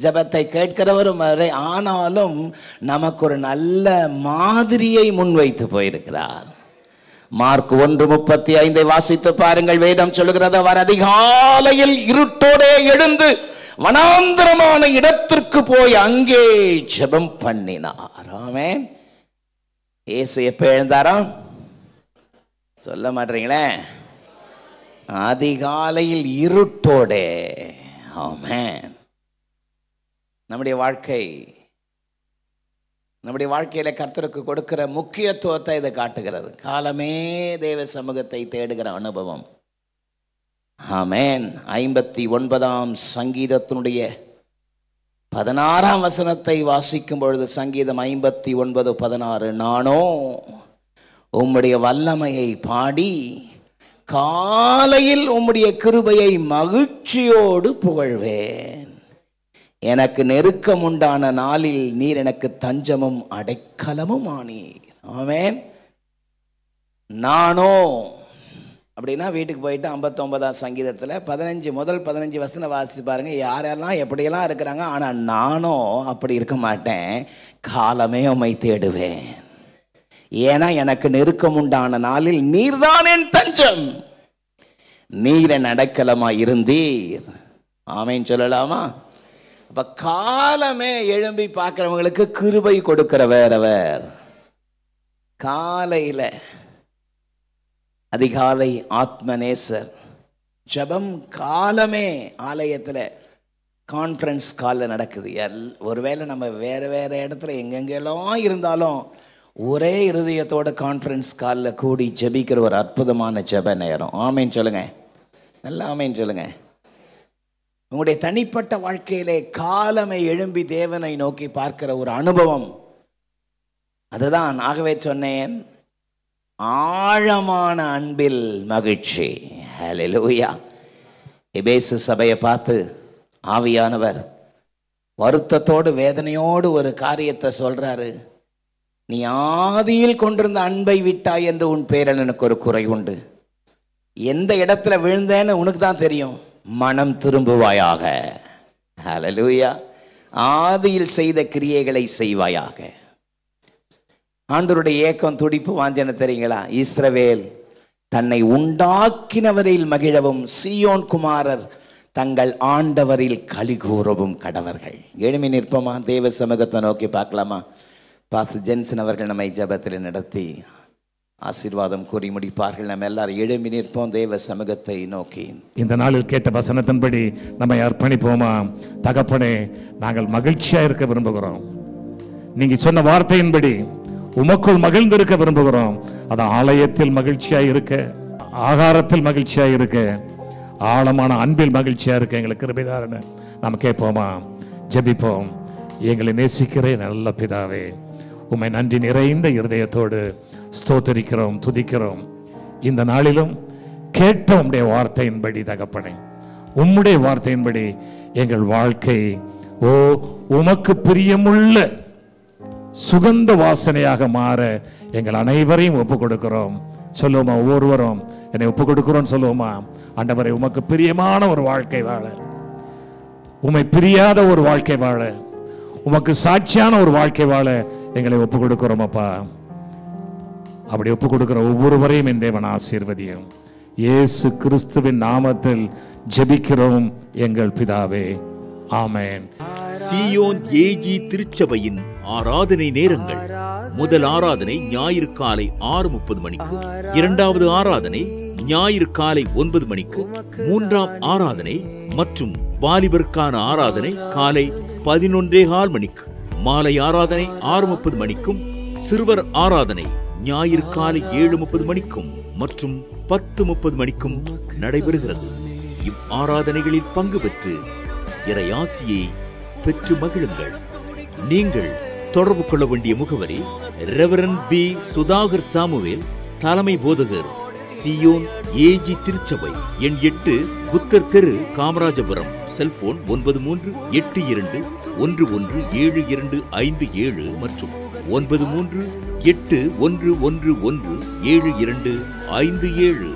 ஜெபத்தை கேட்கிறவரும் அவரே. ஆனாலும் நமக்கு ஒரு நல்ல மாதிரியை முன்வைத்து போயிருக்கிறார். மார்க் 1:35 வாசித்து பாருங்கள். வேதம் சொல்லுகிறது, அவர் அதிகாலையில் இருட்டோடே எழுந்து வனாந்தரமான இடத்திற்கு போய் அங்கே ஜெபம் பண்ணினார். ஆமென். இயேசு எப்ப எழுந்தாராம்? சொல்ல மாட்டீங்களே. அதிகாலையில் இருட்டோடே. ஆமென். நம்முடைய வாழ்க்கையில கர்த்தருக்கு கொடுக்கிற முக்கியத்துவத்தை இதை காட்டுகிறது. காலமே தேவ சமூகத்தை தேடுகிற அனுபவம். ஆமென். 59ஆம் சங்கீதத்தினுடைய 16ஆம் வசனத்தை வாசிக்கும் பொழுது, சங்கீதம் 59:16, நானோ உம்முடைய வல்லமையை பாடி காலையில் உம்முடைய கிருபையை மகிழ்ச்சியோடு புகழ்வேன். எனக்கு நெருக்கம் உண்டான நாளில் நீர் எனக்கு தஞ்சமும் அடைக்கலமும் ஆனீர். ஆமென். நானோ அப்படின்னா வீட்டுக்கு போயிட்டு 59ஆம் சங்கீதத்தில் முதல் 15 வசனம் வாசித்து பாருங்க. யாரெல்லாம் எப்படியெல்லாம் இருக்கிறாங்க. ஆனால் நானோ அப்படி இருக்க மாட்டேன். காலமே உம்மை தேடுவேன். ஏன்னா எனக்கு நெருக்கம் உண்டான நாளில் நீர்தான் என் தஞ்சம், நீர் என் அடைக்கலமாய் இருந்தீர். ஆமென் சொல்லலாமா? அப்ப காலமே எழும்பி பார்க்கிறவங்களுக்கு கிருபை கொடுக்கிறவர் அவர். காலையில அதிகாலை ஆத்மநேசர் ஜெபம் காலமே ஆலயத்தில் கான்ஃபரன்ஸ் காலில் நடக்குது. ஒருவேளை நம்ம வேறு வேறு இடத்துல எங்கெங்கெல்லாம் இருந்தாலும் ஒரே இருதயத்தோட கான்ஃபரன்ஸ் காலில் கூடி ஜெபிக்கிற ஒரு அற்புதமான ஜெப நேரம். ஆமேன் சொல்லுங்க, நல்லா ஆமேன் சொல்லுங்க. உங்களுடைய தனிப்பட்ட வாழ்க்கையிலே காலமே எழும்பி தேவனை நோக்கி பார்க்கிற ஒரு அனுபவம் அதுதான். ஆகவே சொன்னேன், ஆழமான அன்பில் மகிழ்ச்சி. ஹல்லேலூயா. எபேசு சபையை பார்த்து ஆவியானவர் வருத்தத்தோடு வேதனையோடு ஒரு காரியத்தை சொல்றாரு. நீ ஆதியில் கொண்டிருந்த அன்பை விட்டாய் என்று உன் பேரில் எனக்கு ஒரு குறை உண்டு. எந்த இடத்துல விழுந்தேன்னு உனக்கு தான் தெரியும். மனம் திரும்புவாயாக. ஹல்லேலூயா. ஆதியில் செய்த கிரியைகளை செய்வாயாக. ஆண்டவருடைய ஏக்கம், துடிப்பு, வாஞ்சனை தெரியுங்களா? இஸ்ரவேல் தன்னை உண்டாக்கினவரில் மகிழவும் சீயோன் குமாரர் தங்கள் ஆண்டவரில் களிகூறவும் கடவர்கள். எழுமி நிற்போமா? தேவ சமூகத்தை நோக்கி பார்க்கலாமா? பாஸ்டர் ஜென்சன் அவர்கள் நம்மை ஜெபத்தில் நடத்தி ஆசீர்வாதம் கூறி முடிப்பார்கள். நம்ம எல்லாரும் எழும்பி நிற்போம் தேவ சமூகத்தை நோக்கி. இந்த நாளில் கேட்ட வசனத்தின்படி நம்மை அர்ப்பணிப்போமா? தகப்பனே, நாங்கள் மகிழ்ச்சியா இருக்க விரும்புகிறோம். நீங்க சொன்ன வார்த்தையின்படி உமக்குள் மகிழ்ந்திருக்க விரும்புகிறோம். அது ஆலயத்தில் மகிழ்ச்சியா இருக்க, ஆகாரத்தில் மகிழ்ச்சியா இருக்க, ஆழமான அன்பில் மகிழ்ச்சியா இருக்க எங்களுக்கு கிருபைதாரன்னு நாம் கேட்போமா? ஜெபிப்போம். எங்களை நேசிக்கிற நல்ல பிதாவே, உம்மை நன்றி நிறைந்த இருதயத்தோடு ஸ்தோத்தரிக்கிறோம், துதிக்கிறோம். இந்த நாளிலும் கேட்ட உம்முடைய வார்த்தையின்படி தகப்பனே, உம்முடைய வார்த்தையின்படி எங்கள் வாழ்க்கை உமக்கு பிரியமுள்ள சுகந்த வாசனையாக மாற எங்கள் அனைவரையும் ஒப்பு கொடுக்கிறோம். சொல்லுவோமா? ஒவ்வொருவரும் என்னை ஒப்பு கொடுக்கிறோம் சொல்லுவோமா? ஆண்டவரே, உமக்கு பிரியமான ஒரு வாழ்க்கை வாழ, உம்மை பிரியாத ஒரு வாழ்க்கை வாழ, உமக்கு சாட்சியான ஒரு வாழ்க்கை வாழ எங்களை ஒப்பு கொடுக்கிறோம் அப்பா. அப்படி ஒப்பு கொடுக்கிற ஒவ்வொருவரையும் என் தேவன் ஆசீர்வதியும். இயேசு கிறிஸ்துவின் நாமத்தில் ஜெபிக்கிறோம் எங்கள் பிதாவே. ஆமென். சீயோன் ஏஜி திருச்சபையின் ஆராதனை நேரங்கள்: முதல் ஆராதனை ஞாயிறு காலை 6:30 மணிக்கு, இரண்டாவது ஆராதனை ஞாயிறு காலை 9 மணிக்கு, மூன்றாம் ஆராதனை மற்றும் வாலிபருக்கான ஆராதனை காலை 11:15 மணிக்கு, மாலை ஆராதனை 6:30 மணிக்கும், சிறுவர் ஆராதனை ஞாயிறு காலை 7:30 மணிக்கும் மற்றும் 10:30 மணிக்கும் நடைபெறுகிறது. இவ் ஆராதனைகளில் பங்கு பெற்று இறையாசியை பெற்று மகிழுங்கள். நீங்கள் தொடர்பு கொள்ள வேண்டிய முகவரி: ரெவரண்ட் பி. சுதாகர் சாமுவேல், தலைமை போதகர், சீயோன் ஏஜி திருச்சபை, எண் 8, புத்தர் தெரு, காமராஜபுரம். செல்போன் 9381117257 மற்றும் 9381117257.